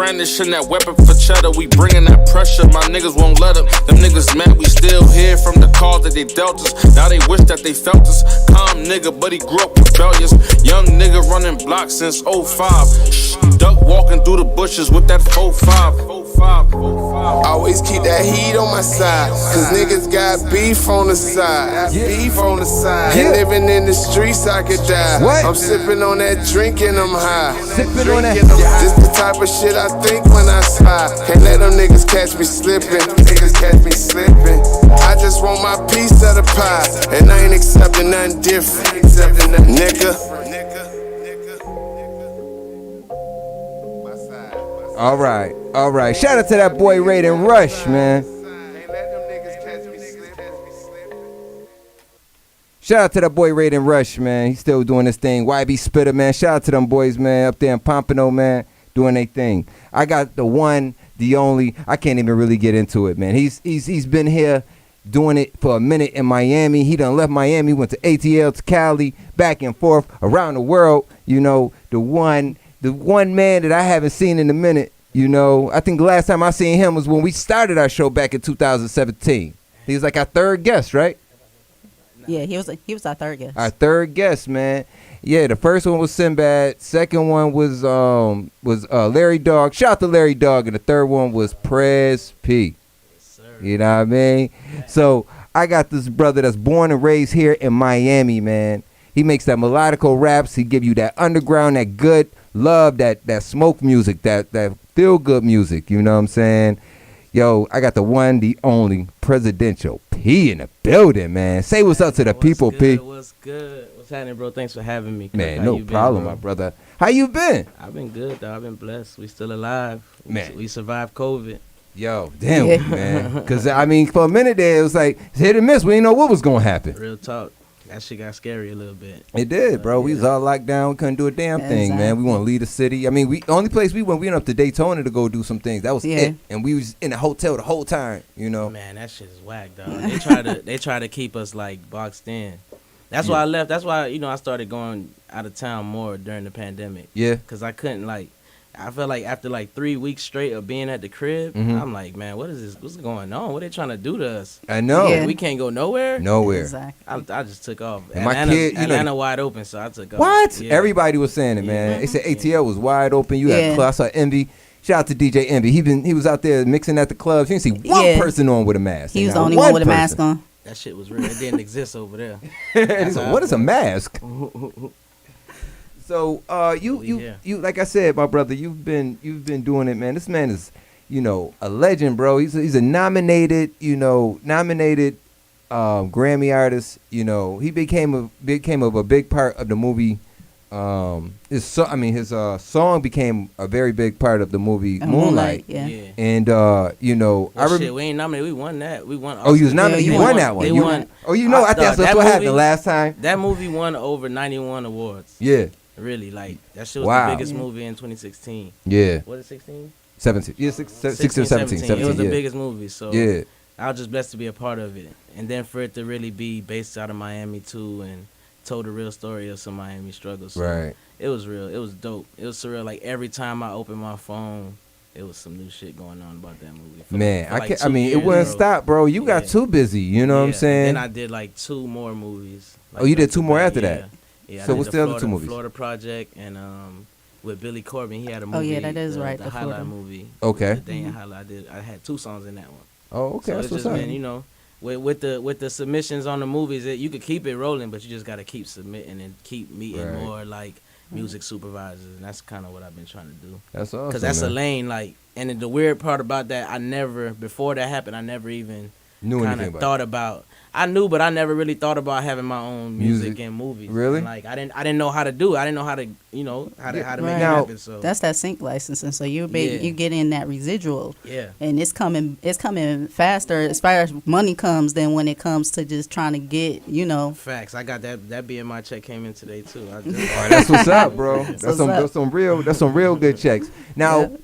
brandishing that weapon for cheddar. We bringing that pressure, my niggas won't let up. Them niggas mad, we still here from the cause that they dealt us. Now they wish that they felt us. Calm nigga, but he grew up rebellious. Young nigga running blocks since 05. Shh, duck walking through the bushes with that 4-5. Always keep that heat on my side, cause niggas got beef on the side. Beef on the side. And living in the streets, I could die. I'm sipping on that drink and I'm high. Sipping on that. This the type of shit I think when I slide. Can't let them niggas catch me slipping. Niggas catch me slipping. I just want my piece of the pie, and I ain't accepting nothing different. Nigga. All right. Shout out to that boy Raid and Rush, man. Shout out to that boy Raid and Rush, man. He's still doing his thing. YB Spitter, man. Shout out to them boys, man, up there in Pompano, man, doing their thing. I got the one, the only. I can't even really get into it, man. He's been here doing it for a minute in Miami. He done left Miami, went to ATL, to Cali, back and forth around the world. You know, the one man that I haven't seen in a minute. You know, I think the last time I seen him was when we started our show back in 2017. He was like our third guest, right? Yeah, he was our third guest. Our third guest, man. Yeah, the first one was Sinbad. Second one was Larry Dog. Shout out to Larry Dog. And the third one was Prez P. Yes, sir. You know what I mean? So I got this brother that's born and raised here in Miami, man. He makes that melodical raps. He give you that underground, that good love, that smoke music, that feel good music. You know what I'm saying? Yo, I got the one, the only Presidential P in the building, man. Say what's up to the people, P. What's good? What's happening, bro? Thanks for having me. Man, no problem, my brother. How you been? I've been good, though. I've been blessed. We still alive. Man. We survived COVID. Yo, damn, man. Because, I mean, for a minute there, it was like hit and miss. We didn't know what was going to happen. Real talk. That shit got scary a little bit. It did, bro. We was all locked down. We couldn't do a damn thing, man. We want to leave the city. I mean, the only place we went up to Daytona to go do some things. That was it. And we was in a hotel the whole time, you know. Man, that shit is whack, dog. They try to keep us like boxed in. That's why I left. That's why, I started going out of town more during the pandemic. Yeah. Because I couldn't, I felt like after 3 weeks straight of being at the crib, I'm like, man, what is this? What's going on? What are they trying to do to us? I know. We can't go nowhere? Nowhere. Exactly. I just took off. And my kid, Atlanta wide open, so I took off. What? Yeah. Everybody was saying it, man. They said ATL was wide open. You had clubs. I saw Envy. Shout out to DJ Envy. He was out there mixing at the clubs. You didn't see one person on with a mask. He was the only one with a mask on. That shit was real. It didn't exist over there. He said, what is a mask? So you like I said, my brother, you've been doing it, man. This man is, a legend, bro. He's a nominated Grammy artist. He became a big part of the movie. His song became a very big part of the movie Moonlight. Yeah. And we ain't nominated. We won that. We won. Oh, you was nominated. You won that one. They won. Oh, I think that's what happened last time. That movie won over 91 awards. Yeah. Really, that shit was the biggest movie in 2016. Yeah. Was it 16? 17. Yeah, 16 or 17. It was the biggest movie, so yeah. I was just blessed to be a part of it. And then for it to really be based out of Miami, too, and told the real story of some Miami struggles. So right. It was real. It was dope. It was surreal. Like, every time I opened my phone, it was some new shit going on about that movie. Man, it wouldn't stop, bro. You got too busy, you know what I'm saying? And then I did, 2 more movies. You did 2 more after that? Yeah, so what's the other 2 movies? Florida Project and with Billy Corbin, he had a movie. Oh yeah, that is right. The Highlight movie. Okay. The Day in Highlight. I had 2 songs in that one. Oh, okay. So it's just been, with the submissions on the movies, you could keep it rolling, but you just got to keep submitting and keep meeting more music supervisors, and that's kind of what I've been trying to do. That's awesome. Because that's a lane, and the weird part about that, before that happened, I never even kind of thought about. I knew, but I never really thought about having my own music and movies. Really? And I didn't know how to do it. I didn't know how to, how to make it happen. So that's that sync licensing. So you get in that residual. Yeah. And it's coming faster as far as money comes than when it comes to just trying to get, Facts. I got that BMI check came in today too. That's what's up, bro. That's some real good checks. Now. Yeah.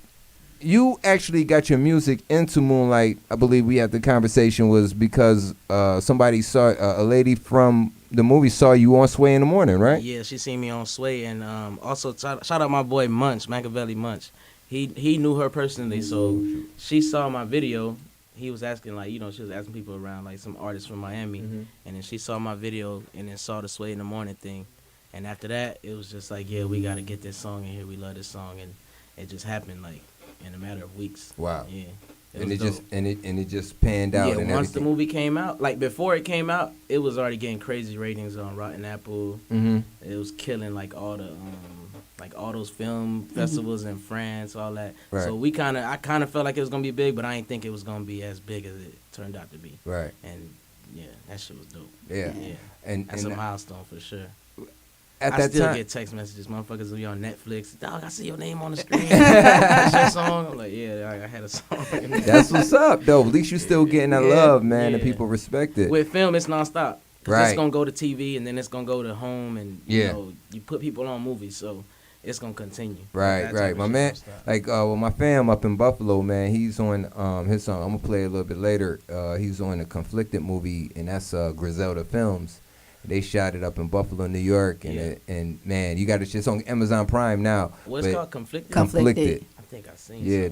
You actually got your music into Moonlight. I believe we had the conversation was because somebody saw a lady from the movie saw you on Sway in the Morning, right? Yeah, she seen me on Sway, and also shout out my boy Munch, Machiavelli Munch. he knew her personally, so she saw my video. He was asking, like, she was asking people around, like, some artists from Miami. And then she saw my video and then saw the Sway in the Morning thing. And after that, it was just like, yeah, we got to get this song in here. We love this song. And it just happened, like, in a matter of weeks. Wow. Yeah. It just panned out. Yeah, and once everything. the movie came out, like, before it came out, it was already getting crazy ratings on Rotten Apple. It was killing, like, all those film festivals in France, all that. Right. So I kind of felt like it was gonna be big, but I didn't think it was gonna be as big as it turned out to be. Right. And yeah, that shit was dope. Yeah. And that's a milestone for sure. At I that still time, get text messages, motherfuckers will be on Netflix. Dog, I see your name on the screen. That's your song. I'm like, yeah, I had a song. that's what's up, though. At least you still getting that love, man, and people respect it. With film, it's nonstop. Right. It's gonna go to TV and then it's gonna go to home, and you put people on movies, so it's gonna continue. Right. My man, like my fam up in Buffalo, man, he's on his song. I'm gonna play a little bit later. He's on a Conflicted movie, and that's Griselda Films. They shot it up in Buffalo, New York, and man, you got it's on Amazon Prime now. What's called Conflicted? Conflicted. I think I seen. Yeah, something.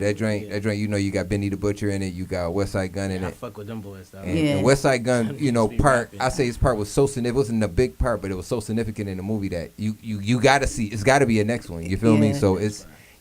that drink. You got Benny the Butcher in it. You got West Side Gun in I it. fuck with them boys, though. And West Side Gun, part. rapping. I say his part was so significant. It wasn't a big part, but it was so significant in the movie that you got to see. It's got to be a next one. You feel me? So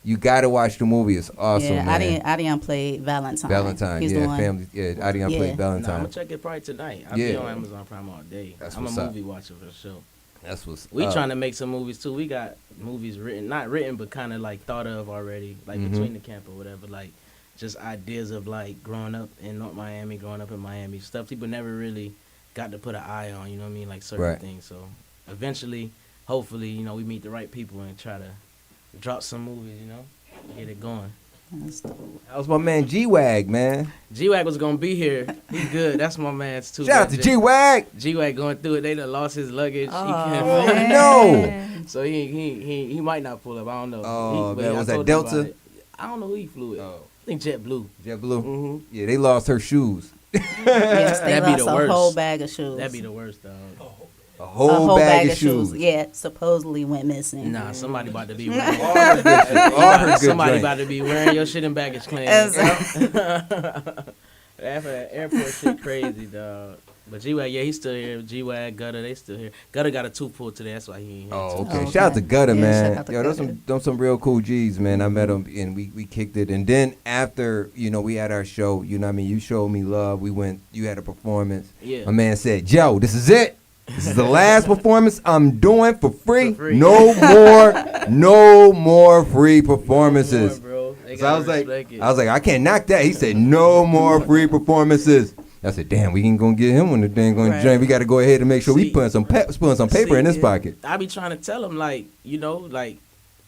you got to watch the movie. It's awesome, man. Adion played Valentine. He's the one. Family. Yeah, Adion played Valentine. I'm gonna check it probably tonight. I'll be on Amazon Prime all day. I'm a movie watcher for sure. That's what's we trying to make some movies too. We got movies not written, but kind of like thought of already, like between the camp or whatever. Like just ideas of like growing up in North Miami, growing up in Miami, stuff people never really got to put an eye on. You know what I mean? Like certain things. So eventually, hopefully, we meet the right people and try to drop some movies. Get it going. That's dope. That was my man G-Wag, man. G-Wag was gonna be here. He good. That's my man's too. Shout out to G-Wag. G-Wag going through it. They done lost his luggage. Oh no! So he might not pull up. I don't know. Oh man, was that Delta? I don't know who he flew with. I think JetBlue. JetBlue. Yeah, they lost her shoes. Yes, they That'd be lost the worst. A whole bag of shoes. That'd be the worst, dog. A whole bag of shoes. Yeah, suppostly went missing. Nah, somebody about to be wearing somebody about to be wearing your shit in baggage claim. That airport shit crazy, dog. But G-Wag, he's still here. G-Wag, Gutter, they still here. Gutter got a tooth pulled today, that's why he ain't here. Oh, okay. Shout out to Gutter, man. Yo, those some real cool G's, man. I met him and we kicked it. And then after, we had our show, you showed me love. You had a performance. Yeah. My man said, Joe, this is it. This is the last performance I'm doing for free. No more free performances. Bro. So I was like, I can't knock that. He said, no more free performances. I said, damn, we ain't gonna get him when the thing gonna drain. We got to go ahead and make sure we put some paper in his pocket. I be trying to tell him, like,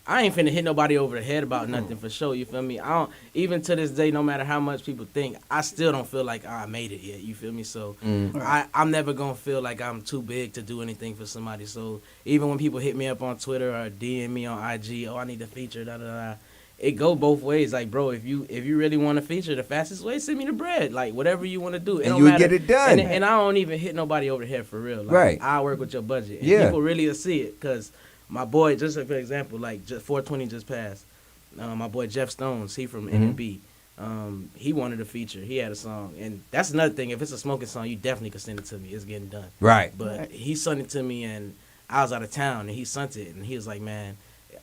I ain't finna hit nobody over the head about nothing for sure. You feel me? I don't. Even to this day, no matter how much people think, I still don't feel like I made it yet. You feel me? So I'm never gonna feel like I'm too big to do anything for somebody. So even when people hit me up on Twitter or DM me on IG, I need a feature, da da da. It go both ways. Like, bro, if you really want to feature, the fastest way, send me the bread. Like, whatever you want to do. And you would get it done. And I don't even hit nobody over the head for real. Like, right. I work with your budget. And people really will see it. Because my boy, just for example, like, 420 just passed. My boy Jeff Stones, he from NB. He wanted a feature. He had a song. And that's another thing. If it's a smoking song, you definitely could send it to me. It's getting done. Right. But he sent it to me, and I was out of town, and he sent it. And he was like, man,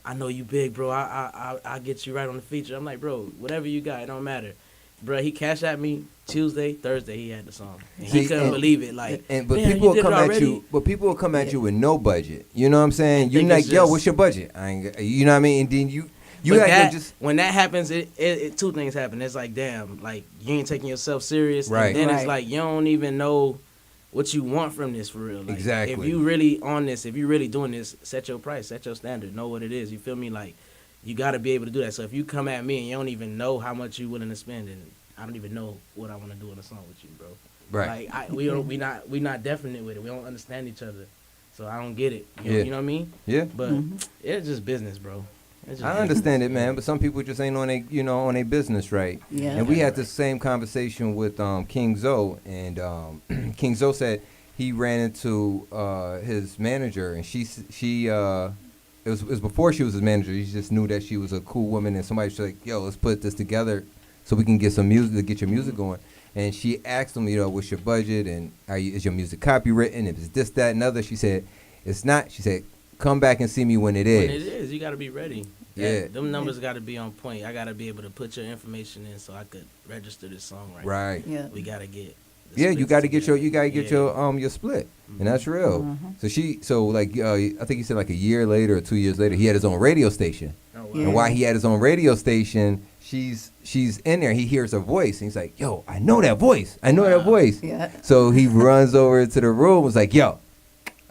I know you big, bro. I'll get you right on the feature. I'm like, bro, whatever you got, it don't matter. Bro, he cashed at me Tuesday, Thursday, he had the song. And he couldn't believe it. Like, but people will come at you. But people will come at you with no budget. You know what I'm saying? You're like, yo, what's your budget? You know what I mean? And then you when that happens, it two things happen. It's like, damn, like, you ain't taking yourself serious. Right. And then it's like, you don't even know what you want from this for real. Like, exactly. If you really on this, if you really doing this, set your price, set your standard, know what it is. You feel me? Like, you got to be able to do that. So if you come at me and you don't even know how much you willing to spend, and I don't even know what I want to do in a song with you, bro. Right. Like, we not definite with it. We don't understand each other. So I don't get it. You know what I mean? Yeah. But it's just business, bro. I understand it, man, but some people just ain't on their business right. Yeah. And we had the same conversation with King Zo, and King Zo said he ran into his manager, and it it was before she was his manager. He just knew that she was a cool woman, and somebody was like, "Yo, let's put this together so we can get some music to get your music going." And she asked him, what's your budget and is your music copywritten? If it's this, that, and other, she said, it's not. She said, come back and see me when it is. When it is, you got to be ready. Yeah. Them numbers got to be on point. I got to be able to put your information in so I could register this song right. Right. Yeah. We got to get. Yeah, you got to get your split, and that's real. Mm-hmm. So I think he said like a year later or 2 years later, he had his own radio station. Oh, wow. Yeah. And while he had his own radio station, she's in there. He hears her voice, and he's like, "Yo, I know that voice. I know that voice." Yeah. So he runs over to the room. Was like, "Yo,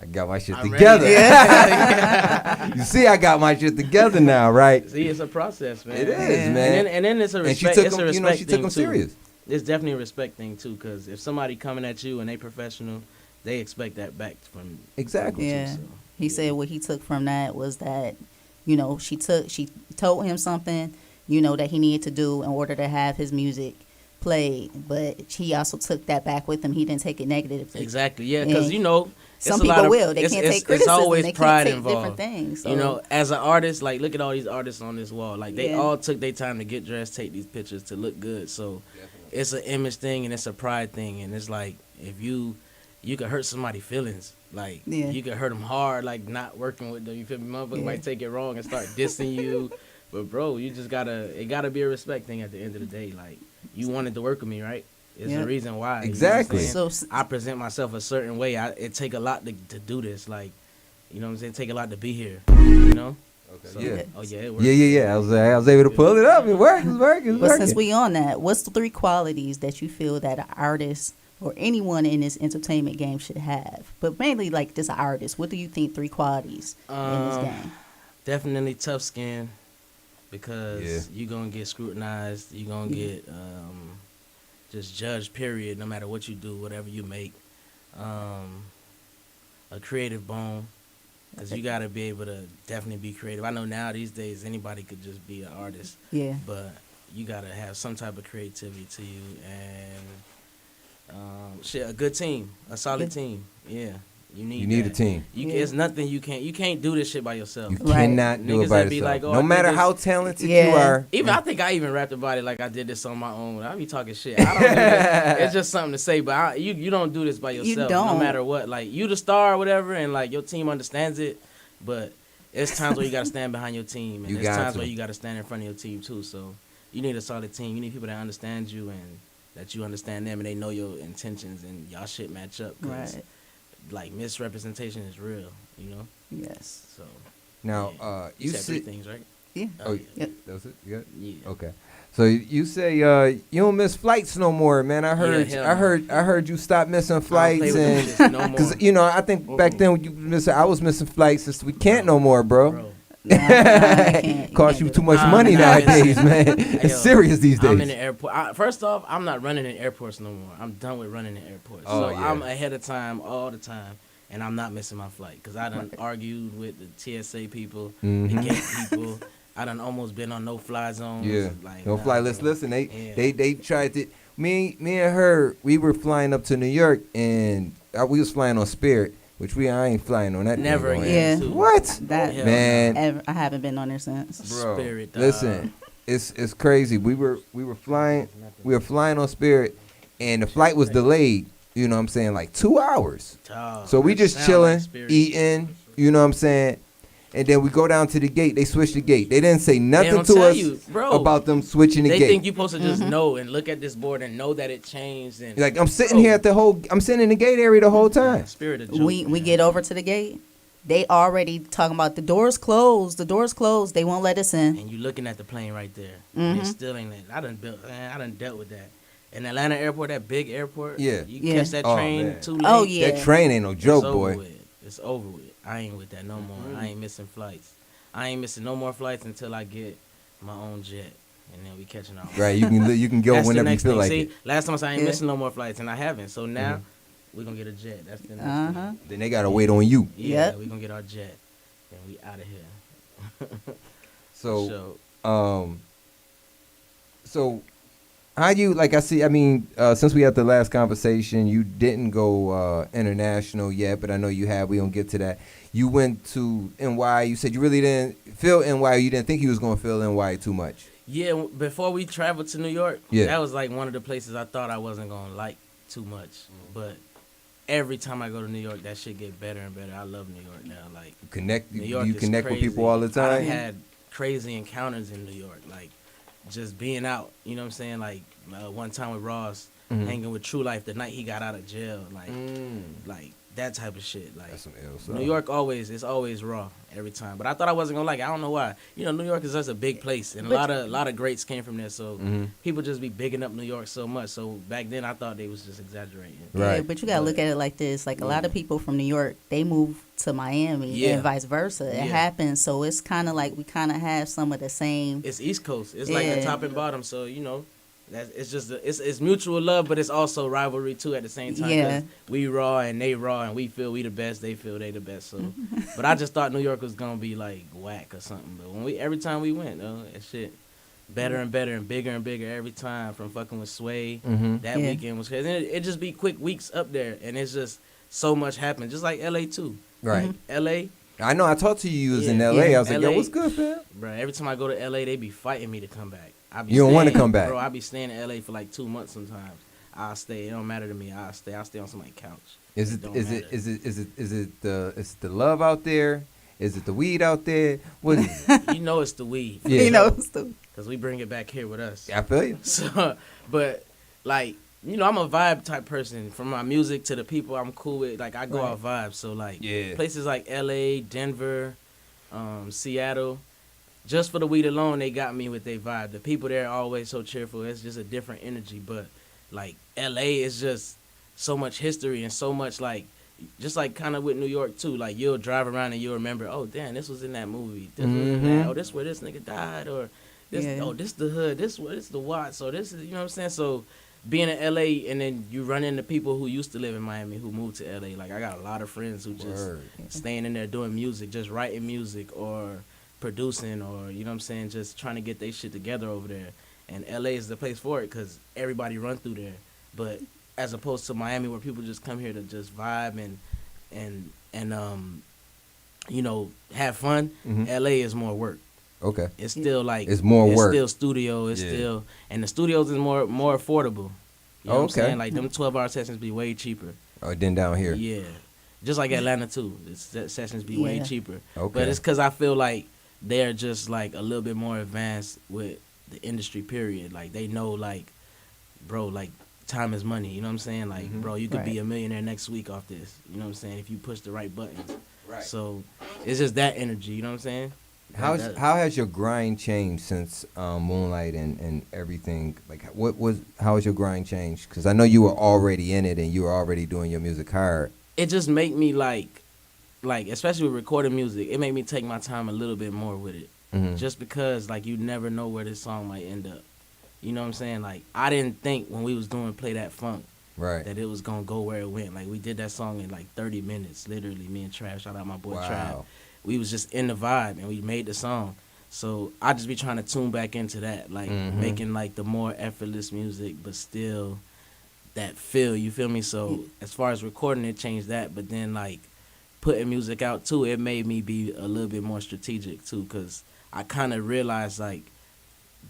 I got my shit I'm together." ready. Yeah. You see, I got my shit together now, right? See, it's a process, man. It is, man. And then it's a And respect. she took it's a him, respect she took thing, him too. serious. It's definitely a respect thing too, because if somebody coming at you and they professional, they expect that back from Exactly. Yeah. So, He said what he took from that was that, she told him something, that he needed to do in order to have his music played, but he also took that back with him. He didn't take it negatively. Exactly, yeah, because And some it's a lot people of- will. They it's- can't it's- take criticism. It's always they pride can't take involved. different things. So. As an artist, like look at all these artists on this wall. Like they Yeah. all took their time to get dressed, take these pictures to look good. So it's an image thing and it's a pride thing. And it's like if you could hurt somebody's feelings. Like Yeah. you could hurt them hard, like not working with them. You feel me? Motherfucker Yeah. might take it wrong and start dissing you. But bro, you just it gotta be a respect thing at the end of the day. Like you wanted to work with me, right? It's Yeah. the reason why. Exactly. You know what I'm saying? So I present myself a certain way. It take a lot to do this. Like, you know what I'm saying? It take a lot to be here. You know? So, Yeah. Oh yeah, it works. Yeah. I was able to pull it up. It works. It's working. But since we on that, what's the 3 qualities that you feel that an artist or anyone in this entertainment game should have? But mainly like just an artist. What do you think 3 qualities in this game? Definitely tough skin, because Yeah. you're gonna get scrutinized. You're gonna get just judged. Period. No matter what you do, whatever you make, a creative bone. Because you gotta be able to definitely be creative. I know now these days anybody could just be an artist. Yeah. But you gotta have some type of creativity to you, and a good team, a solid team. Yeah, you need a that. team. Yeah. It's nothing you can't do this shit by yourself. You Right. cannot do Niggas it by that be yourself. like, oh, No I matter did this. how talented Yeah. you are. I think I even rapped about it like I did this on my own. I be talking shit. I don't do this. It's just something to say, but you don't do this by yourself. No don't. matter what. Like you the star or whatever, and like your team understands it, but it's times where you gotta stand behind your team, and You there's got times to. where you gotta stand in front of your team too. So you need a solid team. You need people that understand you and that you understand them, and they know your intentions, and y'all shit match up. 'Cause, Right. like misrepresentation is real, you know. Yes. So Now, yeah. you said 3 see. things, right? Yeah. Oh, yeah. Yep. that was it? Yeah. Yeah. Okay. So you say you don't miss flights no more, man. I heard hell I no. heard you stop missing I don't flights, play with them and shits no more. because I think back then when you missing, I was missing flights. Since we can't no more, bro. Bro. Nah, you can't Cost you do too that. much Nah, money nah, nowadays, listen. man. Hey, It's yo, serious these days. I'm in the airport. First off, I'm not running in airports no more. I'm done with running in airports. Oh, So yeah. I'm ahead of time all the time, and I'm not missing my flight because I done argued with the TSA people, Mhm. the gate people. I done almost been on no-fly zones. Yeah. Like, No nah, fly. bro. Listen. Yeah. They tried to. Me and her. We were flying up to New York, and we was flying on Spirit, which I ain't flying on that. Never thing, again. Yeah. too. What? That Hell Man. I haven't been on there since. Bro, Spirit, dog. listen, it's crazy. We were flying on Spirit, and the flight was delayed. You know what I'm saying, like 2 hours. Dog, So we that just sound chilling, like Spirit. eating. You know what I'm saying, and then we go down to the gate. They switch the gate. They didn't say They nothing don't to tell us you, bro. about them switching the They gate. think you're supposed to just Mm-hmm. know and look at this board and know that it changed. And Like I'm sitting Bro. here I'm sitting in the gate area the whole time. Spirit of joke, We man. get over to the gate. They already talking about the doors closed. The doors closed. They won't let us in. And you looking at the plane right there. And Mhm. it still ain't. I done dealt with that. In Atlanta airport, that big airport. Yeah. You Yeah. catch that Oh, train man. too late. Oh, yeah. That train ain't no joke, it's over boy. With. It's over with. I ain't with that no more. I ain't missing flights. I ain't missing no more flights until I get my own jet, and then we catching our own. Right? You can go That's the whenever you next feel thing. like See, it. last time I said I ain't Yeah. missing no more flights, and I haven't. So now Mhm. we gonna get a jet. That's the next Uh-huh. thing. Then they gotta wait on you. Yeah, Yep. we gonna get our jet, and we out of here. So So So How you like? I see. I mean, since we had the last conversation, you didn't go international yet, but I know you have. We don't get to that. You went to NY. You said you really didn't feel NY. You didn't think you was going to feel NY too much. Yeah, before we traveled to New York, Yeah. that was like one of the places I thought I wasn't gonna like too much. But every time I go to New York, that shit get better and better. I love New York now. Like Connect. New York You is connect with crazy. people all the I time. had crazy encounters in New York, like just being out. You know what I'm saying? Like one time with Ross, hanging with True Life the night he got out of jail, like that type of shit. Like That's some ill stuff. New York it's always raw every time. But I thought I wasn't gonna like it. I don't know why. You know, New York is just a big place, and a lot of greats came from there. So people just be bigging up New York so much. So back then I thought they was just exaggerating. Right. Yeah, but you gotta look at it like this. Like a lot of people from New York, they move to Miami Yeah. and vice versa. It Yeah. happens. So it's kind of like we kind of have some of the same. It's East Coast. It's like the Yeah. top and bottom. So you know, it's just it's mutual love, but it's also rivalry too at the same time. 'Cause Yeah. we raw and they raw, and we feel we the best. They feel they the best. So, but I just thought New York was gonna be like whack or something. But every time we went, that shit better and better and bigger every time. From fucking with Sway, that Yeah. weekend was crazy. And it just be quick weeks up there, and it's just so much happened. Just like LA too. Right. LA. I know. I talked to you. You was in Yeah. LA. Yeah. I was like, yo, LA. what's good, man? Bro, every time I go to LA, they be fighting me to come back. I be You don't wanna staying- come back. Bro, I be staying in LA for like 2 months sometimes. I'll stay. It don't matter to me. I'll stay on somebody's couch. Is it don't is matter. it is it is it is it the love out there? Is it the weed out there? What is it? You know it's the weed. Yeah. You know, it's the- Because we bring it back here with us. I feel you. So, but like, you know, I'm a vibe type person. From my music to the people I'm cool with. Like, I go out vibes. So, like, Yeah. places like LA, Denver, Seattle, just for the weed alone, they got me with their vibe. The people there are always so cheerful. It's just a different energy. But, like, LA is just so much history and so much, like, just like kind of with New York, too. Like, you'll drive around and you'll remember, oh, damn, this was in that movie. This was in that. Oh, this where this nigga died. Or, this, Yeah. oh, this the hood. This the Watts. So, this is, you know what I'm saying? So, being in LA and then you run into people who used to live in Miami who moved to LA. Like, I got a lot of friends who just Word. staying in there doing music, just writing music or producing or, you know what I'm saying, just trying to get their shit together over there. And LA is the place for it because everybody run through there. But as opposed to Miami where people just come here to just vibe and you know, have fun, LA is more work. Okay. It's still like It's more work. It's still studio. It's Yeah. still, and the studios is more affordable. You know what I'm Okay. saying? Like them 12-hour sessions be way cheaper. Oh, then down here. Yeah, just like Atlanta too. The sessions be way Yeah. cheaper. Okay. But it's because I feel like they're just like a little bit more advanced with the industry. Period. Like they know, like, bro, like time is money. You know what I'm saying? Like, bro, you could be Right. a millionaire next week off this. You know what I'm saying? If you push the right buttons. Right. So it's just that energy. You know what I'm saying? How That- has your grind changed since Moonlight and everything? Like, how has your grind changed? Because I know you were already in it and you were already doing your music hard. It just make me like especially with recording music, it made me take my time a little bit more with it. Just because like you never know where this song might end up. You know what I'm saying? Like I didn't think when we was doing Play That Funk Right. that it was gonna go where it went. Like we did that song in like 30 minutes, literally. Me and Trav, shout out my boy Trav. Wow. We was just in the vibe and we made the song. So I just be trying to tune back into that, like making like the more effortless music, but still that feel. You feel me? So as far as recording, it changed that. But then like putting music out too, it made me be a little bit more strategic too, because I kind of realized like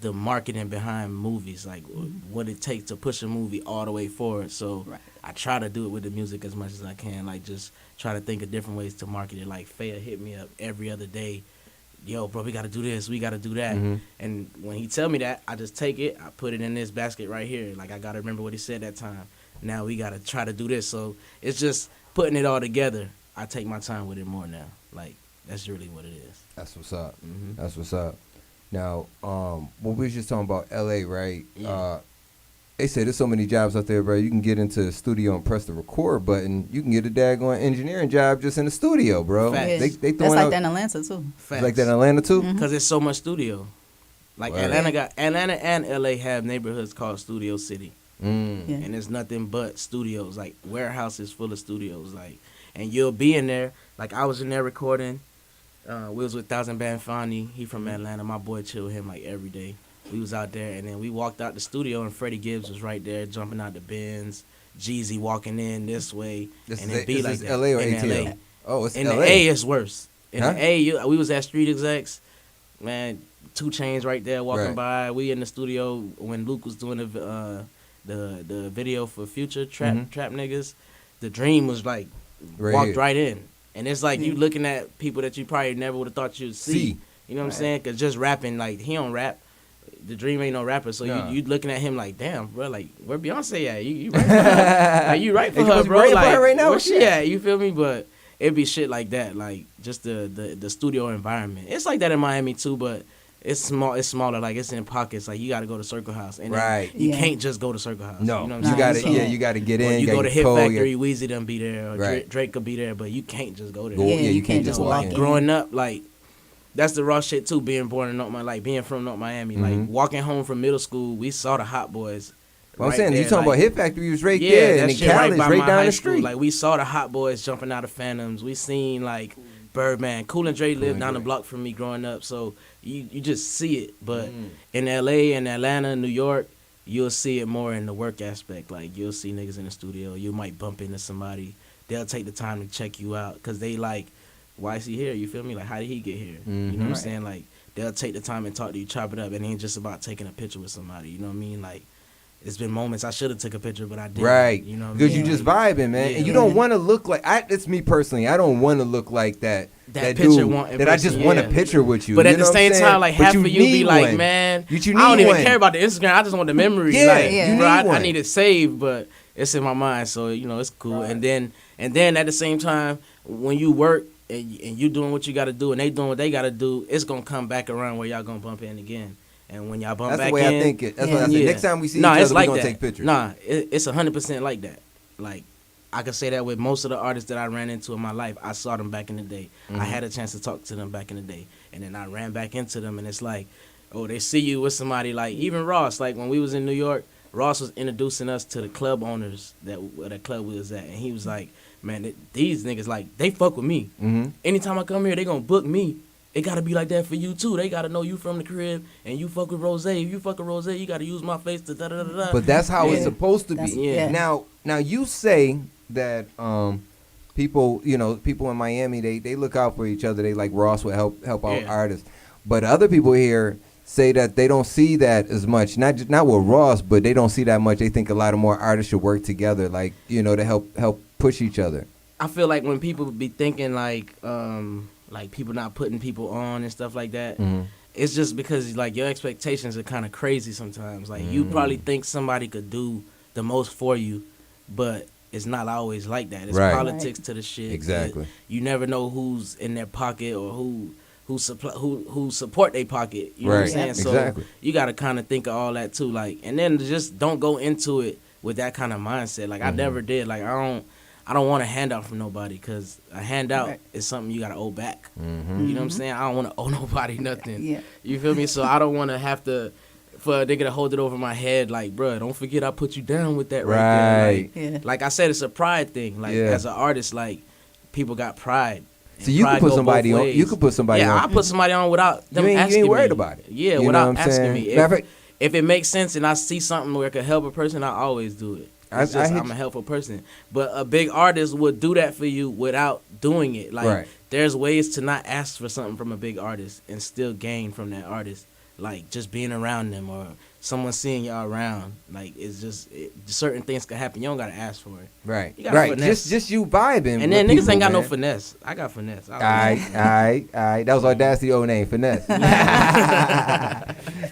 the marketing behind movies, like what it takes to push a movie all the way forward. So Right. I try to do it with the music as much as I can, like just try to think of different ways to market it. Like Faya hit me up every other day, yo, bro, we got to do this, we got to do that. And when he tell me that, I just take it, I put it in this basket right here. Like I got to remember what he said that time. Now we got to try to do this. So it's just putting it all together. I take my time with it more now. Like that's really what it is. That's what's up. That's what's up. Now, when we was just talking about LA, right? Yeah. They say there's so many jobs out there, bro. You can get into the studio and press the record button. You can get a daggone engineering job just in the studio, bro. Facts. Yeah. They That's throwing like out, that in Atlanta too. it's like that in Atlanta too. Because there's so much studio. Like Word. Atlanta and LA have neighborhoods called Studio City. Yeah. And there's nothing but studios, like warehouses full of studios, like, and you'll be in there. Like I was in there recording. We was with Thousand Band Fani. He from Atlanta. My boy chill with him like every day. We was out there, and then we walked out the studio, and Freddie Gibbs was right there jumping out the bins. Jeezy walking in this way, This and is it be like that. LA or in ATL? LA. Oh, it's In LA. the A, it's worse. In Huh? the A, we was at Street Execs, man. 2 Chainz right there walking Right. by. We in the studio when Luke was doing the video for Future trap niggas. The Dream was like Right walked here. right in, and it's like you looking at people that you probably never would have thought you'd see. You know what I'm saying? Cause just rapping, like he don't rap. The Dream ain't no rapper, so Nah. you looking at him like, damn, bro, like where Beyonce at? You right for her? Like, you right for Hey, you her, supposed to be bro? writing for Like her right now? where she Yeah. at? You feel me? But it be shit like that, like just the studio environment. It's like that in Miami too, but it's small. It's smaller. Like it's in pockets. Like you got to go to Circle House, and then Right. you Yeah. can't just go to Circle House. No, you know what you I'm got saying? to. So- Yeah, you got to get or in. you gotta go to get Hit cold, Factory, Weezy done be there, or Right. Drake could be there, but you can't just go there. Go- Yeah, yeah, you can't just walk in. Growing up, like that's the raw shit too. Being born in North Miami, like being from North Miami, like walking home from middle school, we saw the Hot Boys. Well, I'm right saying there, you talking like- about Hit Factory was right Yeah, there, that and then shit right Cali's by right my down high the school. street. Like we saw the Hot Boys jumping out of Phantoms. We seen like Birdman, Cool and Dre lived and down the Dre. block from me growing up, so you just see it. But in LA and Atlanta, New York, you'll see it more in the work aspect. Like you'll see niggas in the studio. You might bump into somebody. They'll take the time to check you out because they like, why is he here? You feel me? Like how did he get here? You know what I'm saying? Like they'll take the time and talk to you, chop it up. It ain't just about taking a picture with somebody. You know what I mean? Like it's been moments I should have took a picture, but I didn't. Right, You know what I because mean? you just Like, vibing, man, Yeah. and you don't want to look like. It's me personally. I don't want to look like that. That dude picture want- that I just want a yeah. picture with you. But you at the know what I'm same saying? time, like But half of you be need like, one. man, You I don't need even one. care about the Instagram. I just want the memory. Yeah, like, you bro, need I one. need it saved, but it's in my mind, so you know it's cool. And then at the same time, when you work and you doing what you got to do, and they doing what they got to do, it's gonna come back around where y'all gonna bump in again. And when y'all bump That's back the way in, I think it. That's what I said. yeah. Next time we see Nah, each it's other, like we're gonna that. take pictures. Nah, it's 100% like that. Like I can say that with most of the artists that I ran into in my life. I saw them back in the day. I had a chance to talk to them back in the day, and then I ran back into them, and it's like, oh, they see you with somebody like even Ross. Like when we was in New York, Ross was introducing us to the club owners that club we was at, and he was like, man, these niggas like they fuck with me. Anytime I come here, they gonna book me. It gotta be like that for you too. They gotta know you from the crib and you fuck with Rose. If you fuck with Rose, you gotta use my face to da da da da. But that's how it's Yeah. supposed to That's- be. yeah. Now you say that people, people in Miami, they look out for each other. They like Ross would help out Yeah. artists. But other people here say that they don't see that as much. Not with Ross, but they don't see that much. They think a lot of more artists should work together, like to help push each other. I feel like when people be thinking like people not putting people on and stuff like that, it's just because like your expectations are kind of crazy sometimes. Like you probably think somebody could do the most for you, but it's not always like that. It's Right. politics to the shit. Exactly. You never know who's in their pocket or who support their pocket. You know what I'm Right. saying? So Exactly. you got to kind of think of all that too. Like, and then just don't go into it with that kind of mindset. Like I never did. Like I don't want a handout from nobody because a handout Right. is something you got to owe back. You know what I'm saying? I don't want to owe nobody nothing. Yeah. You feel me? So I don't want to have to, for a nigga to hold it over my head like, bruh, don't forget I put you down with that right there. Right. Yeah. Like I said, it's a pride thing. Like Yeah. as an artist, like people got pride. And So you pride could put go somebody both on. ways. You could put somebody Yeah, on. I put somebody on without them You ain't asking worried me. about it. Yeah, You know without what I'm asking saying? me. Matter of fact- If it makes sense and I see something where it could help a person, I always do it. It's I just, hit I'm a helpful person. But a big artist would do that for you without doing it. Like Right. there's ways to not ask for something from a big artist and still gain from that artist. Like just being around them or someone seeing y'all around. Like it's just certain things can happen. You don't gotta ask for it. Right. You gotta Right. finesse. Just you vibing. And then with niggas people, ain't got no man. finesse. I got finesse. All right. That was Audacity old name, Finesse.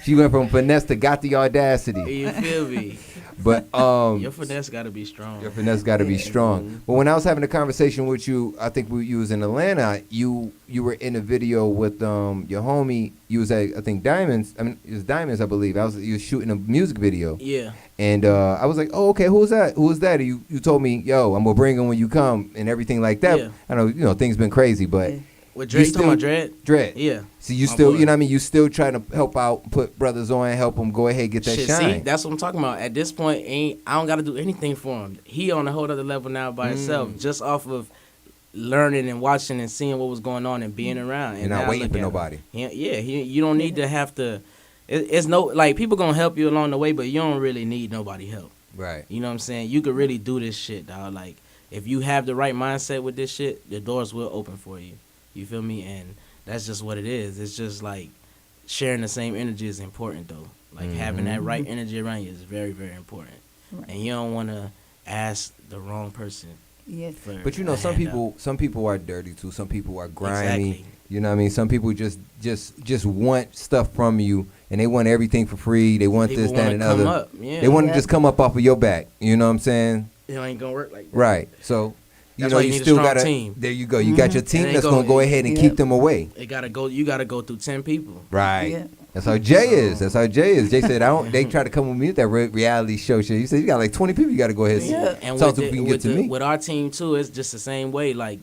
She went from Finesse to got the Audacity. You feel me? But Your finesse gotta be strong. your finesse got to be strong. But when I was having a conversation with you, I think you was in Atlanta. You were in a video with your homie. You was at I think Diamonds. I mean, it was Diamonds, I believe. You was shooting a music video. Yeah. And I was like, oh, okay, who was that? Who was that? And you told me, yo, I'm gonna bring him when you come and everything like that. Yeah. I know, things been crazy, but With Dread, you talking about Dread? Dread. Yeah. So you My still, boy. you know what I mean? You still trying to help out, put brothers on, help them go ahead, get that Shit, shine. see, that's what I'm talking about. At this point, I don't got to do anything for him. He on a whole other level now by himself, just off of learning and watching and seeing what was going on and being around. You're And not now waiting look for at him. nobody. You don't need to have to, it's no like people gonna help you along the way, but you don't really need nobody help. Right. You know what I'm saying? You could really do this shit, dog. Like if you have the right mindset with this shit, the doors will open for you. You feel me? And that's just what it is. It's just like sharing the same energy is important though. Like having that right energy around you is very, very important. Right. And you don't want to ask the wrong person. Yeah. But you know, some people are dirty too. Some people are grimy. Exactly. You know what I mean? Some people just want stuff from you, and they want everything for free. They want People this, that, wanna and come other. up, yeah. They want to just come up off of your back. You know what I'm saying? It ain't gonna work like that. Right. So That's know why you you need a still strong got team. There you go. You got your team And they that's go- gonna go ahead and yeah. keep them away. You gotta go through 10 people. Right. Yeah. That's how Jay is. That's how Jay is. Jay said, "I don't." They try to come with me at that reality show shit. He said, "You got like 20 people. You got to go ahead and Yeah. And talk with, to the, if you can with, get to the, me." with our team too, it's just the same way. Like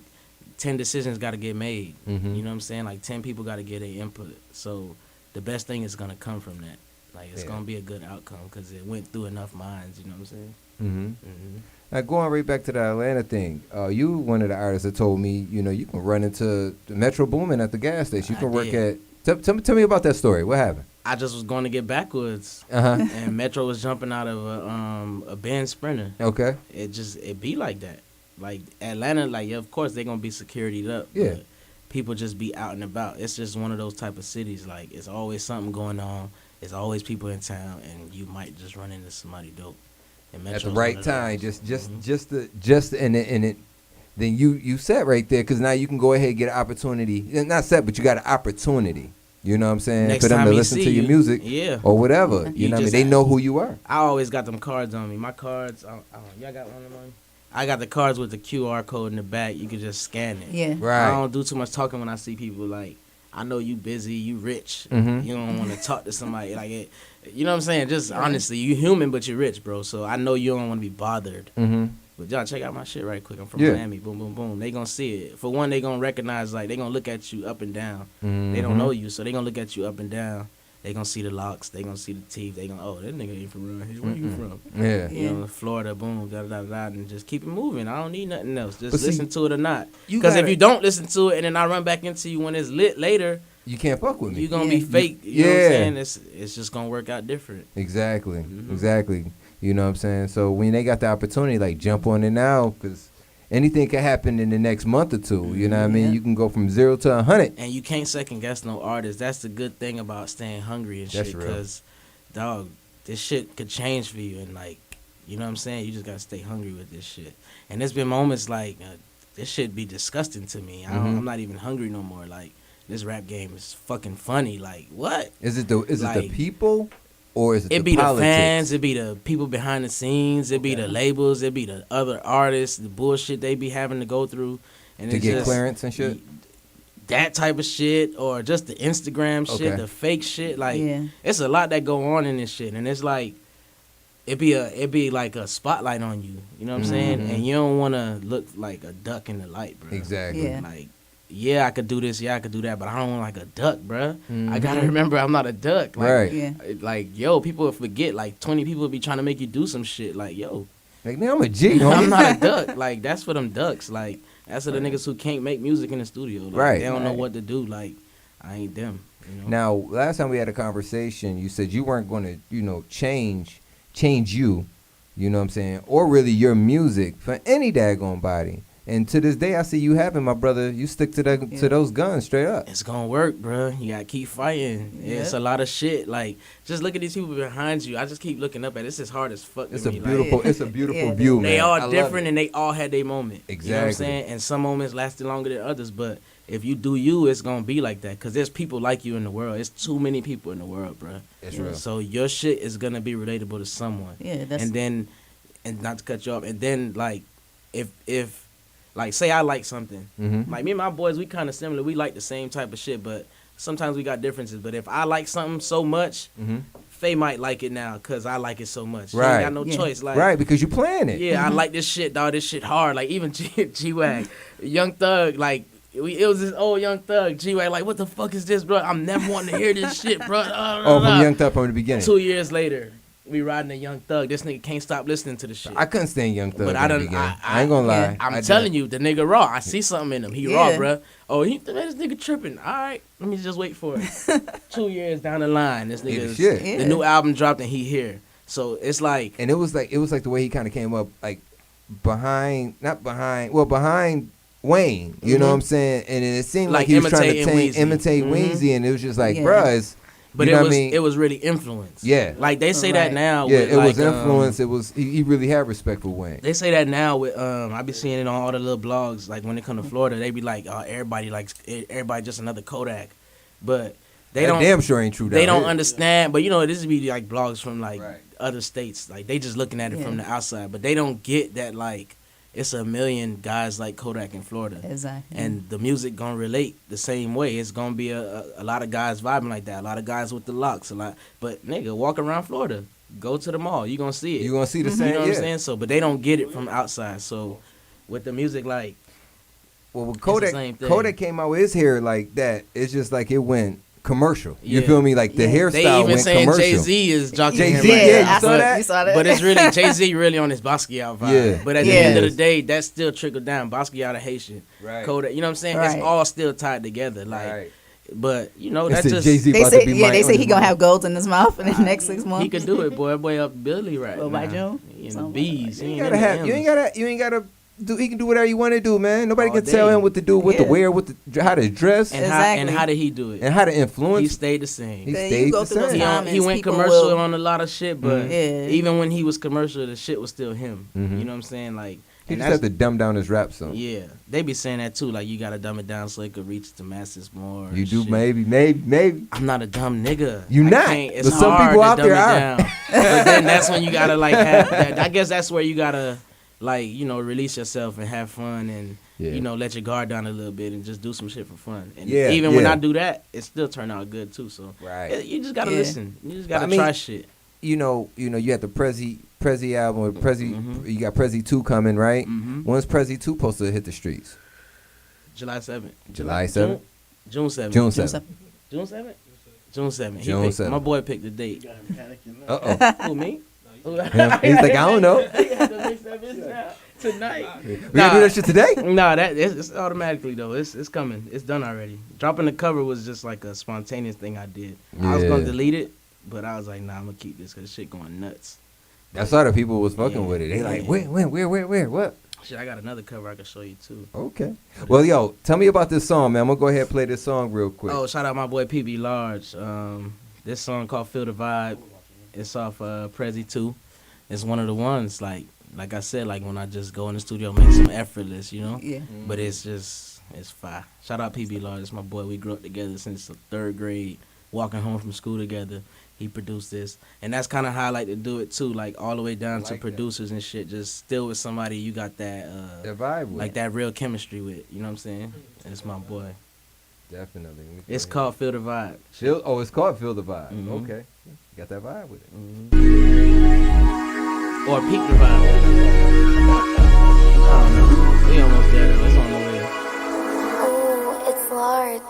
10 decisions got to get made. Mhm. You know what I'm saying? Like 10 people got to get their input. So the best thing is gonna come from that. Like it's Yeah. gonna be a good outcome because it went through enough minds. You know what I'm saying? Mm-hmm. Now going right back to the Atlanta thing, you one of the artists that told me, you know, you can run into the Metro Boomin at the gas station. You can work did. at. Tell me about that story. What happened? I just was going to get backwards, Uh-huh. and Metro was jumping out of a Benz Sprinter. Okay. It be like that. Like Atlanta, like yeah, of course they gonna be securityed up. Yeah. But people just be out and about. It's just one of those type of cities. Like it's always something going on. There's always people in town, and you might just run into somebody dope. And At the Metro's right one of time, those. just and it. Then you set right there because now you can go ahead and get an opportunity. Not set, but you got an opportunity. You know what I'm saying? Next For them time to you listen see to your you, music yeah. or whatever. You You know what I mean? just They have- know who you are. I always got them cards on me. My cards, y'all got one of them? I got the cards with the QR code in the back. You can just scan it. Yeah. Right. I don't do too much talking when I see people. Like, I know you busy, you rich. Mhm. You don't want to talk to somebody like it. You know what I'm saying? Just honestly, you human, but you're rich, bro. So I know you don't want to be bothered. Mm-hmm. But y'all check out my shit right quick. I'm from Yeah. Miami. Boom, boom, boom. They gonna see it. For one, they gonna recognize, like, they gonna look at you up and down. Mm-hmm. They don't know you, so they gonna look at you up and down. They gonna see the locks. They gonna see the teeth. They gonna, oh, that nigga ain't from around here. Where you from? Yeah. You know, Florida, boom, da da da da, and just keep it moving. I don't need nothing else. Just But see, listen to it or not. you Because if gotta- you don't listen to it and then I run back into you when it's lit later, You can't fuck with me. you gonna Yeah. be fake. You know what Yeah. I'm saying? It's just gonna work out different. Exactly. Mhm. Exactly. You know what I'm saying? So when they got the opportunity, like jump on it now, because anything can happen in the next month or two. You know what I mean? Yeah. You can go from 0 to 100. And you can't second guess no artist. That's the good thing about staying hungry and shit. That's real. Because, dog, this shit could change for you. And, like, you know what I'm saying? You just got to stay hungry with this shit. And there's been moments like, this shit be disgusting to me. Mhm. I'm not even hungry no more. Like, this rap game is fucking funny. Like, what? Is it the Like, people or is it It the be politics? the fans, it be the people behind the scenes, it be the labels, it be the other artists, the bullshit they be having to go through. And To it's get just- clearance and shit? That type of shit, or just the Instagram shit, Okay. the fake shit. Like, Yeah. it's a lot that go on in this shit, and it's like, it be like a spotlight on you. You know what I'm saying? Mhm. And you don't want to look like a duck in the light, bro. Exactly. Yeah. Like, yeah, I could do this, yeah, I could do that, but I don't want like a duck, bro. I Mhm. gotta remember I'm not a duck. Like, Right. Yeah. Like, yo, people will forget. Like, 20 people will be trying to make you do some shit. Like, yo, Like, man, I'm a G, I'm homie. not a duck. Like, that's for them ducks. Like, that's for the niggas who can't make music in the studio. Like, Right. They don't know Right. what to do. Like, I ain't them. You know? Now, last time we had a conversation, you said you weren't going to, you know, change you know what I'm saying, or really your music for any daggone body. And to this day, I see you having, my brother, you stick to Yeah. to those guns straight up. It's gonna work, bro. You gotta keep fighting. Yeah. It's a lot of shit. Like, just look at these people behind you. I just keep looking up at it. It's as hard as fuck to It's a me. beautiful, Like, it's a beautiful Yeah. view, man. they I all love different it. and they all had their moment. You know what I'm Exactly. saying? And some moments lasted longer than others. But if you do you, it's gonna be like that. Cause there's people like you in the world. It's too many people in the world, bro. It's real. So your shit is gonna be relatable to someone. Yeah. That's And not to cut you off, and then like if like say I like something, Mhm. like me and my boys, we kind of similar. We like the same type of shit, but sometimes we got differences. But if I like something so much, Mhm. Faye might like it now because I like it so much. She Right. ain't got no Yeah. choice. Like, Right, because you playing it. yeah, I like this shit, dog. This shit hard. Like even G-Wag, Young Thug, like. It was this old Young Thug, G-Wag, like, what the fuck is this, bro? I'm never wanting to hear this shit, bro. Oh, from Young Thug from the beginning. 2 years later, we riding a Young Thug. This nigga can't stop listening to the shit. I couldn't stand Young Thug. But I ain't gonna lie. I'm telling you, the nigga raw. I see something in him. He raw, bruh. Oh, man, this nigga tripping. All right, let me just wait for it. 2 years down the line, this nigga, the new album dropped and he here. So it's like, and it was like the way he kind of came up, like behind Wayne. You know what I'm saying? And it seemed like he was trying to imitate Weezy, and it was just like, bruh, it's. But it was really influence. Yeah. Like they say that now. Yeah, with, it was influence. It was he really had respect for Wayne. They say that now with I be seeing it on all the little blogs. Like when it come to Florida, they be like, everybody just another Kodak. But they don't. Damn sure ain't true. They don't understand. But you know, this be like blogs from like other states. Like they just looking at it from the outside, but they don't get that like. It's a million guys like Kodak in Florida. Exactly. And the music gonna relate the same way. It's gonna be a lot of guys vibing like that. A lot of guys with the locks. But nigga, walk around Florida. Go to the mall. You gonna see it. You gonna see the same. You know what I'm saying? So, but they don't get it from outside. So, with the music, like, well, with Kodak came out with his hair like that. It's just like it went commercial. You feel me? Like the hairstyle they even went saying commercial. Jay-Z is jockeying Jay-Z, him. you saw that? But it's really Jay-Z really on his Basquiat vibe. Yeah. But at the end of the day, that still trickled down. Basquiat a Haitian. Right. Kodak, you know what I'm saying? Right. It's all still tied together. Like, but you know that's just Jay-Z they say he gonna have golds in his mouth in the next 6 months. He could do it, boy. That boy up Billy right now. By June. In the bees. You ain't gotta. He can do whatever you want to do, man. Nobody can tell him what to do, what to wear, how to dress, and how did he do it, and how to influence. He stayed the same. He stayed the same. He went commercial on a lot of shit, but even when he was commercial, the shit was still him. You know what I'm saying? Like he just had to dumb down his rap song. Yeah, they be saying that too. Like you gotta dumb it down so it could reach the masses more. You do, maybe. I'm not a dumb nigga. You not. It's but some people out there are. But then that's when you gotta like have that. I guess that's where you gotta. Like, you know, release yourself and have fun and, you know, let your guard down a little bit and just do some shit for fun. And even when I do that, it still turn out good, too. So you just got to listen. You just got to try shit. You know, you had the Prezi album. With Prezi, you got Prezi 2 coming, right? When's Prezi 2 supposed to hit the streets? July 7th. July 7th? June 7th. June 7th. June 7th? June 7th. June 7th. My boy picked the date. Uh-oh. Who, me? He's like, I don't know. Tonight. We gonna do that shit today? Nah, it's automatically though. It's coming. It's done already. Dropping the cover was just like a spontaneous thing I did. I was gonna delete it, but I was like, nah, I'm gonna keep this because shit going nuts. That's why the people was fucking with it. They like, where, what? Shit, I got another cover I can show you too. Okay. Well, yo, tell me about this song, man. I'm gonna go ahead and play this song real quick. Oh, shout out my boy PB Large. This song called Feel the Vibe. It's off Prezi 2. It's one of the ones, like I said, like when I just go in the studio, make some effortless, you know? Yeah. But it's fire. Shout out PB Large. It's my boy. We grew up together since the 3rd grade, walking home from school together. He produced this. And that's kind of how I like to do it, too, like all the way down to producers and shit. Just still with somebody you got that vibe with. Like that real chemistry with, you know what I'm saying? And it's my boy. Definitely. It's called Feel the Vibe. It's called Feel the Vibe. Okay. Got that vibe with it. Or Peak the Vibe. I don't know. We almost there. It's on the way. Ooh, it's large.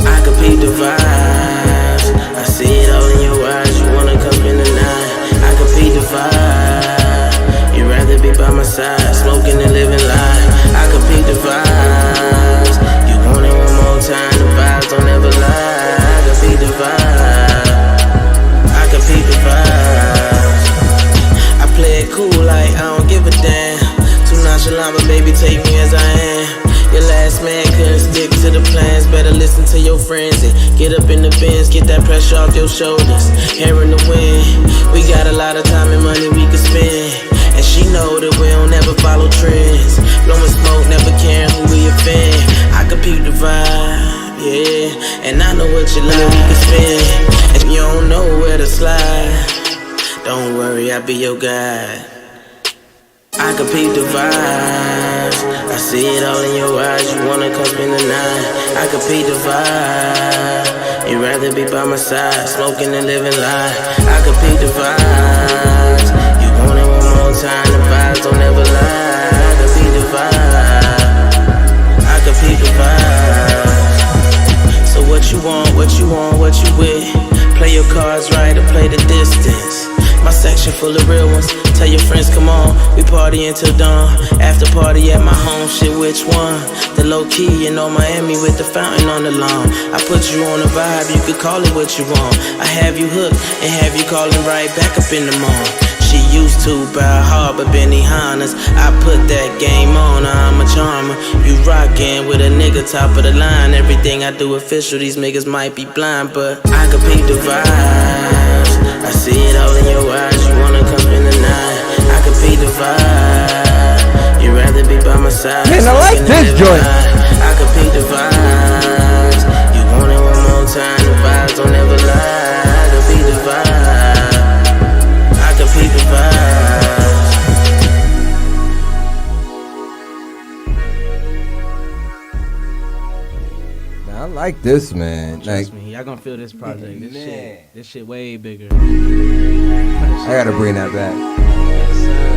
I can peak the vibes. I see it all in your eyes. You wanna come in the night. I can peak the vibe. You'd rather be by my side, smoking and living life. I can peak the vibes. You want it one more time. The vibes don't ever lie. I can peak the vibe. I can peak the vibes. I play it cool like I don't give a damn. Too nonchalant, but baby, take me as I am. Your last man couldn't stick to the plans. Better listen to your friends and get up in the bins. Get that pressure off your shoulders. Hair in the wind. We got a lot of time and money we can spend. And she know that we don't ever follow trends. Blowing smoke, never caring who we offend. I can peep the vibe, yeah. And I know what you love, we can spend. And you don't know where to slide. Don't worry, I'll be your guide. I can peep the vibes. I see it all in your eyes. You wanna come spend the night. I can peep the vibe. You'd rather be by my side, smoking and living life. I can peep the vibes. You want it one more time. The vibes don't ever lie. I can peep the vibe. I can peep the vibes. So what you want, what you with? Play your cards right or play the distance. section full of real ones. Tell your friends, come on, we party until dawn. After party at my home, shit, which one? The low key, Miami with the fountain on the lawn. I put you on a vibe, you could call it what you want. I have you hooked and have you calling right back up in the morning. She used to bow hard, but Benny Hannes. I put that game on, I'm a charmer. You rockin' with a nigga top of the line. Everything I do official, these niggas might be blind, but I can peep the vibes. I see it all in your eyes, you wanna come in the night. I can peep the vibe. You'd rather be by my side. Man, I like this joint. I can peep the vibes. You want it one more time, the vibes don't ever lie. I can peep the vibes. I can peep the vibes. Man, I like this, man. Trust Like, me, y'all gonna feel this project. This Man. shit way bigger. I gotta bring that back. Yes, sir.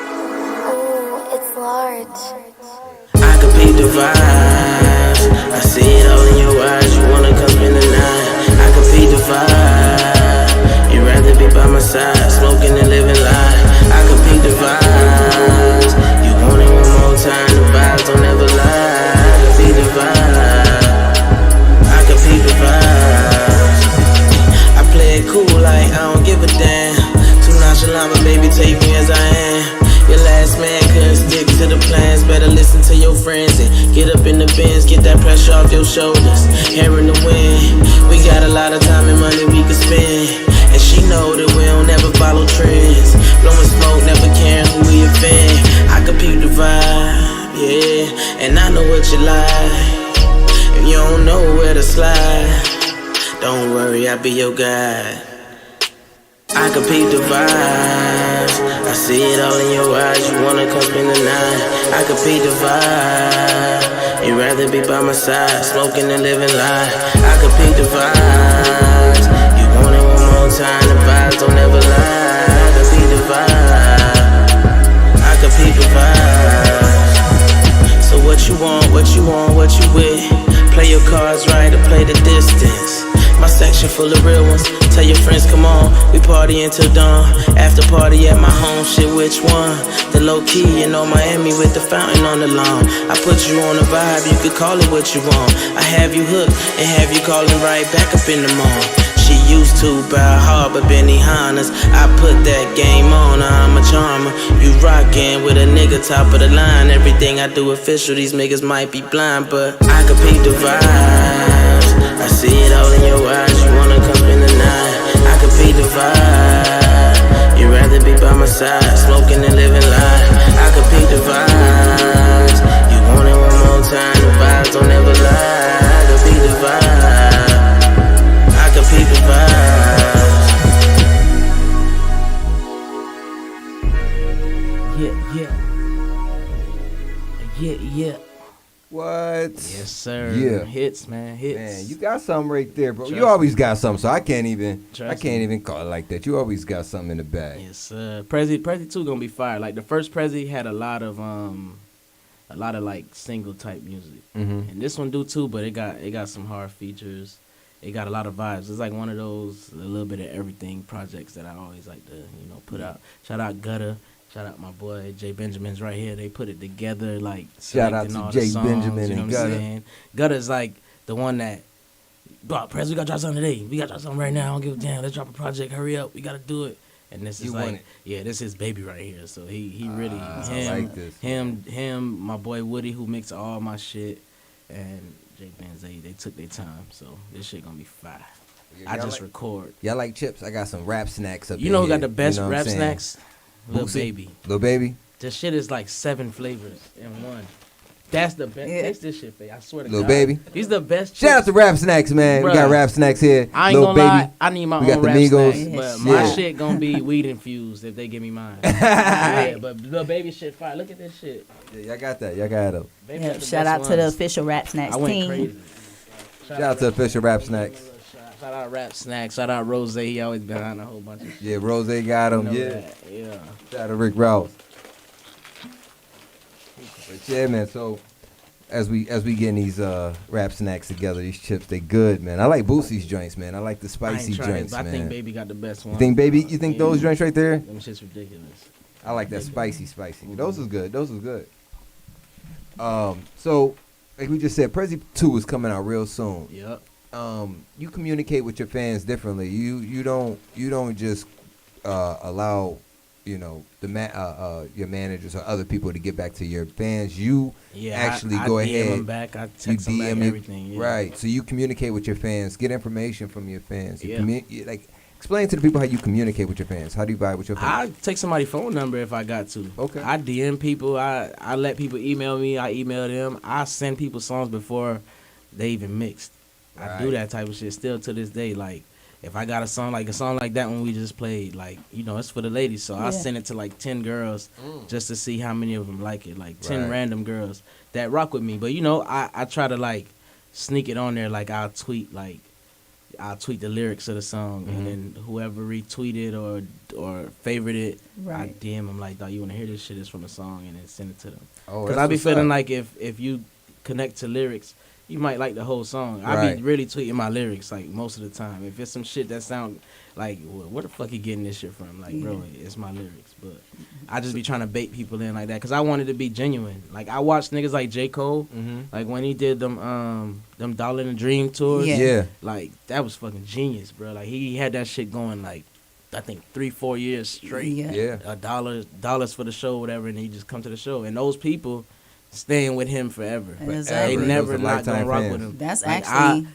Ooh, it's large. I can peep the vibes. I see it all in your eyes. You wanna come in the night. I can peep the vibe. You'd rather be by my side, smoking and living life. I can peep the vibes. You want it one more time, the vibes don't ever lie. I can peep the vibe. I can peep the vibes. I play it cool like I don't give a damn. Too nonchalant, but baby, take me as I am. Your last man couldn't stick to the plans. Better listen to your friends and get up in the bins. Get that pressure off your shoulders. Hair in the wind. We got a lot of time and money we can spend. And she know that we don't ever follow trends. Blowing smoke, never caring who we offend. I can peep the vibe, yeah. And I know what you like. If you don't know where to slide, don't worry, I'll be your guide. I can peep the vibes. I see it all in your eyes. You wanna come spend the night. I can peep the vibe. You'd rather be by my side, smoking and living life. I can peep the vibes. You want it one more time, the vibes don't ever lie. I can peep the vibe. I can peep the vibes. So what you want, what you want, what you with? Play your cards right or play the distance. My section full of real ones. Tell your friends, come on, we party until dawn. After party at my home, shit, which one? The low key, Miami with the fountain on the lawn. I put you on a vibe, you could call it what you want. I have you hooked and have you calling right back up in the morning. She used to bow hard, but Benny Hannes. I put that game on, I'm a charmer. You rockin' with a nigga top of the line. Everything I do official, these niggas might be blind, but I can peep the vibes. I see it all in your eyes, you wanna come in the night. I can peep the vibe. You'd rather be by my side, smoking and living life. I can peep the vibes. You want it one more time, the vibes don't ever lie. I can peep the vibe. I can peep the Yeah. Yeah. What? Yes, sir. Yeah. Hits, man. Hits. Man, you got something right there, bro. Trust You always me. got something, so I can't even Me. call it like that. You always got something in the bag. Yes, sir. Prezi 2 gonna be fire. Like the first Prezi had a lot of like single type music, and this one do too. But it got some hard features. It got a lot of vibes. It's like one of those a little bit of everything projects that I always like to put out. Shout out Gutter. Shout out my boy Jay Benjamin's right here. They put it together like Shout out selecting to all the Jay songs, Benjamin you know and what I'm Gutter. saying? Gutter's like the one that, bro, Prez, we gotta drop something today. We gotta drop something right now. I don't give a damn. Let's drop a project. Hurry up. We gotta do it. And this is You want like, it. yeah, this is baby right here. So he really I like this. him, my boy Woody who makes all my shit, and Jake Benz, they took their time. So this shit gonna be fire. I Y'all just like- record. Y'all like chips? I got some rap snacks up You in know who here. got the best You know what rap I'm saying? snacks? Lil Boosie? Baby. Lil Baby? This shit is like 7 flavors in one. That's the best. Yeah. Taste this shit, I swear to Lil God. Baby? These the best. Shout out chips. to Rap Snacks, man. We Bruh. got Rap Snacks here. I ain't Lil gonna Baby. lie. I need my We got own the rap Migos. snacks, but Yeah. my Yeah. shit gonna be weed infused if they give me mine. Yeah, but Lil Baby shit fire. Look at this shit. Yeah, y'all got that. Y'all got it. Baby Yeah, got the shout best out to the ones. official Rap Snacks I went team. crazy. Shout out to official Rap Snacks. Shout out Rap Snacks. Shout out Rose. He always behind a whole bunch of shit. Yeah, Rose got him. You know Yeah. that. Yeah. Shout out to Rick Rouse. But yeah, man. So as we getting these rap snacks together, these chips, they good, man. I like Boosie's joints, man. I like the spicy joints, man. I think Baby got the best one. You think those joints right there? Them shit's ridiculous. I like that spicy. Those was good. So like we just said, Prezi 2 is coming out real soon. Yep. You communicate with your fans differently. You don't just allow your managers or other people to get back to your fans. You actually go I ahead. DM them back. I text them back, everything. Yeah. Right. So you communicate with your fans, get information from your fans. Yeah. Explain to the people how you communicate with your fans. How do you vibe with your fans? I take somebody's phone number if I got to. Okay. I DM people. I let people email me. I email them. I send people songs before they even mixed. Right. I do that type of shit still to this day. Like, if I got a song like that one we just played, like, it's for the ladies. So I send it to like 10 girls just to see how many of them like it. Like 10 random girls that rock with me. But I try to like sneak it on there. Like I'll tweet the lyrics of the song, and then whoever retweeted or favorite it, I DM them like, dog, you want to hear this shit? It's from a song, and then send it to them. Because I be feeling like if you connect to lyrics, you might like the whole song. I be really tweeting my lyrics like most of the time. If it's some shit that sound like, where the fuck you getting this shit from? Like, bro, it's my lyrics. But I just be trying to bait people in like that because I wanted to be genuine. Like, I watched niggas like J. Cole, like when he did them Dollar and Dream tours. Yeah. Like, that was fucking genius, bro. Like, he had that shit going like, I think 3-4 years straight. Yeah. $1 for the show, whatever, and he just come to the show. And those people staying with him forever. Exactly. They never not gonna rock with him. That's like, actually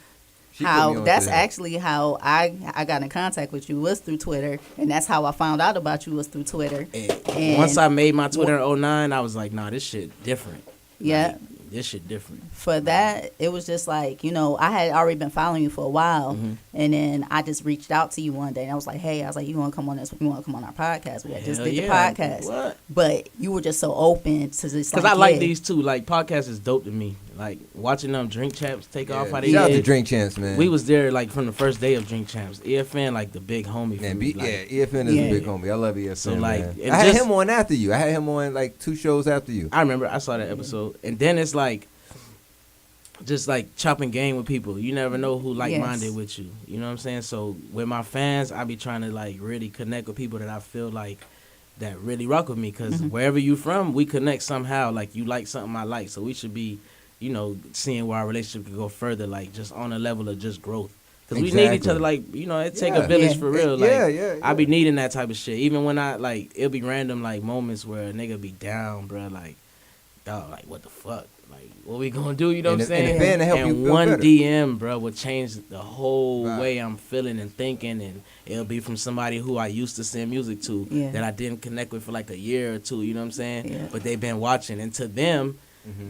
how I got in contact with you was through Twitter, and that's how I found out about you was through Twitter. And once I made my Twitter in 2009, I was like, nah, this shit different. Yeah. Like, this shit different. For that, it was just like, I had already been following you for a while, and then I just reached out to you one day, and I was like, hey, you want to come on this? You want to come on our podcast? We had just did the podcast. What? But you were just so open to this. Because I like these too. Like, podcasts is dope to me. Like, watching them Drink Champs take off how they Shout out did. to Drink Champs, man. We was there, like, from the first day of Drink Champs. EFN, like, the big homie for me. EFN is a big homie. I love EFN, so, like, man. I had him on after you. I had him on, like, 2 shows after you. I remember. I saw that episode. And then it's, like, just like chopping game with people. You never know who like-minded with you. You know what I'm saying? So with my fans, I be trying to like really connect with people that I feel like that really rock with me. Because wherever you from, we connect somehow. Like, you like something I like. So we should be, seeing where our relationship could go further, like just on a level of just growth. Because we need each other. Like, it take a village for real. Like, I be needing that type of shit. Even when it'll be random like moments where a nigga be down, bro. Like, dog, like, what the fuck? Like, what we gonna do? You know what I'm saying? And one DM, bro, would change the whole way I'm feeling and thinking, and it'll be from somebody who I used to send music to that I didn't connect with for like a year or 2. You know what I'm saying? Yeah. But they've been watching, and to them,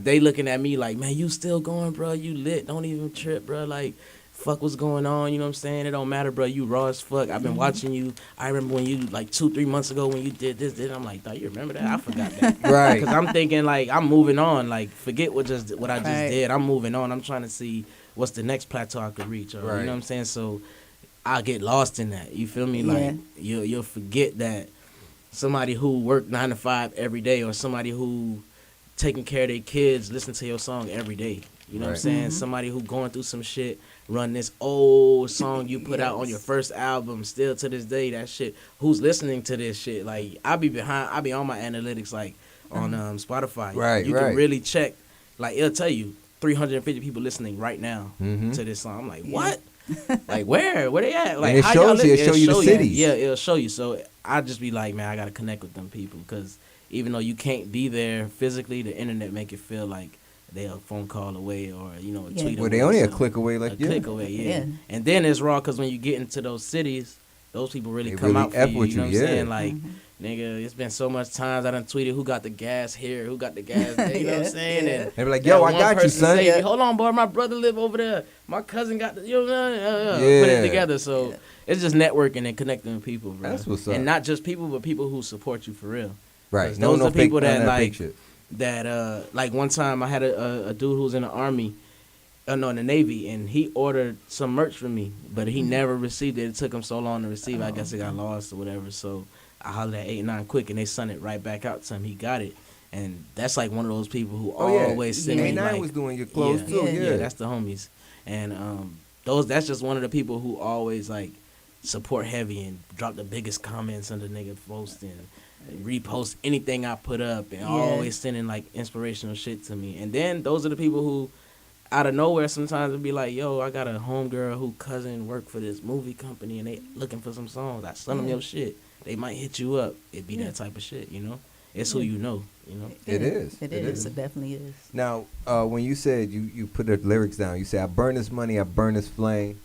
they looking at me like, man, you still going, bro? You lit? Don't even trip, bro. Like, fuck what's going on, you know what I'm saying? It don't matter, bro. You raw as fuck. I've been watching you. I remember when you, like, 2-3 months ago when you did this. I'm like, dog, you remember that? I forgot that. Right. Because I'm thinking, like, I'm moving on. Like, forget what I just did. I'm moving on. I'm trying to see what's the next plateau I could reach. Or, you know what I'm saying? So I get lost in that. You feel me? Like, you'll forget that somebody who worked 9 to 5 every day, or somebody who taking care of their kids listen to your song every day. You know what I'm saying? Somebody who going through some shit, run this old song you put out on your first album, still to this day, that shit, who's listening to this shit? Like, I be on my analytics, like, on Spotify. Right, you can really check, like, it'll tell you 350 people listening right now to this song. I'm like, what? Like, where they at? Like, and it shows you, it'll show you the cities. Yeah, it'll show you. So I just be like, man, I gotta connect with them people, because even though you can't be there physically, the internet make it feel like they a phone call away, or a tweet. Well, they only a click away, like click away, yeah. And then it's raw, because when you get into those cities, those people really come out for you. You know what I'm saying? Like, nigga, it's been so much times I done tweeted who got the gas here, who got the gas there. You know what I'm saying? And they be like, yo, I got you, son. Say, hold on, boy, my brother live over there. My cousin got the, put it together. So it's just networking and connecting with people, bro. That's what's up. And not just people, but people who support you for real. Right. Those are people that like. Like one time I had a dude who was in the Army, in the Navy, and he ordered some merch from me, but he never received it. It took him so long to receive it. I guess it got lost or whatever. So I hollered at 8-9 quick, and they sent it right back out to him. He got it. and that's like one of those people who Oh yeah, always send me K9 like was doing your clothes yeah, too. Yeah, that's the homies, and that's just one of the people who always like support heavy and drop the biggest comments under nigga post and repost anything I put up and always sending like inspirational shit to me. And then those are the people who out of nowhere sometimes will be like, yo, I got a homegirl who cousin work for this movie company and they looking for some songs. I send them your shit. They might hit you up. It be that type of shit, you know? It's who you know, you know? It is. It is. It definitely is. Now, when you said you put the lyrics down, you said, I burn this money, I burn this flame.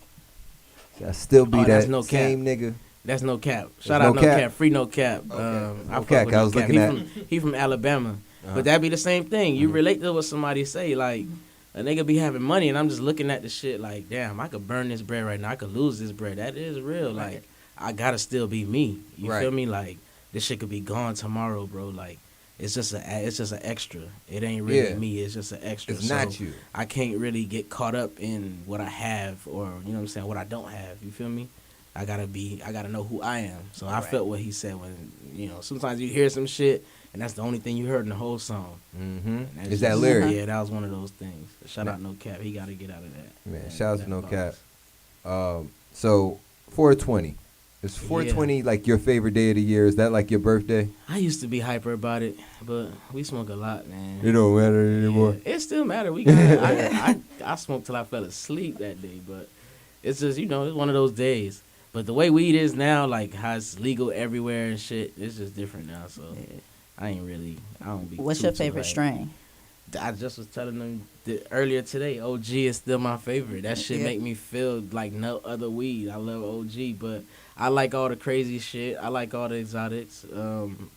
I still be that no same cap. nigga. That's No Cap. Shout out No Cap. Free No Cap. Okay. I No fuck Cap, with I No was Cap. looking at- He from Alabama. But that be the same thing. You relate to what somebody say. Like, a nigga be having money, and I'm just looking at the shit like, damn, I could burn this bread right now. I could lose this bread. That is real. Like, I gotta still be me. You feel me? Like, this shit could be gone tomorrow, bro. Like, it's just an extra. It ain't really me. It's just an extra. It's not you. I can't really get caught up in what I have or, you know what I'm saying, what I don't have. You feel me? I gotta know who I am. So I felt what he said when, you know, sometimes you hear some shit and that's the only thing you heard in the whole song. Mm-hmm. Is that lyric? Yeah, that was one of those things. Shout out No Cap. He gotta get out of that. Man, shout out to No Cap. So 420. Is 420 like your favorite day of the year? Is that like your birthday? I used to be hyper about it, but we smoke a lot, man. It don't matter anymore. Yeah, it still matter. We got I smoked till I fell asleep that day, but it's just, you know, it's one of those days. But the way weed is now, like how it's legal everywhere and shit, it's just different now. So I don't be. What's your favorite strain? I just was telling them earlier today, OG is still my favorite. That shit make me feel like no other weed. I love OG, but I like all the crazy shit. I like all the exotics.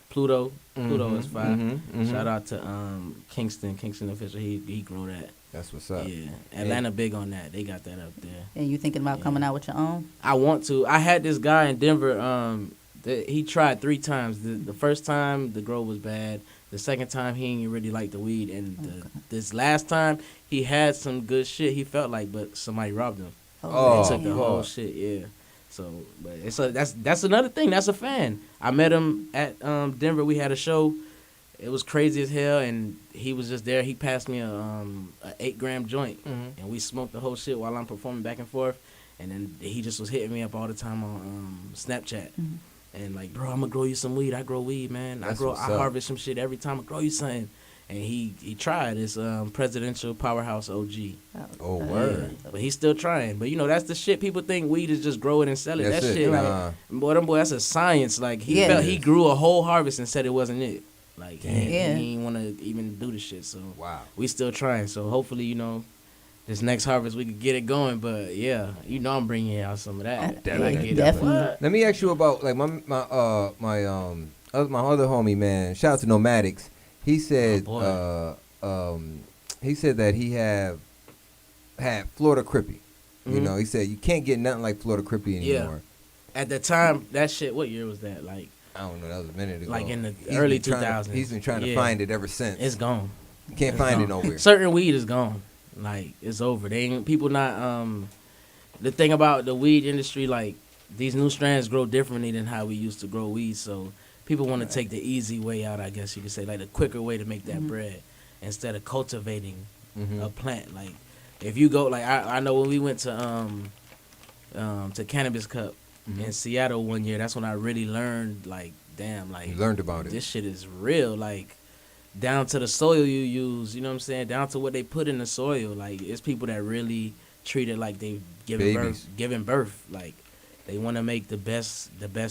Pluto is fire. Shout out to Kingston official. He grew that. That's what's up. Yeah, Atlanta big on that. They got that up there. And you thinking about coming out with your own? I want to. I had this guy in Denver. He tried 3 times. The first time the grow was bad. The second time he ain't really like the weed, and this last time he had some good shit. He felt like, but somebody robbed him. They took the whole shit. Yeah. So, but that's another thing. That's a fan. I met him at Denver. We had a show. It was crazy as hell, and he was just there. He passed me a 8-gram joint, and we smoked the whole shit while I'm performing back and forth. And then he just was hitting me up all the time on Snapchat. And like, bro, I'm gonna grow you some weed. I grow weed, man. I harvest some shit every time I grow you something. And he tried. It's presidential powerhouse OG. Oh, word. Yeah. But he's still trying. But you know, that's the shit. People think weed is just grow it and sell it. That's that it. shit, like, boy, that's a science. Like he grew a whole harvest and said it wasn't it. Like he didn't want to even do the shit. So we still trying. So hopefully, you know, this next harvest we could get it going. But yeah, you know, I'm bringing out some of that. Definitely. Let me ask you about like my other homie, man. Shout out to Nomadics. He said he said that he had Florida Crippy. You know, he said you can't get nothing like Florida Crippy anymore. Yeah. At the time, that shit. What year was that? Like, I don't know. That was a minute ago. Like in the early 2000s. He's been trying to find it ever since. It's gone. You can't find it nowhere. Certain weed is gone. Like, it's over. They ain't people not the thing about the weed industry, like, these new strands grow differently than how we used to grow weed. So people want to take the easy way out, I guess you could say, like the quicker way to make that bread instead of cultivating a plant. Like, if you go, like, I know when we went to Cannabis Cup in Seattle one year, that's when I really learned, like, damn, like, you learned about it. This shit is real, like, down to the soil you use, you know what I'm saying? Down to what they put in the soil. Like, it's people that really treat it like they giving birth. Like, they want to make the best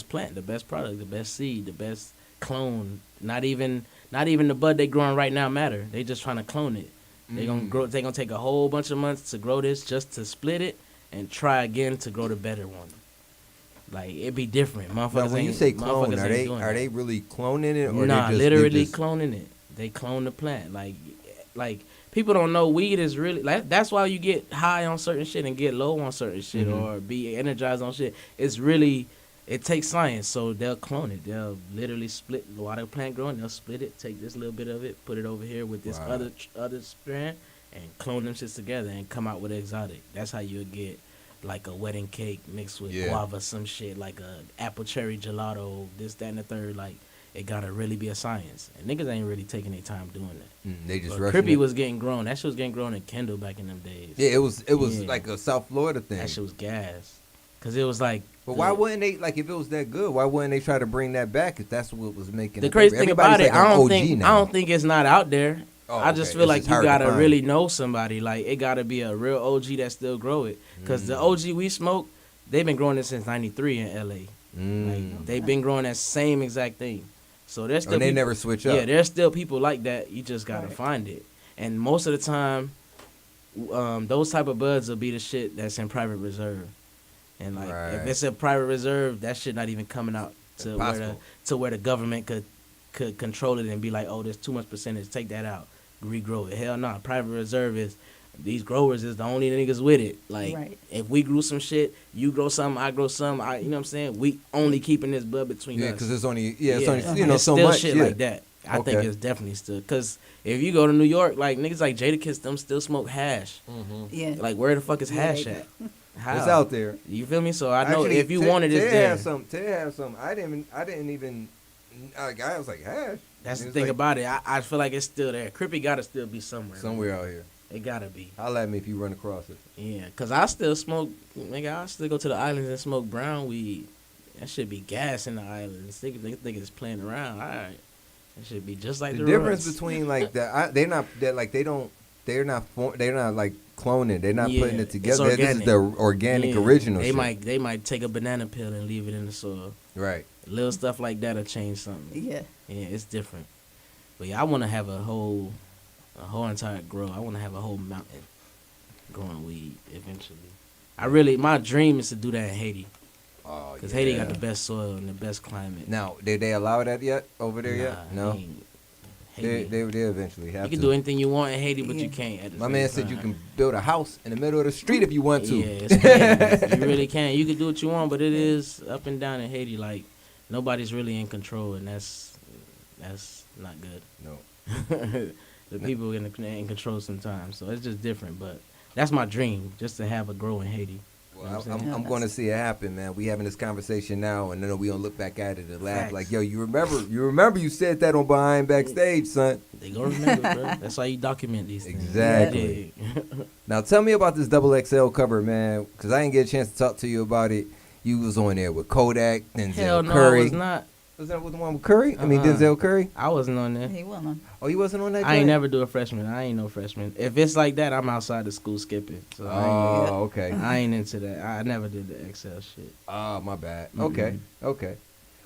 plant, the best product, the best seed, the best clone. Not even the bud they growing right now matter. They just trying to clone it. They gonna take a whole bunch of months to grow this just to split it and try again to grow the better one. Like, it be different. Motherfuckers Now, when you say clone, are they really cloning it, or nah, they just literally cloning it? They clone the plant. Like people don't know weed is really, like, that's why you get high on certain shit and get low on certain shit or be energized on shit. It's really, it takes science. So they'll clone it. They'll literally split while the plant growing. They'll split it, take this little bit of it, put it over here with this other strand, and clone them shits together and come out with an exotic. That's how you'll get like a wedding cake mixed with guava, some shit, like a apple cherry gelato, this, that, and the third. Like, it gotta really be a science. And niggas ain't really taking their time doing that. They just But rushing Crippy it. was getting grown. That shit was getting grown in Kendall back in them days. Yeah, it was Yeah. like a South Florida thing. That shit was gas. Cause it was like. But why wouldn't they, like, if it was that good, why wouldn't they try to bring that back if that's what was making The it? crazy thing about Everybody's it, like I an don't OG think now. I don't think it's not out there. Oh, I just okay. feel It's like just you hard to gotta find. really know somebody. Like it gotta be a real OG that still grow it. Cause the OG we smoke, they've been growing it since '93 in LA. Like, they've been growing that same exact thing. So there's still And they people- never switch up. Yeah, there's still people like that. You just gotta find it. And most of the time, those type of buds will be the shit that's in private reserve. And like Right. if it's a private reserve, that shit not even coming out to where the government could control it and be like, oh, there's too much percentage, take that out, regrow it. Hell no, private reserve is these growers is the only niggas with it. Like Right. if we grew some shit, you grow something, I grow something. You know what I'm saying? We only keeping this bud between Yeah, us. because it's only you know It's so still much. shit yeah. like that. I think Okay. it's definitely still because if you go to New York, like niggas like Jadakiss, them still smoke hash. Yeah. Like where the fuck is Yeah, hash they at? How? It's out there. You feel me? So I know Actually, if you Ted- wanted it, Ted there. has some. Ted has some. I didn't even. I was like, hash. That's the It's thing like about it. I feel like it's still there. Crippy gotta still be somewhere. somewhere out here. It gotta be. Holla at me if you run across it. Yeah, cause I still smoke. Nigga, I still go to the islands and smoke brown weed. That should be gas in the islands. Niggas think it's playing around. All right, that should be just like The the difference Ruts. between like they're not like cloning. They're not Yeah, putting it it's together. This is organic. the organic Yeah, original. They shit. they might take a banana peel and leave it in the soil. Right. Little stuff like that'll change something. Yeah. Yeah, it's different. But yeah, I want to have a whole entire grow. I want to have a whole mountain growing weed eventually. My dream is to do that in Haiti. Oh, Because Haiti got the best soil and the best climate. Now, did they allow that yet over there yet? No. Haiti. They eventually have You can to. do anything you want in Haiti, but Yeah. you can't at the My same man time. said you can build a house in the middle of the street if you want to. Yeah, it's crazy. You really can. You can do what you want, but it is up and down in Haiti. Like, nobody's really in control, and that's not good. No. The people in control sometimes, so it's just different. But that's my dream, just to have a grow in Haiti. Well, You know what I'm I'm saying? going to see it happen, man. We having this conversation now, and then we gonna look back at it and laugh Facts. like, yo, you remember you said that on Behind Backstage, son. They gonna remember, bro. That's how you document these things. Exactly. Yeah. Now tell me about this double XL cover, man, because I didn't get a chance to talk to you about it. You was on there with Kodak, Denzel Hell no, Curry. I was not. Was that with the one with Curry? I mean Uh-uh. Denzel Curry. I wasn't on there. He wasn't. Oh, you wasn't on that. I ain't joint? never do a freshman. I ain't no freshman. If it's like that, I'm outside the school skipping. So Oh, okay. I ain't into that. I never did the XL shit. Oh, my bad. Mm-mm. Okay.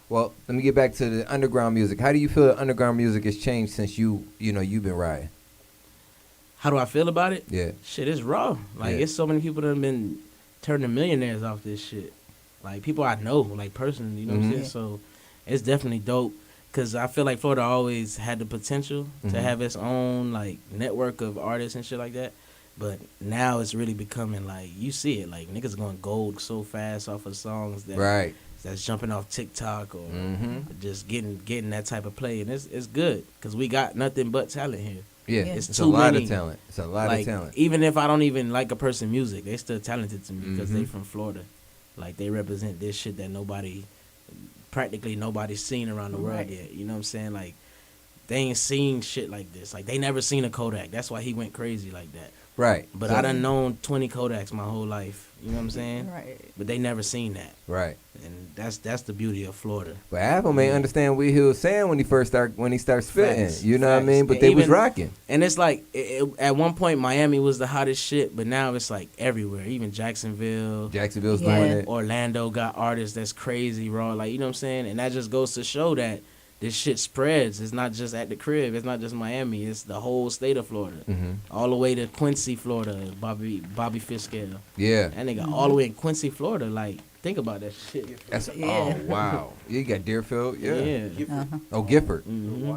Well, let me get back to the underground music. How do you feel the underground music has changed since you've been riding? How do I feel about it? Yeah. Shit, it's raw. Like, Yeah. it's so many people that have been turning millionaires off this shit. Like, people I know, like, personally, you know what I'm Mhm. saying? So, it's definitely dope. Because I feel like Florida always had the potential Mhm. to have its own, like, network of artists and shit like that. But now it's really becoming, like, you see it. Like, niggas going gold so fast off of songs that Right. that's jumping off TikTok or Mhm. just getting that type of play. And it's good because we got nothing but talent here. Yeah. Yeah. It's a too lot many. of talent. It's a lot Like, of talent. even if I don't even like a person's music, they still talented to me because they Mhm. from Florida. Like, they represent this shit that practically nobody's seen around the world Right. yet. You know what I'm saying? Like, they ain't seen shit like this. Like, they never seen a Kodak. That's why he went crazy like that. Right. But So- I done known 20 Kodaks my whole life. You know what I'm saying? Right. But they never seen that. Right. And that's the beauty of Florida. But half of them ain't understand what he was saying when he started spitting. Facts, You know what I facts. mean? But And they was even- rocking. And it's like, at one point, Miami was the hottest shit, but now it's like everywhere. Even Jacksonville, Jacksonville's Yeah. doing it. Orlando got artists that's crazy raw. Like, you know what I'm saying? And that just goes to show that this shit spreads. It's not just at the crib. It's not just Miami. It's the whole state of Florida. Mhm. All the way to Quincy, Florida, Bobby Fiskell. Yeah. That nigga all the way in Quincy, Florida. Like, think about that shit. That's Yeah. oh wow. You got Deerfield. Yeah. Yeah. Uh-huh. Oh, Gifford. Mm-hmm.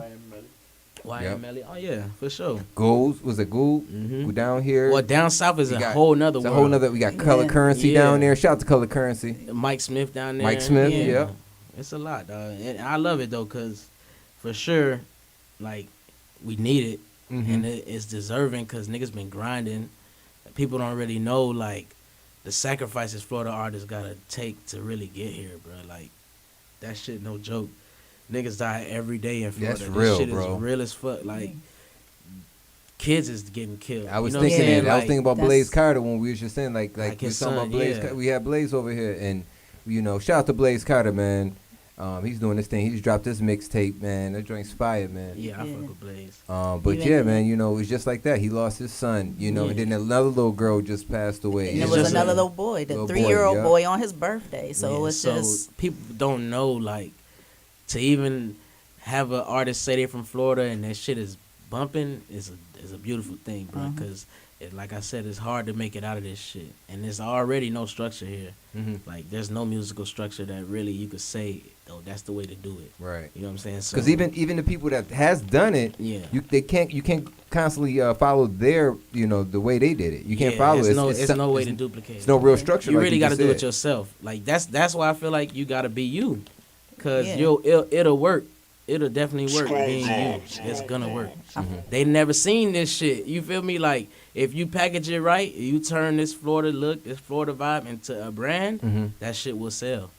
YMLE. Oh, yeah, for sure. Gould was it Gould? Mhm. Go down here. Well, down south is You a got- whole nother It's a world. whole nother. We got Color Yeah. Currency Yeah. down there. Shout out to Color Currency. Mike Smith down there. Mike Smith, yeah. It's a lot, dog. And I love it, though, because for sure, like, we need it. Mhm. And it's deserving because niggas been grinding. People don't really know, like, the sacrifices Florida artists got to take to really get here, bro. Like, that shit no joke. Niggas die every day in Florida. That's This real, shit bro. is real as fuck. Like, kids is getting killed. I was You know what I'm thinking saying? that. I was Like, thinking about that's- Blaze Carter when we was just saying like we Like was his talking son, about Blaze. yeah. We had Blaze over here, and shout out to Blaze Carter, man. He's doing this thing. He just dropped this mixtape, man. That joint's fire, man. Yeah, I Yeah. fuck with Blaze. But Even- yeah, man, it was just like that. He lost his son, and Yeah. then another little girl just passed away. And It's there was just another a little boy, the little boy, 3-year-old yeah. boy on his birthday. So Yeah, it's just people don't know, like, to even have an artist say they're from Florida and that shit is bumping is a beautiful thing, bro. Mhm. Because like I said, it's hard to make it out of this shit, and there's already no structure here. Mhm. Like, there's no musical structure that really you could say, oh, that's the way to do it. Right. You know what I'm saying? So, Because even the people that has done it, yeah, you can't constantly follow their the way they did it. You can't Yeah, follow it's it. no, It's it's some- no way to it's- duplicate. It's no real structure. You like really got to do it said. yourself. Like that's why I feel like you got to be you, cause Yeah. it'll work. It'll definitely work being you. It's gonna work. They never seen this shit. You feel me? Like, if you package it right, you turn this Florida look, this Florida vibe into a brand, Mhm. that shit will sell.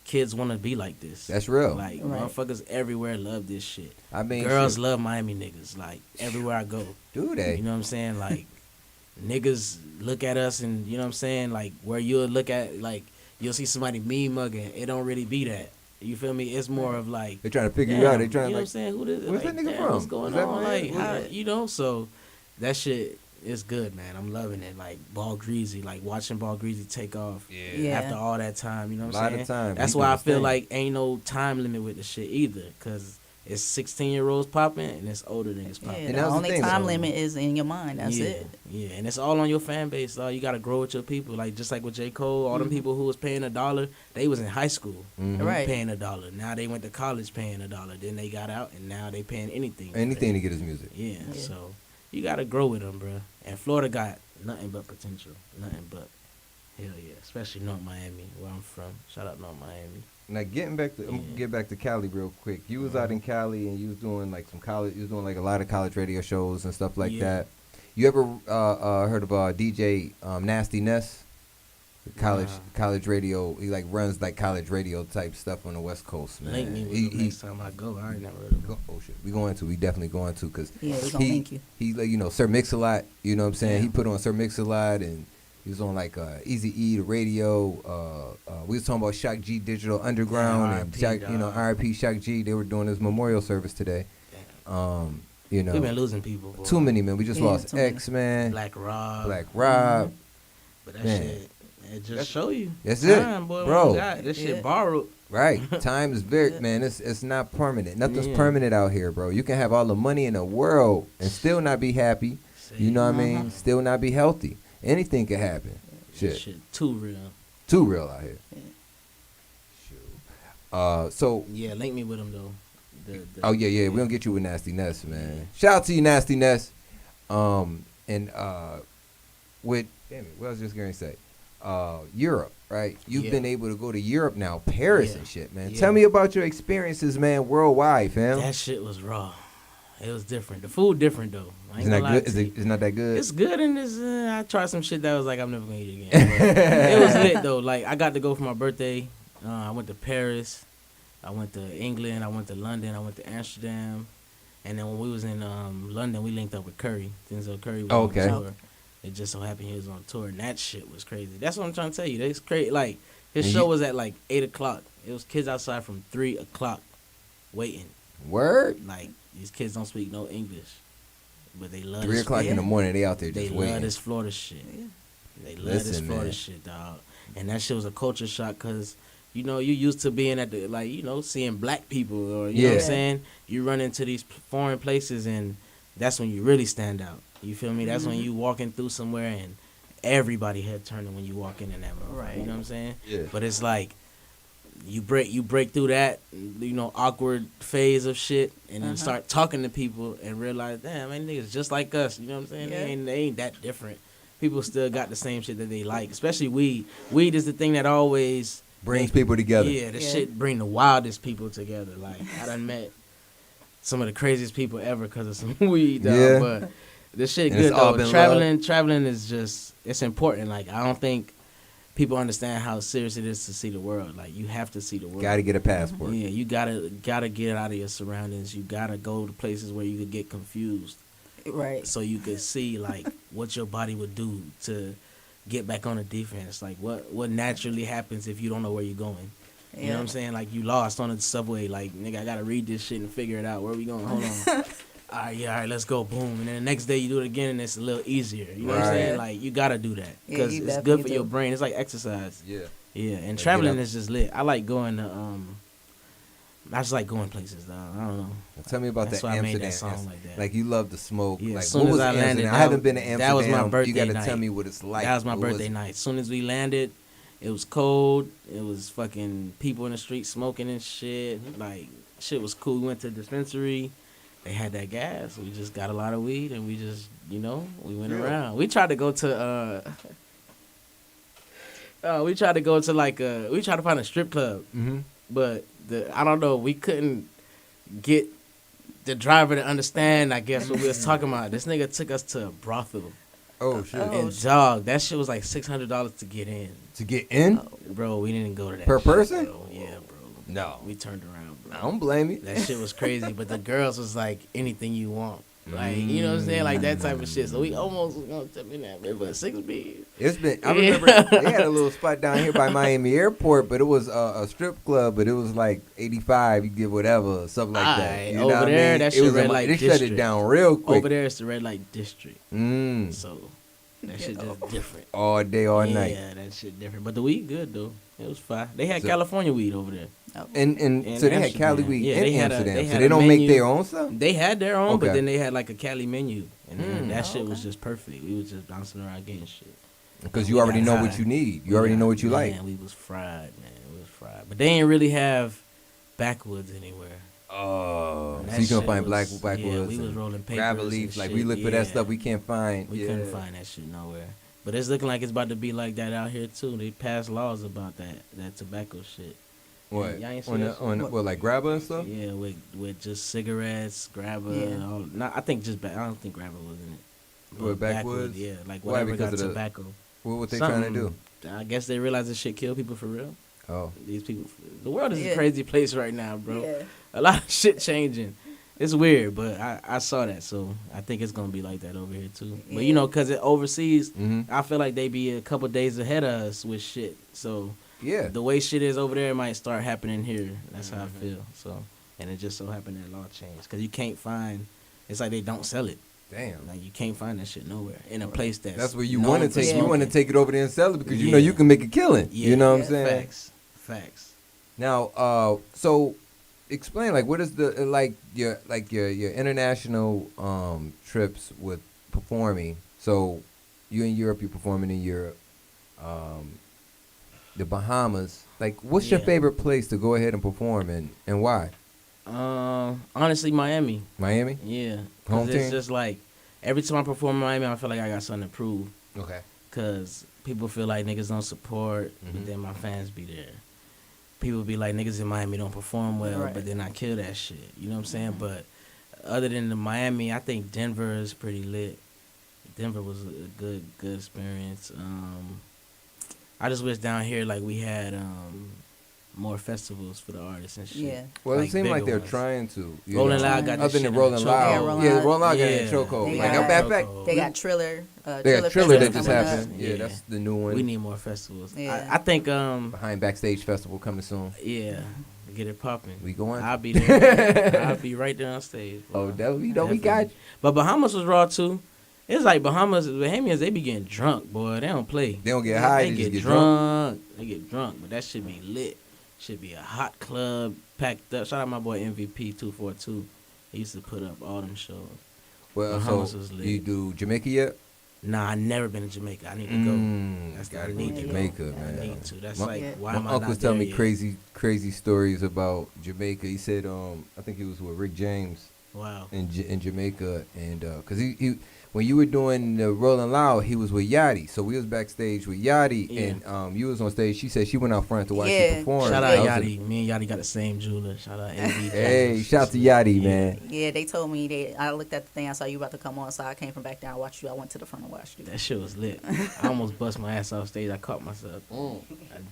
Kids want to be like this. That's real. Like, Right. motherfuckers everywhere love this shit. I mean, Girls shit, love Miami niggas. Like, everywhere I go. do they? You know what I'm saying? Like, niggas look at us and, you know what I'm saying? Like, where you'll look at, like, you'll see somebody mean mugging. It don't really be that. You feel me? It's more of like, They're trying to figure damn, you out. They're trying you know to what I'm saying? Who this? where's Like, that nigga damn, from? What's going Is that on? my- Like, who's how, that? so that shit is good, man. I'm loving it. Like, Ball Greasy, like watching Ball Greasy take off Yeah. after all that time. You know what A I'm lot saying? of time. That's He why doing I his feel thing. like ain't no time limit with the shit either, cause it's 16-year-olds popping and it's older niggas yeah, popping. And the that was the only thing, time so- limit is in your mind. That's yeah, it. Yeah, and it's all on your fan base, dog. You gotta grow with your people. Like, just like with J. Cole, all them people who was paying $1, they was in high school Mhm. Right. paying $1. Now they went to college paying $1. Then they got out and now they paying anything. Anything to get his music. Yeah, Yeah. so you gotta grow with them, bro. And Florida got nothing but potential. Nothing but. Hell yeah. Especially North Miami, where I'm from. Shout out North Miami. Now getting back to I'm gonna get back to Cali real quick. You was out in Cali and you was doing like some college. You was doing like a lot of college radio shows and stuff like Yeah. that. You ever heard of DJ Nasty Ness? Nah. College radio. He like runs like college radio type stuff on the West Coast, man. Link me with He- him he- next time I go. I ain't never heard of him. oh shit, we definitely going to because Yeah, we gonna link you. he like Sir Mix-a-Lot. You know what I'm saying? Yeah. He put on Sir Mix-a-Lot and he was on like Easy E, the radio. We was talking about Shock G Digital Underground Yeah, and RIP, Shock, dog. R.I.P. Shock G. They were doing his memorial service today. We've been losing people. Boy. Too many, man. We just Yeah, lost too many. X, man. Black Rob. Black Rob. But that Man. shit, it just show you. That's it, Time, boy, bro. when you got this Yeah. shit borrowed. Right. Time is very, man, it's not permanent. Nothing's Yeah. permanent out here, bro. You can have all the money in the world and still not be happy. You know what I mean? Still not be healthy. Anything can happen. Shit. Shit. Too real. Too real out here. Shoot. So, Yeah, link me with him though. oh yeah, we're gonna get you with Nasty Ness, man. Shout out to you, Nasty Ness. And with damn it, what I was just gonna say, Europe, right? You've Yeah. been able to go to Europe now, Paris Yeah. and shit, man. Yeah. Tell me about your experiences, man, worldwide, fam. That shit was raw. It was different. The food different though. I ain't Isn't gonna that lie good? to you. It's not that good. It's good and it's. I tried some shit that was like I'm never gonna eat again. But it was lit though. Like I got to go for my birthday. I went to Paris. I went to England. I went to London. I went to Amsterdam. And then when we was in London, we linked up with Curry. Denzel Curry was Okay. on tour. It just so happened he was on tour, and that shit was crazy. That's what I'm trying to tell you. That's crazy. Like his And show you- was at like 8:00. It was kids outside from 3:00 waiting. Word. Like these kids don't speak no English, but they love 3 this o'clock in the morning, they out there They just love waiting. this Florida shit. They love Listen, this Florida man. shit, dog. And that shit was a culture shock because, you know, you used to being at the, like, you know, seeing black people or, you know what I'm Yeah. saying? You run into these foreign places and that's when you really stand out. You feel me? That's when you walking through somewhere and everybody head turning when you walk in that motherfucker. Right. You know what I'm saying? Yeah. But it's like, you break through that, you know, awkward phase of shit, and then start talking to people and realize, damn, man, niggas just like us. You know what I'm saying? Yeah. They ain't that different. People still got the same shit that they like, especially weed. Weed is the thing that always Brings people together. Yeah, this Yeah. shit bring the wildest people together. Like I done met some of the craziest people ever because of some weed, dog. Yeah. But this shit And it's good all though. been Traveling is just it's important. Like I don't think people understand how serious it is to see the world. Like, you have to see the world. Got to get a passport. Yeah, you gotta get out of your surroundings. You gotta go to places where you could get confused, Right. so you could see like what your body would do to get back on the defense. Like what naturally happens if you don't know where you're going. You know what I'm saying? Like, you lost on the subway. Like, nigga, I gotta read this shit and figure it out. Where we going? Hold on. All right, let's go. Boom. And then the next day you do it again, and it's a little easier. You know what I'm saying? Like, you gotta do that Yeah, because you it's good definitely for do. your brain. It's like exercise. Yeah. Yeah, and Like, traveling get is just lit. I like going to I just like going places, dog. I don't know. Tell me about That's the why I made Amsterdam. that song like that. Like, you love to smoke. Yeah, Like, as soon what as was I Amsterdam? landed, I haven't been to that Amsterdam. was my birthday You got to night. tell me what it's like. That was my What birthday night. As soon as we landed, it was cold. It was fucking people in the street smoking and shit. Like, shit was cool. We went to the dispensary. They had that gas. We just got a lot of weed, and we just, we went around. We tried to go to, we tried to find a strip club. Mm-hmm. But I don't know, we couldn't get the driver to understand, I guess, what we was talking about. This nigga took us to a brothel. Oh, shit. And dog, that shit was like $600 to get in. To get in? Bro, we didn't go to that Per shit, person? bro. Yeah, bro. No. We turned around, bro. I don't blame you. That shit was crazy, but the girls was like, anything you want. Like, you know what I'm saying? Like, that type of shit. So we almost was going to tip in that bit, but 6B. It's been. I Yeah. remember they had a little spot down here by Miami Airport, but it was a strip club. But it was like 85. You get whatever, something like that. Aight, You know over what I there, mean? that It shit was red a- light They shut it district. down real quick. Over there, it's the red light district. So that shit just different. All day, all night. Yeah, that shit different. But the weed good though. It was fine. They had So- California weed over there. And In so they had Amsterdam. Cali weed Yeah, in they had a- Amsterdam. they So had they a don't make menu. their own stuff. They had their own, but Okay. then they had like a Cali menu, and then that shit was okay. just perfect. We was just bouncing around getting shit. Because We you already got know high. what you need. You already know what you like. Man, we was fried, man. We was fried. But they ain't really have backwoods anywhere. Oh, That so you can shit find was- backwoods. yeah, we was and rolling papers grab a and leaf. Like we shit, look for that yeah. stuff we can't find. We couldn't find that shit nowhere. But it's looking like it's about to be like that out here too. They passed laws about that tobacco shit. What? Y'all ain't see On that the, shit? what, like grabber and stuff? Yeah, with just cigarettes, grabber, Yeah. all. Not, I think just I don't think grabber was in it. But What, backwoods? Yeah, like Why? whatever Because got of the- tobacco. What they trying to do? I guess they realize this shit kill people for real. Oh, These people, the world is a Yeah. crazy place right now, bro. Yeah. A lot of shit changing. It's weird, but I saw that, so I think it's gonna be like that over here too. But you Yeah. know, cause it overseas, Mhm. I feel like they be a couple days ahead of us with shit. So yeah. the way shit is over there might start happening here. That's how I feel. So, and it just so happened that law changed, cause you can't find. It's like they don't sell it. Damn. Like you can't find that shit nowhere in a place That's where you known want to for take. You smoking. want to take it over there and sell it because you know Yeah. you can make a killing. Yeah, You know what I'm yeah, saying? Facts. Now, so explain like what is the like your international trips with performing. So you in Europe, you're performing in Europe, the Bahamas. Like, what's your Yeah. favorite place to go ahead and perform in, and why? Honestly, Miami. Miami. Yeah. Home 'Cause it's team? just like every time I perform in Miami, I feel like I got something to prove. Okay. Cause people feel like niggas don't support, Mhm. but then my fans be there. People be like, niggas in Miami don't perform well, Right. but then I kill that shit. You know what I'm saying? But other than the Miami, I think Denver is pretty lit. Denver was a good experience. I just wish down here like we had more festivals for the artists and shit. Yeah. Well, Like it seemed like bigger they're ones. trying to. you Rolling know. Loud got Other this than shit in Rolling the Loud. chokehold. Yeah, Rolling Loud got Yeah. a chokehold. They Like, got- matter of fact, They got Triller. they got Triller that Festival just coming happened. up. Yeah, Yeah. that's the new one. We need more festivals. Yeah. I think Behind Backstage Festival coming soon. yeah, get it popping. We going? I'll be there. I'll be right there on stage. Oh, bro. we got you. But Bahamas was raw too. It's like Bahamians, they be getting drunk, boy. They don't play. They don't get high, They they just get get drunk. They get drunk, but that should be lit. Should be a hot club packed up. Shout out my boy MVP 242. He used to put up all them shows. Well, Bahamas so was lit. you do Jamaica yet? Nah, I never been to Jamaica. I need to go. That's gotta I go need to to Jamaica, go. man. I need to. That's My- like Yeah. why My am I uncle's not telling there me yet? crazy stories about Jamaica. He said, I think he was with Rick James Wow. in Jamaica, and because when you were doing the Rolling Loud, he was with Yachty. So we was backstage with Yachty, Yeah. and you was on stage. She said she went out front to watch you Yeah. perform. Shout That out was Yachty. Me and Yachty got the same jeweler. Shout out AV. Hey, shout out to Yachty, man. Yeah, they told me I looked at the thing. I saw you about to come on, so I came from back there. I watched you. I went to the front and watched you. That shit was lit. I almost bust my ass off stage. I caught myself. I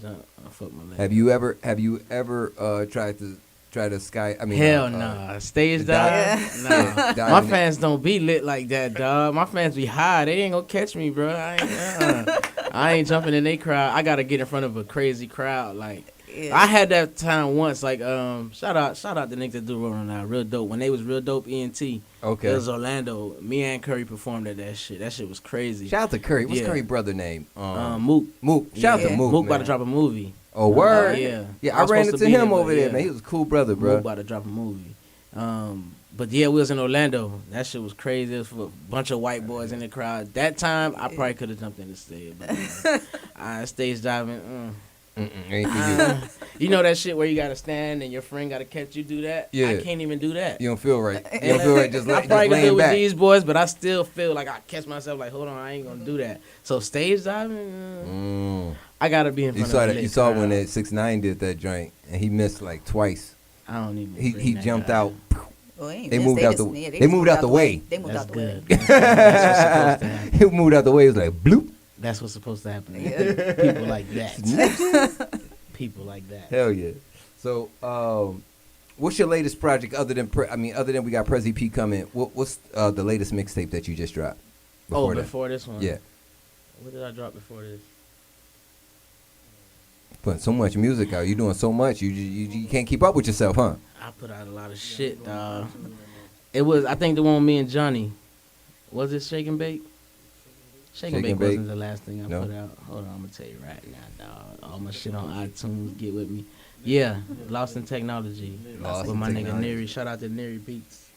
jumped. I fucked my leg. Have you ever tried to sky? I mean, Hell nah. Stage dive? Nah. dive My in it. fans don't be lit like that, dog. My fans be high. They ain't gonna catch me, bro. I ain't jumping in their crowd. I gotta get in front of a crazy crowd. Like, Yeah. I had that time once. Like, shout out the niggas that do Rolling Out. Real dope. When they was Real Dope ENT. Okay. It was Orlando. Me and Curry performed at that shit. That shit was crazy. Shout out to Curry. What's Yeah. Curry brother name? Mook. Mook. Shout out to Yeah. Mook. Mook about to man. drop a movie. Oh, word. Yeah. Yeah, I I was ran supposed to into be him there, over but there, yeah. man. He was a cool brother, Mook bro. about to drop a movie. But yeah, we was in Orlando. That shit was crazy. It was for a bunch of white boys in the crowd. That time, I probably could have jumped in the stage. But stage diving. Ain't for you. You know that shit where you gotta stand and your friend gotta catch you do that? Yeah. I can't even do that. You don't feel right. You don't feel right. Just I like probably just can do it laying with back. these boys, but I still feel like I catch myself like, hold on, I ain't gonna do that. So stage diving, I gotta be in You front saw of a that. You lit saw crowd. when that 6ix9ine did that joint, and he missed like twice. I don't even. He bring that jumped guy. out. Well, ain't They missed. moved out just- the- yeah, they moved out the way. They moved That's out the good. way. That's what's supposed to happen. He moved out the way. It was like bloop. That's what's supposed to happen. Yeah. People like that. People like that. Hell yeah. So, what's your latest project other than we got Prez EP coming? What's the latest mixtape that you just dropped? that? Before this one. Yeah. What did I drop before this? Putting so much music out. You doing so much. You can't keep up with yourself, huh? I put out a lot of shit, dog. It was, I think, the one with me and Johnny. Was it Shake and Bake? Shake and Bake wasn't the last thing I No. put out. Hold on, I'm gonna tell you right now, dog. All my shit on iTunes. Get with me. Yeah, Lost in Technology. Lost with in my nigga Technology. Neri. Shout out to Neri Beats.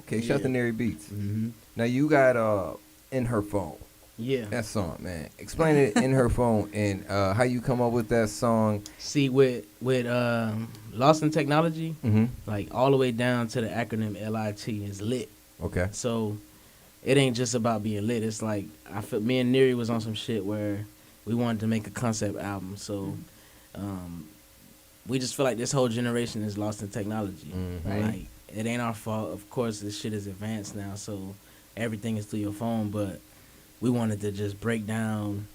Okay, shout out to Neri Beats. Mm-hmm. Now you got In Her Phone. Yeah. That song, man. Explain it In Her Phone and how you come up with that song. See, with Lost in Technology, Mm-hmm. like all the way down to the acronym LIT is lit. Okay. So it ain't just about being lit. It's like I feel me and Neri was on some shit where we wanted to make a concept album. So we just feel like this whole generation is lost in technology. Mhm. Like it ain't our fault. Of course, this shit is advanced now, so everything is through your phone. But we wanted to just break down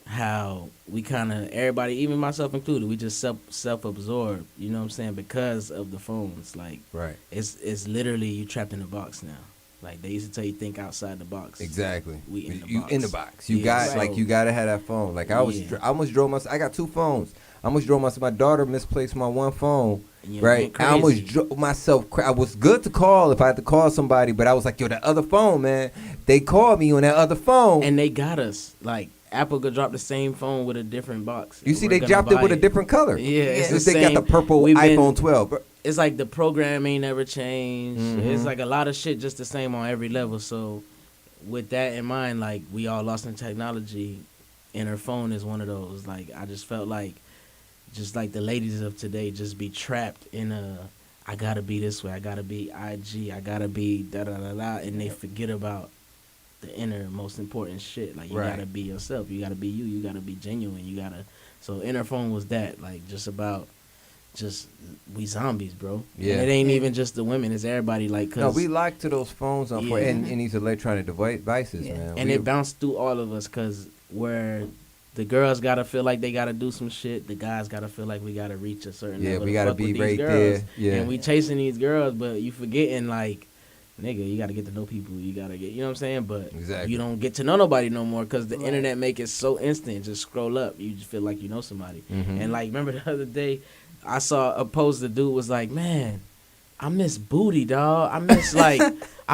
how we kind of everybody, even myself included, we just self-absorbed. You know what I'm saying? Because of the phones, like Right. it's literally you trapped in a box now. Like they used to tell you think outside the box. Exactly. We in the you box. in the box. You Yeah, got so- like you gotta have that phone. Like I Yeah. almost drove myself. I got two phones. I almost drove myself. My daughter misplaced my one phone. And you Right. went I almost crazy. drove myself. I was good to call if I had to call somebody, but I was like, yo, that other phone, man. They called me on that other phone. And they got us. Like Apple could drop the same phone with a different box. you and see, we're they gonna dropped it buy with a different color. Yeah, it's the They same. got the purple We've been- iPhone 12. Bro. It's like the program ain't never changed. Mhm. It's like a lot of shit just the same on every level. So with that in mind, like we all lost in technology, and her phone is one of those. Like I just felt like, just like the ladies of today, just be trapped in a. I gotta be this way. I gotta be IG. I gotta be da da da da, and they forget about the inner, most important shit. Like you Right. gotta be yourself. You gotta be you. You gotta be genuine. You gotta. So inner phone was that. Like just about. Just we zombies, bro. Yeah. And it ain't even just the women; it's everybody. Like, cause No, we lock to those phones on Yeah. and these electronic devices, Yeah. man. and We- it bounced through all of us, cause where the girls gotta feel like they gotta do some shit, the guys gotta feel like we gotta reach a certain Yeah, level. we to gotta fuck with be these right girls. there. Yeah. And we chasing these girls, but you forgetting like, nigga, you gotta get to know people. You gotta get, you know what I'm saying? But Exactly. you don't get to know nobody no more, cause the internet make it so instant. Just scroll up, you just feel like you know somebody. Mhm. And like, remember the other day, I saw a post. The dude was like, "Man, I miss booty, dog. I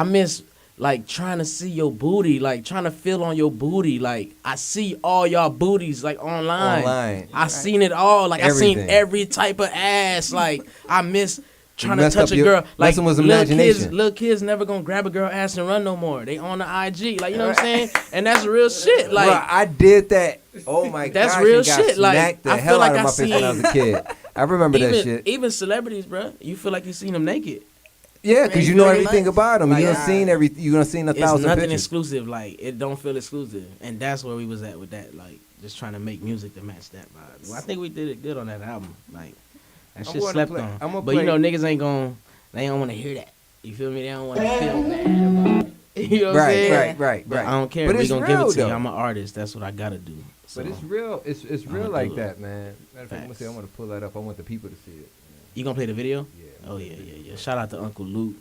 miss like trying to see your booty, like trying to feel on your booty. Like I see all y'all booties like online. I seen it all. Like I seen Everything. every type of ass. Like I miss trying to messed touch up a girl. your- Like messing with some imagination. little kids never gonna grab a girl ass and run no more. They on the IG. Like you know what I'm saying? And that's real shit. Like Bro, I did that. Oh my god, That's real and got shit, like, smacked the I feel hell like out of I my face when I was a seen- kid. I remember that shit. even celebrities, bro. You feel like you seen them naked. Yeah, because you know Very everything much. about him. Like, You done seen you done seen a It's thousand nothing pictures. exclusive. Like it don't feel exclusive, and that's where we was at with that. Like just trying to make music to match that vibe. Well, I think we did it good on that album. Like that shit gonna slept play- on. I'm gonna But you play- know niggas ain't gon' they don't want to hear that. You feel me? They don't want to feel bad about it. You know what I'm Right, saying? right. But I don't care. But We it's gonna give real, it to you. though. I'm an artist. That's what I gotta do. So, But it's real. It's real I'ma like do it. that, man. Matter of fact, Facts. I'm gonna pull that up. I want the people to see it. you gonna play the video? Yeah. Oh yeah. Shout out to Uncle Luke.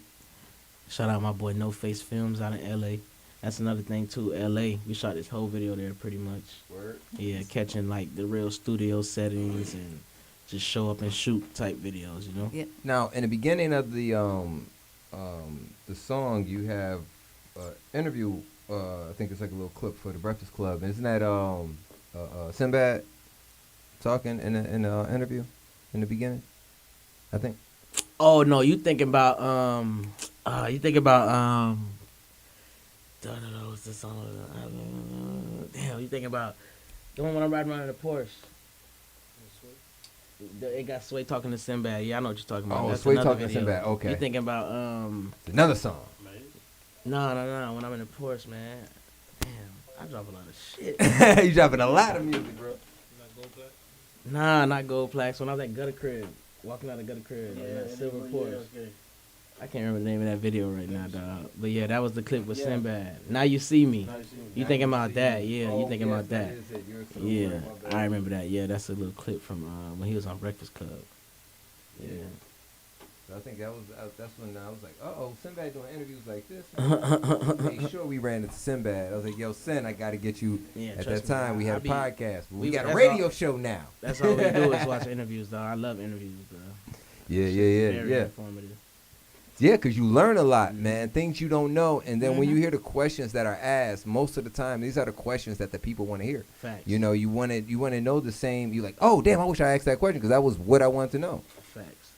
Shout out my boy No Face Films out in L.A. That's another thing too. L.A. We shot this whole video there pretty much. Word. Yeah, catching like the real studio settings and just show up and shoot type videos. You know. Yeah. Now, in the beginning of the song, you have interview. I think it's like a little clip for the Breakfast Club. Isn't that Sinbad talking in the interview in the beginning? I think. Oh no, you thinking about what's the song? Damn, you thinking about the one when I'm riding around in the Porsche? It got Sway talking to Sinbad. Yeah, I know what you're talking about. Oh, That's Sway another talking to video. Sinbad. Okay. You thinking about Another song. No, when I'm in the Porsche, man. Damn, I drop a lot of shit. You dropping a lot of music, bro. Nah, not gold plaques. When I was at Gutter Crib, walking out of Gutter Crib, that silver Porsche. I can't remember the name of that video right now, dog. But yeah, that was the clip with Sinbad. Now you see me. You thinking about that? Yeah, you thinking about that? Yeah, I remember that. Yeah, that's a little clip from when he was on Breakfast Club. Yeah. So I think that's when I was like, Sinbad doing interviews like this. Make sure we ran into Sinbad. I was like, yo, Sin, I got to get you. Yeah, At trust that time, me, we I had a be- podcast. But we got a that's radio all- show now. That's all we do is watch interviews, dog. I love interviews, bro. Very Yeah. informative. Yeah, because you learn a lot, man. Things you don't know. And then Mm-hmm. when you hear the questions that are asked, most of the time, these are the questions that the people want to hear. Facts. You know, you want to know the same. You're like, oh, damn, I wish I asked that question because that was what I wanted to know. Facts.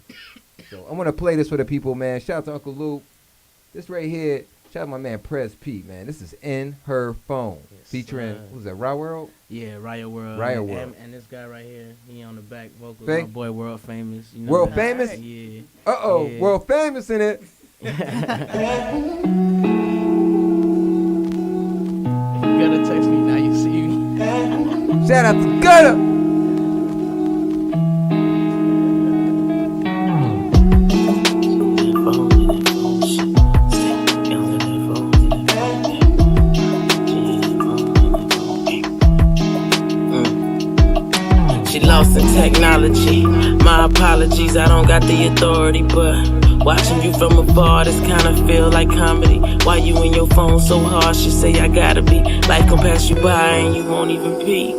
So I'm going to play this for the people, man. Shout out to Uncle Luke. This right here, shout out to my man Prez P, man. This is In Her Phone. Yes, Featuring, sir. who's that, Raw World? Yeah, Riot World. Riot and, World. And this guy right here, he on the back vocals. Fake? My boy, World Famous. You know World that? Famous? Yeah. Uh-oh, Yeah. World Famous in it. You gotta text me now. You see me. Shout out to Gutter. She lost in technology. My apologies, I don't got the authority, but watching you from afar, this kinda feel like comedy. Why you in your phone so harsh? You say I gotta be. Life gon' pass you by and you won't even pee.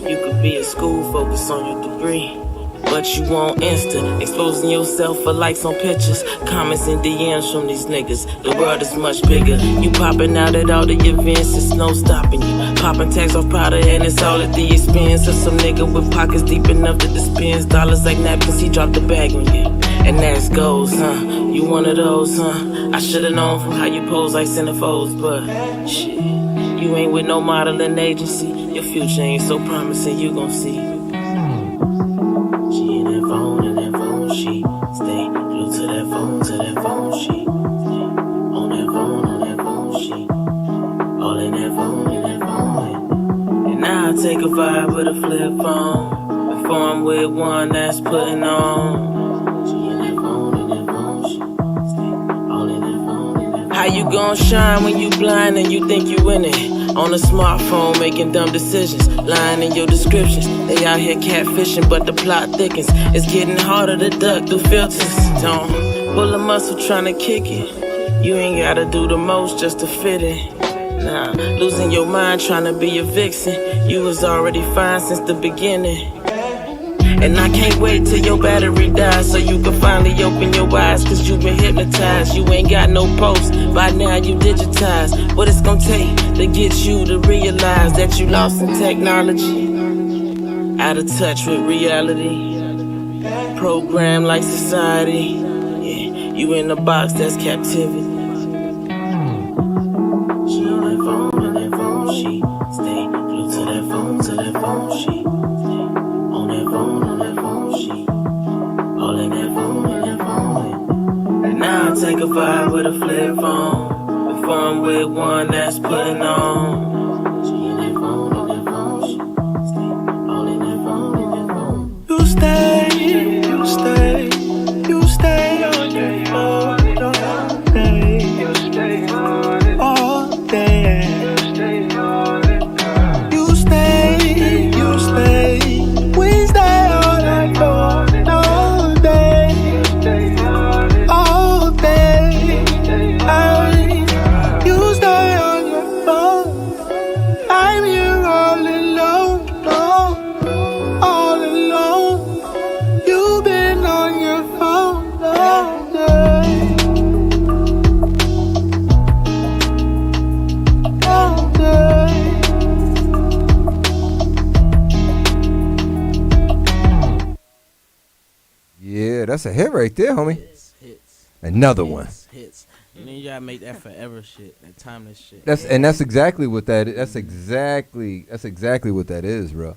You could be at school, focus on your degree, but you want Insta, exposing yourself for likes on pictures, comments and DMs from these niggas. The world is much bigger. You popping out at all the events, it's no stopping you. Popping tags off Prada and it's all at the expense of some nigga with pockets deep enough to dispense dollars like napkins. He dropped the bag on you, and that's goals, huh? You one of those, huh? I should've known from how you pose like centerfolds, but shit, you ain't with no modeling agency. Your future ain't so promising, you gon' see. She in that phone, she stay glued to that phone, she stay on that phone, she all in that phone. And now I take a vibe with a flip phone before I'm with one that's putting on. She in that phone, she stay all in that phone. How you gon' shine when you blind and you think you in it? On a smartphone making dumb decisions, lying in your descriptions. They out here catfishing, but the plot thickens. It's getting harder to duck through filters. Don't pull a muscle trying to kick it. You ain't gotta do the most just to fit in. Nah, losing your mind trying to be a vixen. You was already fine since the beginning. And I can't wait till your battery dies so you can finally open your eyes, cause you been hypnotized. You ain't got no post, by now you digitized. What it's gonna take to get you to realize that you lost in technology, out of touch with reality, programmed like society. Yeah, you in a box that's captivity. She in that phone, she stay glued to that phone, she on that phone, she all in that phone. And now I take like a vibe with a flip phone. Before I'm with one that's putting on. She in that phone, she stay all in that phone. You stay on your phone all day. You stay on it all day. You stay, we stay on that phone all day. All day, you stay on your phone. I'm here all alone, all alone. You've been on your phone all day, all day. Yeah, that's a hit right there, homie. Hits. Another one. Hits. And then you gotta make that forever shit, that timeless shit. That's exactly what that is. That's exactly what that is, bro.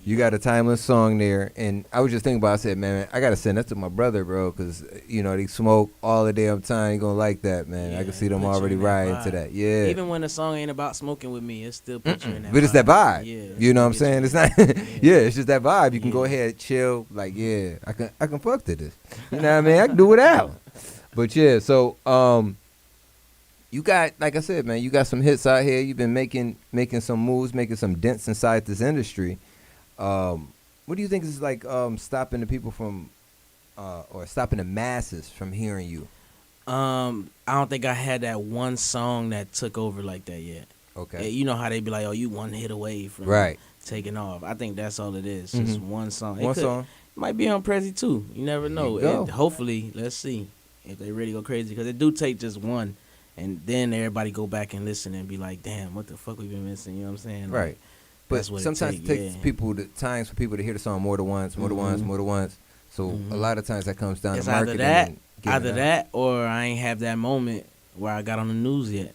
You got a timeless song there, and I was just thinking about. I said, man, I gotta send that to my brother, bro, because they smoke all the damn time. You gonna like that, man. Yeah, I can see them put you already in that riding vibe. to that. Yeah. Even when the song ain't about smoking with me, it still puts you in that But it's that vibe. Yeah. You know what I'm saying? It's not. Yeah, it's just that vibe. You can go Yeah. ahead, chill. Like, yeah, I can fuck to this. You know what I mean? I can do without. But yeah, so you got, like I said, man, you got some hits out here. You've been making some moves, making some dents inside this industry. What do you think is like stopping the people from, or stopping the masses from hearing you? I don't think I had that one song that took over like that yet. Okay. Yeah, you know how they be like, oh, you one hit away from Right. taking off. I think that's all it is. Just one song. One song. Might be on Prezi too. You never know. There you go. Hopefully, let's see if they really go crazy, because it do take just one, and then everybody go back and listen and be like, damn, what the fuck we been missing? You know what I'm saying? Like, Right. But that's what sometimes it takes yeah. people times for people to hear the song more than once, more than once. So a lot of times that comes down It's to either marketing. that, and getting it out. that, or I ain't have that moment where I got on the news yet.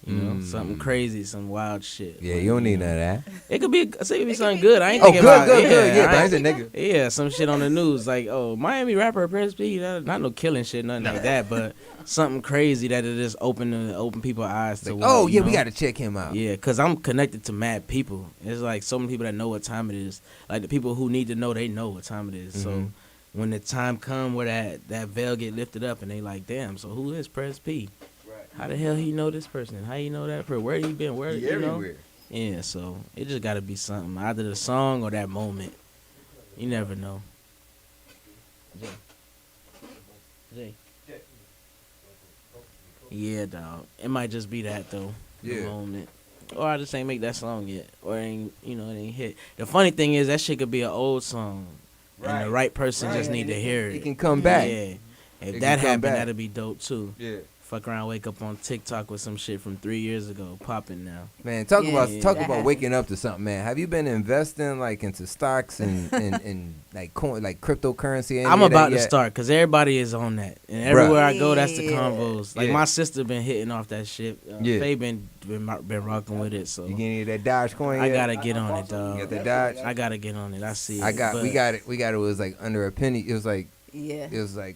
You know, something crazy, some wild shit. Yeah, Like, you don't need know. none of that. It could be something good. I ain't Oh, thinking about good. Yeah, but I I ain't a nigga. Yeah, some shit on the news like, oh, Miami rapper Prez P, not no killing shit, nothing like that, but something crazy that it just open people's eyes to. Like, what, oh you yeah, know? we got to check him out. Yeah, because I'm connected to mad people. It's like so many people that know what time it is. Like the people who need to know, they know what time it is. So when the time come where that veil get lifted up and they like, damn, so who is Prez P? How the hell he know this person? How you know that person? Where he been? Where He you know? everywhere. Yeah, so it just got to be something, either the song or that moment. You never know. Jay. Yeah, dog. It might just be that though. The Yeah. moment. Or I just ain't make that song yet. Or it ain't, it ain't hit. The funny thing is that shit could be an old song. And the right person just need to hear it. He can come back. Yeah. It If can that come happened, back. that'd be dope too. Yeah. Fuck around, wake up on TikTok with some shit from 3 years ago, popping now. Man, talk Yeah, about that about happens. waking up to something, man. Have you been investing like into stocks and like coin, like cryptocurrency? any I'm of that about to yet? start because everybody is on that, and Bruh. everywhere I go, that's the Yeah. convos. Like Yeah. my sister been hitting off that shit. Yeah. Faye been rocking with it, so You getting any of that Dodge coin? I yet? gotta get on it, You dog. got that Dodge? I gotta get on it. I see. We got it. It was like under a penny. It was like Yeah.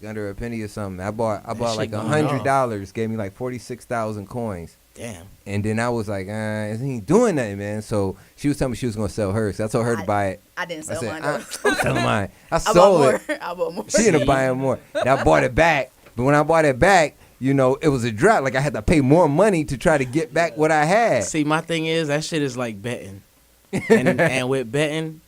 under a penny or something. I bought shit like going $100. Gave me like 46,000 coins. Damn. And then I was like, he ain't doing nothing, man. So she was telling me she was gonna sell hers. So I told her to buy it. I didn't I sell said, mine I'm though. selling mine. I I bought sold more. it. I bought more. She ended up buying more. And I bought it back. But when I bought it back, it was a drop. Like I had to pay more money to try to get back what I had. See, my thing is that shit is like betting, and with betting,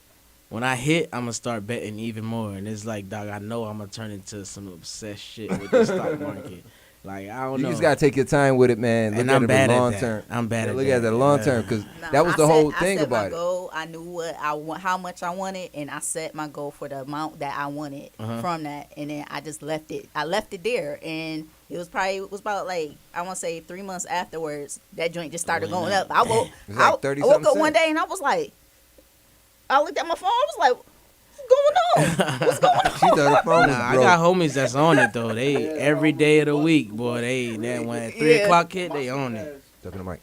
when I hit, I'm gonna start betting even more. And it's like, dog, I know I'm gonna turn into some obsessed shit with the stock market. Like I don't You know. just gotta take your time with it, man. Look And at I'm it bad long at term. that. I'm bad at Look that. at it long Yeah. term because No, that was the whole thing I set about my it. goal. I knew what I want, how much I wanted, and I set my goal for the amount that I wanted from that, and then I just left it. I left it there, and it was about like I want to say 3 months afterwards that joint just started Went going up. up. I woke, It was like I 30 woke something up one cents. day and I was like, I looked at my phone. I was like, what's going on? What's going on? She thought her phone was Nah, I broke. got homies that's on it though. They every day of the week, boy. They when 3:00 hit, they on it. Talking to Mike.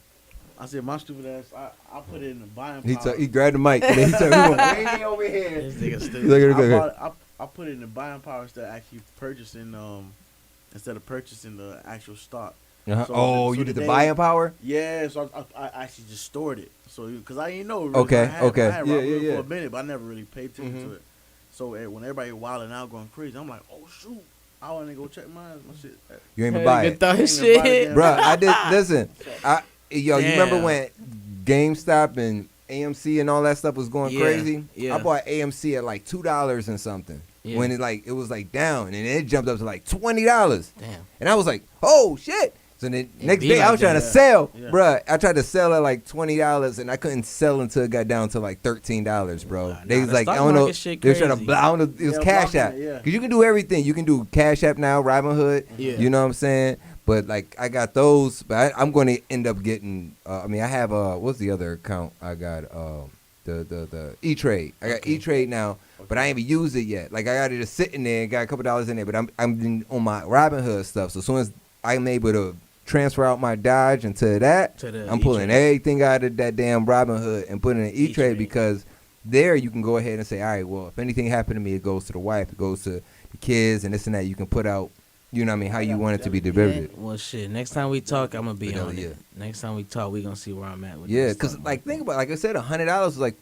I said my stupid ass. I put it in the buying He power. he grabbed the mic. And then he told me way over here. This nigga stupid. Look at I, I put it in the buying power instead of actually purchasing instead of purchasing the actual stock. Uh-huh. So You the did the day- buying power? Yeah, so I actually just stored it. So because I didn't know. Really, Okay, I had okay. Rock Yeah, Wood yeah. for a minute, but I never really paid attention to it. So when everybody wilding out, going crazy, I'm like, oh shoot, I want to go check my shit. You ain't even buy it. Thought I ain't even buy shit. it, Bruh, I did, listen, you remember Damn. when GameStop and AMC and all that stuff was going Yeah, crazy? yeah. I bought AMC at like $2 and something. Yeah. When it was like down, and it jumped up to like $20. Damn. And I was like, oh shit. So then next be day I like was trying that. to sell, Yeah. bruh. I tried to sell at like $20, and I couldn't sell until it got down to like $13, bro. Nah, They was the like, I stock don't know, market shit they was trying to, crazy. I don't know, it was Yeah, Cash blocking App, it, yeah. cause you can do everything. You can do Cash App now, Robinhood. Yeah. You know what I'm saying? But like I got those, but I'm going to end up getting. I mean, I have what's the other account? I got the E-Trade. I got E-Trade now, but I ain't even used it yet. Like I got it just sitting there, got a couple dollars in there, but I'm on my Robinhood stuff. So as soon as I'm able to transfer out my Dodge into that, To the I'm pulling E-Trade. everything out of that damn Robinhood and putting it in E-Trade E-Trade. because there you can go ahead and say, all right, well, if anything happened to me, it goes to the wife, it goes to the kids, and this and that. You can put out, you know what I mean, how you want it to be distributed. Well, shit. Next time we talk, I'm gonna be But on yeah. it. Next time we talk, we gonna see where I'm at with Yeah, this because stuff. like think about it, like I said, $100 was like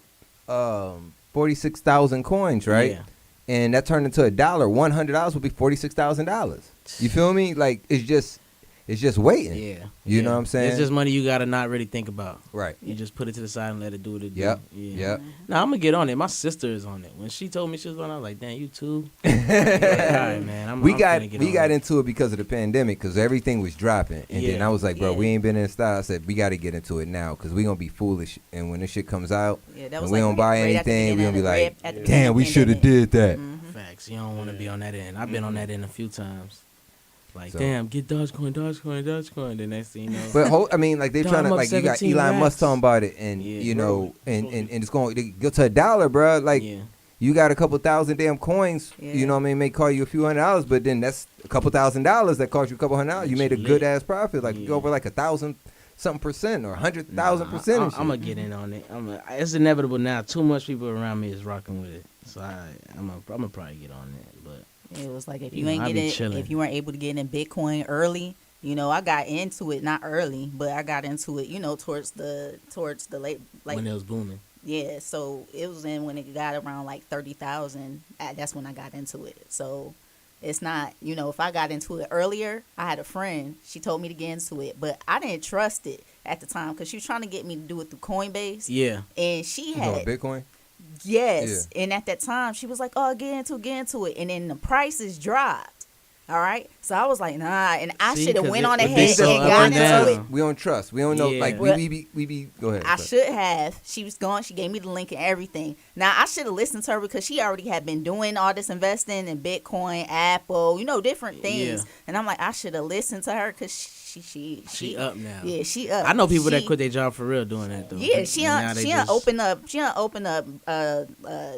46,000 coins, right? Yeah. And that turned into $1. $100 would be $46,000. You feel me? Like it's just waiting. Yeah. You Yeah. know what I'm saying? It's just money you gotta not really think about. Right. You just put it to the side and let it do what it do. Yep. Yeah. Yep. Nah, I'm gonna get on it. My sister is on it. When she told me she was on it, I was like, damn, you too? Like, all right, man. We I'm got finna get we on got it. into it because of the pandemic, because everything was dropping, and then Yeah. I was like, bro, Yeah. we ain't been in style. I said we got to get into it now because we gonna be foolish, and when this shit comes out, Yeah, that and was we like don't buy right at the anything, we gonna be beginning like, of the- right at the damn, we should have pandemic. did that. Facts. You don't want to be on that end. I've been on that end a few times. Like, So- damn, get Dogecoin. The next thing you know. But I mean, like they Dog, trying to I'm up like you got 17 Elon Musk racks. talking about it, and Yeah. you know, Bro, and it's going to go to $1, bro. Like yeah. you got a couple thousand damn coins, Yeah. you know what I mean? May call you a few $100s, but then that's a couple $1,000 that cost you a couple $100. You made a Lit. good ass profit, like Yeah. over like 1,000-something% or 100,000%. and shit. I'm gonna get in on it. It's inevitable now. Too much people around me is rocking with it, so I'm gonna probably get on it. But It was like if You you know, ain't I be getting, chilling. if you weren't able to get in Bitcoin early, you know, I got into it not early, but I got into it, you know, towards the late, like when it was booming, yeah. So it was in when it got around like 30,000. That's when I got into it. So it's not, you know, if I got into it earlier, I had a friend. She told me to get into it, but I didn't trust it at the time because she was trying to get me to do it through Coinbase, yeah. and she You know, had Bitcoin. Yes. And at that time, she was like, oh, get into it. And then the prices dropped. All right. So I was like, nah. And I See, should have 'cause went it- on it ahead be so and up got and into down. it. We don't trust. We don't know. Yeah. Like Well, we be. Go ahead. I should have. She was going. She gave me the link and everything. Now I should have listened to her because she already had been doing all this investing in Bitcoin, Apple, you know, different things. Yeah. And I'm like, I should have listened to her because She up now. Yeah, she up. I know people that She- quit their job for real doing that though. Yeah, she And now done they she done just- opened up. She done opened up.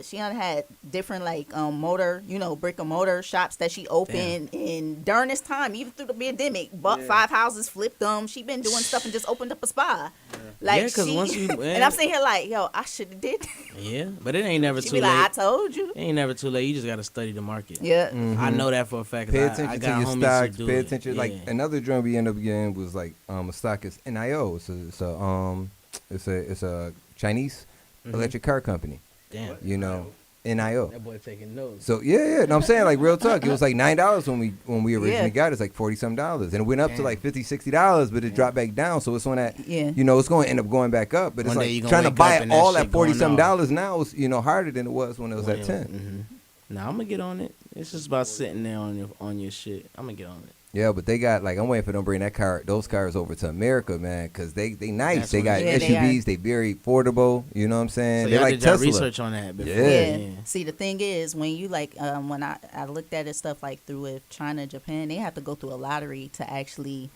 She done had different like motor, you know, brick and mortar shops that she opened. And during this time, even through the pandemic, bought 5 houses, flipped them. She been doing stuff and just opened up a spa. Like Yeah, 'cause she, once you- and I'm sitting here like, yo, I should have did. That. Yeah, but it ain't never She too be late. like, I told you. It ain't never too late. You just gotta study the market. Yeah. I know that for a fact. 'cause Pay I attention got to your homies who stocks. do Pay it. attention. Yeah. Like another drum we end up getting was like a stock is NIO. It's a Chinese electric car company. Damn, You know, NIO. that boy taking notes. So yeah. No, I'm saying like real talk. It was like $9 when we originally Yeah. got it. It's like $40-some, and it went up to Damn. like $50-$60, but it dropped back down. So it's on that. Yeah. You know, it's going to end up going back up. But One it's day you like gonna trying to wake buy up it and that all shit at $40-some going now is harder than it was when it was at 10. Mm-hmm. Nah, I'm gonna get on it. It's just about sitting there on your shit. I'm gonna get on it. Yeah, but they got like I'm waiting for them to bring those cars over to America, man, because they nice. That's They what got it is. Yeah, they SUVs. They very affordable. You know what I'm saying? So They're y'all like did y'all Tesla. research on that before. Yeah. Yeah. See, the thing is, when you like, when I looked at it stuff like through with China, Japan, they have to go through a lottery to actually.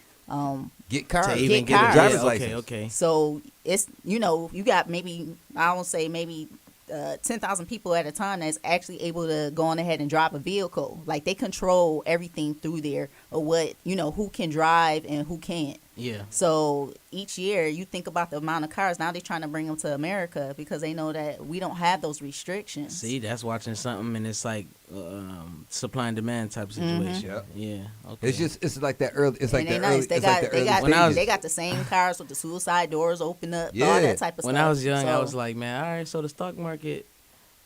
Get cars. To Get even get cars. a driver's yeah, license. Okay. So it's, you know, you got maybe, I don't say maybe 10,000 people at a time that's actually able to go on ahead and drive a vehicle. Like they control everything through there of what, you know, who can drive and who can't. Yeah. So each year, you think about the amount of cars. Now they're trying to bring them to America because they know that we don't have those restrictions. See, that's watching something, and it's like supply and demand type of situation. Yep. Yeah. Okay. It's like that early. It's like And the they early. nice. They it's got like the they early got stages. they got the same cars with the suicide doors open up, all Yeah. that type of When stuff. I was young, I So- was like, man, all right, so the stock market,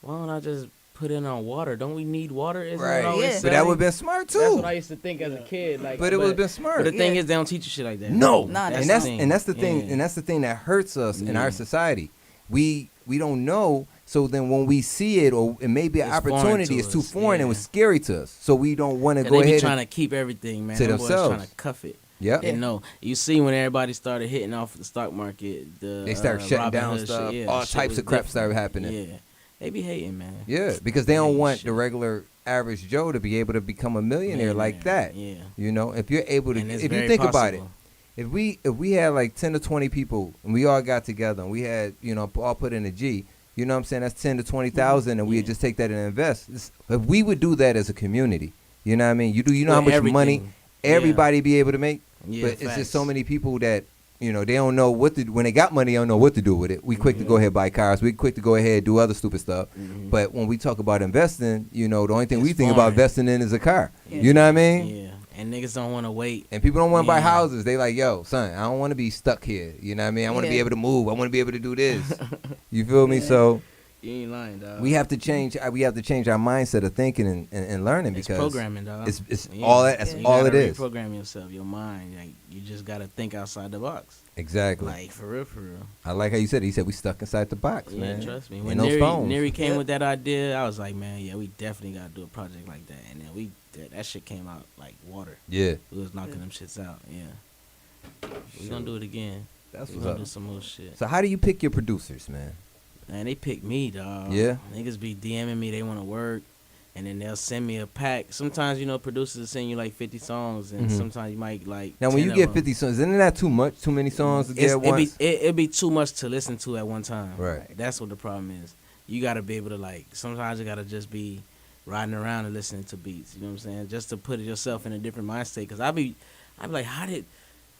why don't I just put in on water? Don't we need water? Isn't it Right. always Yeah. But selling? that would have been smart too. That's what I used to think as a kid. Like, But it would have been smart. But the thing Yeah. is, they don't teach you shit like that. No, Nah, and that's that's the and that's the thing, Yeah. and that's the thing that hurts us in our Yeah. society. We don't know, so then when we see it, or it may be an It's foreign opportunity, to it's too us, foreign and yeah. it's scary to us. So we don't want to And go they be ahead. trying to keep everything, man. to Them boys themselves. trying to cuff it. Yeah, And no, you see when everybody started hitting off the stock market, they start shutting Robin down Hood stuff. shit, yeah, All shit types was of crap different. started happening. Yeah, they be hating, man. Yeah, because they don't Yeah, want shit. the regular average Joe to be able to become a millionaire like that. Yeah. You know, if you're able to, And it's if you very think about it, possible. if we had like 10 to 20 people and we all got together and we had, you know, all put in a G, you know what I'm saying? That's 10 to 20,000 and we would Yeah. just take that and invest. If we would do that as a community, you know what I mean? You know how With much money everything. Yeah. everybody be able to make? Yeah, But it's facts. just so many people that, you know, they don't know what to, when they got money, they don't know what to do with it. We quick to go ahead buy cars. We quick to go ahead do other stupid stuff. But when we talk about investing, you know, the only thing we It's think about foreign. investing in is a car. Yeah. You know what I mean? Yeah, and niggas don't want to wait. And people don't want to buy Yeah. houses. They like, yo, son, I don't want to be stuck here. You know what I mean? I want to be Yeah. able to move. I want to be able to do this. You feel me? Yeah. So You ain't lying, dog. we have to change. We have to change our mindset of thinking and learning It's because programming, dog. it's Yeah. all that. That's Yeah. You all it gotta is. Reprogram yourself, your mind. Like you just gotta think outside the box. Exactly. Like for real, for real. I like how you said it. He said we stuck inside the box, Yeah, man. trust me. Ain't When no phones. Neri came Yeah. with that idea, I was like, man, yeah, we definitely gotta do a project like that. And then that shit came out like water. Yeah, We was knocking them shits out. Yeah. We gonna do it again. that's We what's gonna up. do some more shit. So how do you pick your producers, man? Man, they pick me, dog. Yeah? Niggas be DMing me, they want to work, and then they'll send me a pack. Sometimes, you know, producers will send you like 50 songs, and Mhm. sometimes you might like. Now, when 10 you of get them. 50 songs, isn't that too much? Too many songs to get at once? It'd be too much to listen to at one time. Right. That's what the problem is. You got to be able to like. Sometimes you got to just be riding around and listening to beats. You know what I'm saying? Just to put yourself in a different mind state. Cause I be like,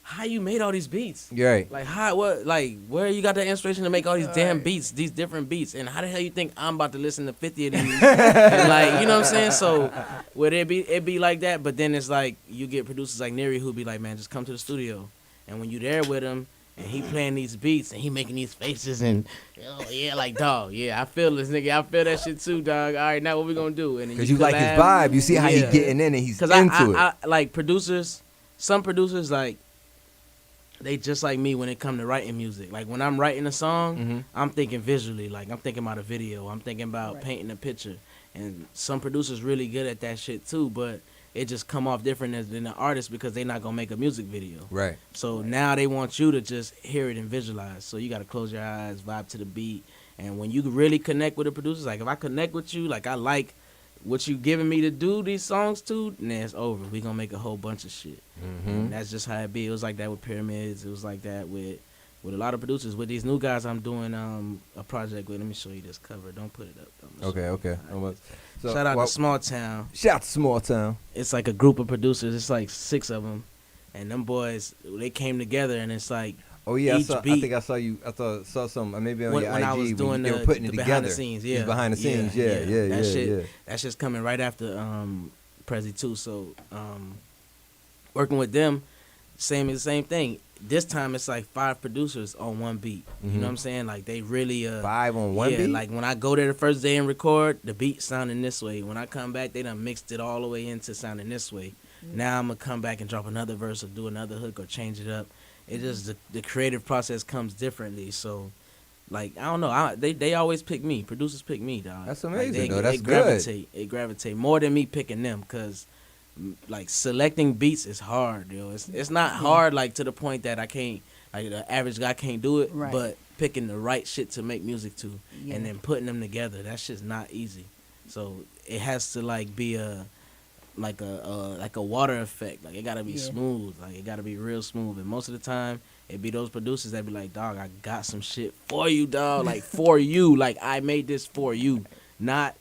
how you made all these beats? You're right. Like where you got that inspiration to make all these damn beats, these different beats, and how the hell you think I'm about to listen to 50 of these? And like, you know what I'm saying? So would it be like that? But then it's like you get producers like Neri who be like, man, just come to the studio, and when you there with him and he playing these beats and he making these faces and oh yeah, like dog, yeah, I feel this nigga, I feel that shit too, dog. All right, now what we gonna do? And then Because you like his collab. vibe. You see how he Yeah. getting in and he's Cause into it. I like producers. Some producers like they just like me when it come to writing music. Like when I'm writing a song, Mhm. I'm thinking visually. Like I'm thinking about a video. I'm thinking about painting a picture. And some producers really good at that shit too, but it just come off different than the artist because they not gonna make a music video. Right. So now they want you to just hear it and visualize. So you gotta close your eyes, vibe to the beat. And when you really connect with the producers, like if I connect with you, like I like what you giving me to do these songs to, then it's over. We gonna make a whole bunch of shit. Mm-hmm. And that's just how it be. It was like that with Pyramids. It was like that with a lot of producers. With these new guys I'm doing a project with. Let me show you this cover. Don't put it up. I'm gonna show Okay, you. okay. All right. So, Shout out well, to Small Town. shout out to Small Town. It's like a group of producers. It's like 6 of them. And them boys, they came together and it's like Oh yeah, each I beat. think I saw you. I saw some maybe on when, your when IG I was doing they the, were putting the it behind together. the scenes, It's yeah, behind the scenes, yeah. That shit, yeah. That's just coming right after Prezi too. So working with them, same thing. This time it's like 5 producers on one beat. You Mhm. know what I'm saying? Like they really 5 on one yeah, beat. like when I go there the first day and record, the beat sounding this way. When I come back, they done mixed it all the way into sounding this way. Now I'm gonna come back and drop another verse or do another hook or change it up. It just the creative process comes differently. So, like I don't know, they always pick me. Producers pick me, dog. That's Like, amazing, they, though. That's they good. gravitate. They gravitate more than me picking them, cause like selecting beats is hard, yo. It's not hard like to the point that I can't, like the average guy can't do it. Right. But picking the right shit to make music to, Yeah. and then putting them together, that shit's not easy. So it has to like be a water effect. Like it gotta be Yeah. smooth. Like it gotta be real smooth. And most of the time, it be those producers that be like, dog, I got some shit for you, dog. Like for you. Like I made this for you. Not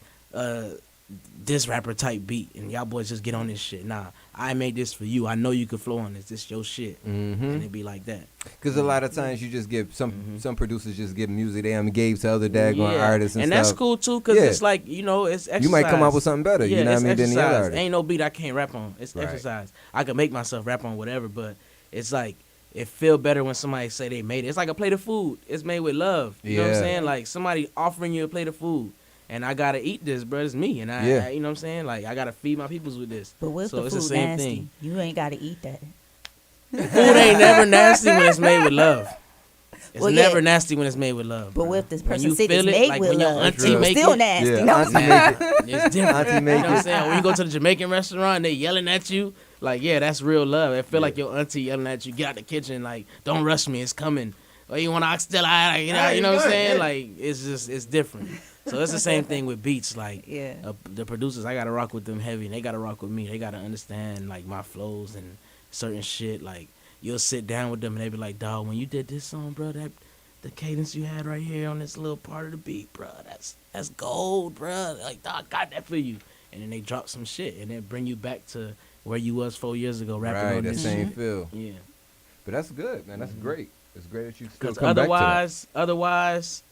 this rapper type beat and y'all boys just get on this shit. Nah, I made this for you. I know you can flow on this. This your shit. And it be like that. Because a lot of times you just give some producers just give music they gave to other daggone artists and and stuff. that's cool too, because it's like, you know, it's exercise. You might come up with something better, you know what I mean, than the other artist. Ain't no beat I can't rap on. It's Right. exercise. I can make myself rap on whatever, but it's like, it feel better when somebody say they made it. It's like a plate of food. It's made with love. You know what I'm Yeah. saying? Like somebody offering you a plate of food. And I gotta eat this, bro. It's me, and I, you know what I'm saying. Like I gotta feed my peoples with this. But what if so the it's food the same nasty? thing. You ain't got to eat that. Food ain't never nasty when it's made with love. It's Well, yeah. never nasty when it's made with love. But bro. what if this When person you said it's feel it, made like with when your love? auntie It was make still it, nasty. Yeah, No, auntie make it. It's different. Auntie You make know what I'm it. saying? When you go to the Jamaican restaurant, they yelling at you. Like, yeah, that's real love. It feel like your auntie yelling at you. Get out the kitchen. Like, don't rush me. It's coming. Or you want oxtail? You know what I'm saying? Like, it's different. So it's the same thing with beats. Like, the producers, I gotta rock with them heavy, and they gotta rock with me. They gotta understand like my flows and certain shit. Like, you'll sit down with them and they be like, dawg, when you did this song, bro, that the cadence you had right here on this little part of the beat, bro, that's gold, bro. Like, dawg, got that for you. And then they drop some shit and then bring you back to where you was 4 years ago rapping Right, on that this same shit. feel. Yeah. But that's good, man. That's great. It's great that you still Because come back to otherwise,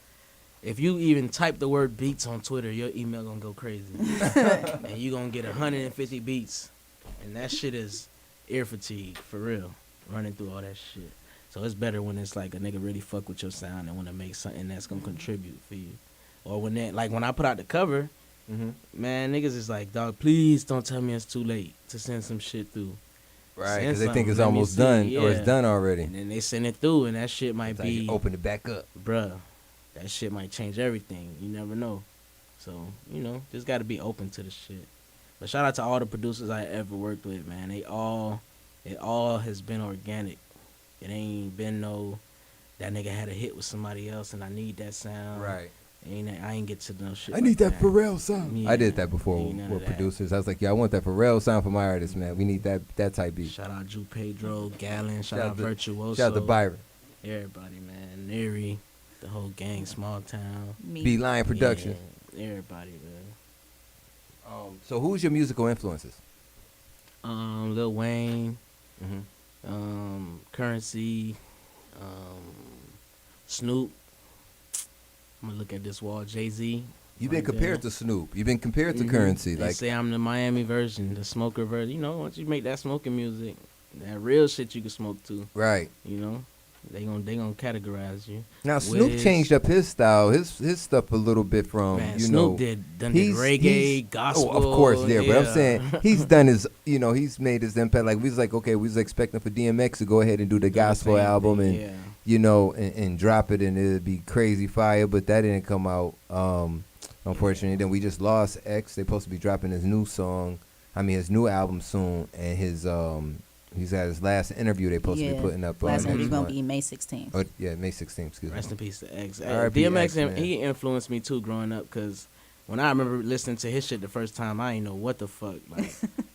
if you even type the word beats on Twitter, your email gonna go crazy. And you gonna get 150 beats. And that shit is ear fatigue, for real. Running through all that shit. So it's better when it's like a nigga really fuck with your sound and want to make something that's gonna contribute for you. Or when that, like when I put out the cover, man, niggas is like, dog, please don't tell me it's too late to send some shit through. it. Right, Send because they think something, it's let me almost see, done or yeah. it's done already. And then they send it through and that shit might It's like be, you open it back up. bruh, that shit might change everything. You never know. So, you know, just got to be open to the shit. But shout out to all the producers I ever worked with, man. It all has been organic. It ain't been no, that nigga had a hit with somebody else and I need that sound. Right. I ain't get to no shit. I need like that Pharrell sound. Yeah. I did that before Ain't none with of that. producers. I was like, yeah, I want that Pharrell sound for my artist, man. We need that type beat. Shout out Ju Pedro, Gallon, shout out to- Virtuoso. Shout out to Byron. Everybody, man. Neri, the whole gang, Small Town. Me. B Lion Production. Yeah, everybody, man. So who's your musical influences? Lil Wayne, Mm-hmm. Currency, Snoop. I'm gonna look at this wall. Jay-Z. You've been right compared there. to Snoop. You've been compared to Mhm. Currency. They Like, say I'm the Miami version, the smoker version. You know, once you make that smoking music, that real shit you can smoke to. right. You know, they gonna categorize you. Now Snoop Wiz. changed up his style, his stuff a little bit from Man, you Snoop know. done he's- reggae, he's- gospel. Oh, of course, yeah. But I'm yeah. saying he's done his, he's made his impact. Like we was like, okay, we was expecting for DMX to go ahead and do the gospel Same album thing, and yeah. and drop it and it'd be crazy fire, but that didn't come out. Unfortunately, then we just lost X. They supposed to be dropping his new album soon, and he's at his last interview. They supposed to be putting up. Last interview next gonna month. be May 16th. Oh, yeah, May 16th. Excuse Rest me. in peace to X. R.I.P. DMX, X, man. he influenced me too growing up because when I remember listening to his shit the first time, I didn't know what the fuck. Like,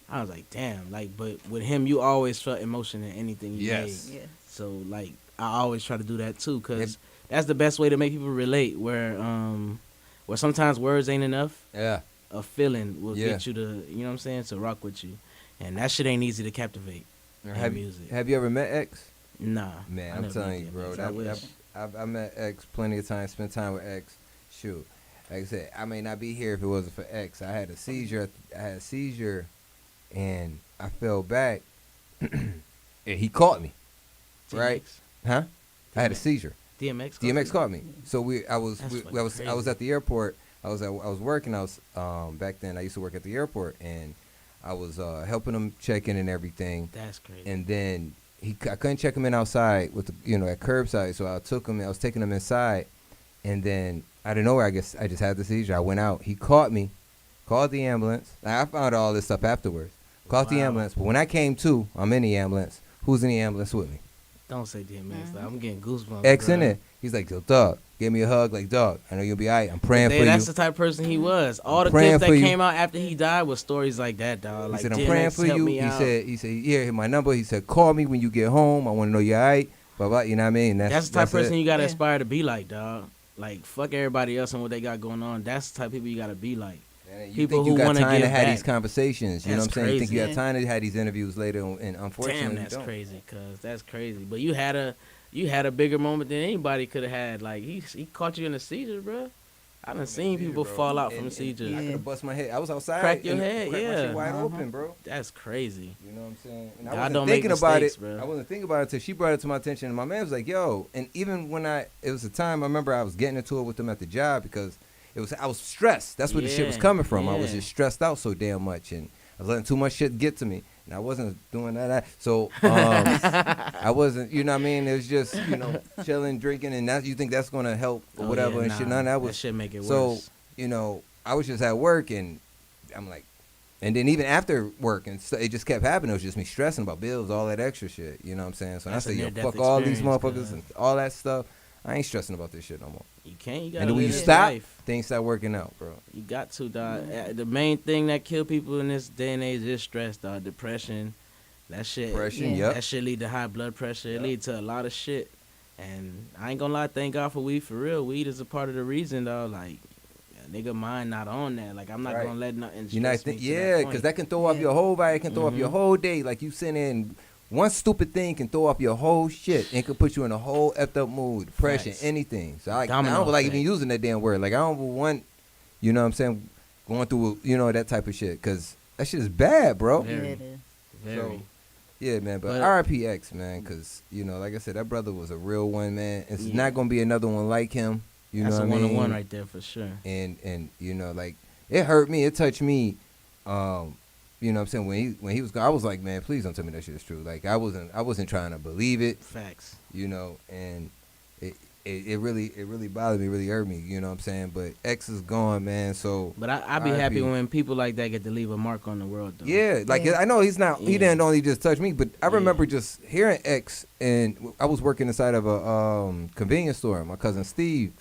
I was like, damn. Like, but with him, you always felt emotion in anything he made. Yeah. So, like, I always try to do that too because that's the best way to make people relate. Where sometimes words ain't enough. Yeah. A feeling will Yeah. get you to, you know what I'm saying, to rock with you, and that shit ain't easy to captivate. Music. Have you ever met X? Nah, Man, I I'm never telling you, met bro. DMX. I wish. I met X plenty of times. Spent time with X. Shoot, like I said, I may not be here if it wasn't for X. I had a seizure, and I fell back, and he caught me. Right? Huh? I had a seizure. DMX caught me. So I was fucking at the airport. I was working. Back then I used to work at the airport, and I was helping him check in and everything. That's crazy. And then I couldn't check him in outside with at curbside, so I was taking him inside, and then out of nowhere, I guess I just had the seizure. I went out. He caught me, called the ambulance. Now, I found all this stuff afterwards. Called the ambulance, but when I came to, I'm in the ambulance. Who's in the ambulance with me? Don't say DMX. Like, I'm getting goosebumps. X bro. in it. He's like, yo, dog, give me a hug. Like, dog, I know you'll be all right. I'm praying for you. That's the type of person he was. All the praying clips that for you. came out after he died was stories like that, dog. Like, He said, I'm DMX praying for helped you. me He out. said, yeah, here's my number. He said, call me when you get home. I want to know you're all right. Blah, blah, you know what I mean? That's the type of person it. you gotta aspire to be like, dog. Like, fuck everybody else and what they got going on. That's the type of people you gotta be like. And you people think you who got want to time to give have these back. conversations. You know That's what I'm saying? You think you crazy. have time to have these interviews later, and unfortunately, Damn, you that's don't. crazy, cuz that's crazy. But you had a bigger moment than anybody could have had. Like he caught you in a seizure, bro. I done seen people fall out from seizures. I could have bust my head. I was outside. Crack your and head, cracked my yeah. shit wide open, bro. That's crazy. You know what I'm saying? And I God wasn't don't make thinking about mistakes, it. bro. I wasn't thinking about it until she brought it to my attention. And my man was like, "Yo," and even when it was a time I remember I was getting into it with them at the job because I was stressed. That's where the shit was Yeah, coming from. I was yeah. just stressed out so damn much, and I was letting too much shit get to me, and I wasn't doing that. So I wasn't, you know what I mean? It was just, chilling, drinking, and you think that's gonna help or whatever and shit. None of that was. That shit make it So worse. I was just at work, and I'm like, and then even after work, and it just kept happening. It was just me stressing about bills, all that extra shit. You know what I'm saying? So That's I a said, yo, near-death fuck all these experience, motherfuckers cuz. and all that stuff. I ain't stressing about this shit no more. You can't. You gotta And then when you live stop, life. things start working out, bro. You got to, dog. The main thing that kill people in this day and age is stress, dog. Depression. That shit. Depression, yep. That shit lead to high blood pressure. It lead to a lot of shit. And I ain't gonna lie, thank God for weed for real. Weed is a part of the reason, though. Like, nigga mind not on that. Like, I'm not Right. gonna let nothing You not stress me to yeah, that because point. that can throw off your whole body. It can throw off your whole day. Like you sitting in. One stupid thing can throw off your whole shit and could put you in a whole effed up mood, depression, Facts. anything. So I Domino don't like effect. even using that damn word. Like I don't want, you know what I'm saying, going through, that type of shit. Because that shit is bad, bro. Yeah, Very. it is. Very. So, yeah, man. But But- RIPX, man, because, like I said, that brother was a real one, man. It's Yeah. not going to be another one like him. You That's know a what I mean? one-on-one right there for sure. And like, it hurt me. It touched me. You know what I'm saying? When he was gone, I was like, man, please don't tell me that shit is true. Like I wasn't trying to believe it, Facts. and it really bothered me, really hurt me, you know what I'm saying? But X is gone, man. So But I be RIP. happy when people like that get to leave a mark on the world, though. yeah, like Yeah. I know he's not. He Yeah. didn't only just touch me, but I remember just hearing X, and I was working inside of a convenience store. My cousin Steve,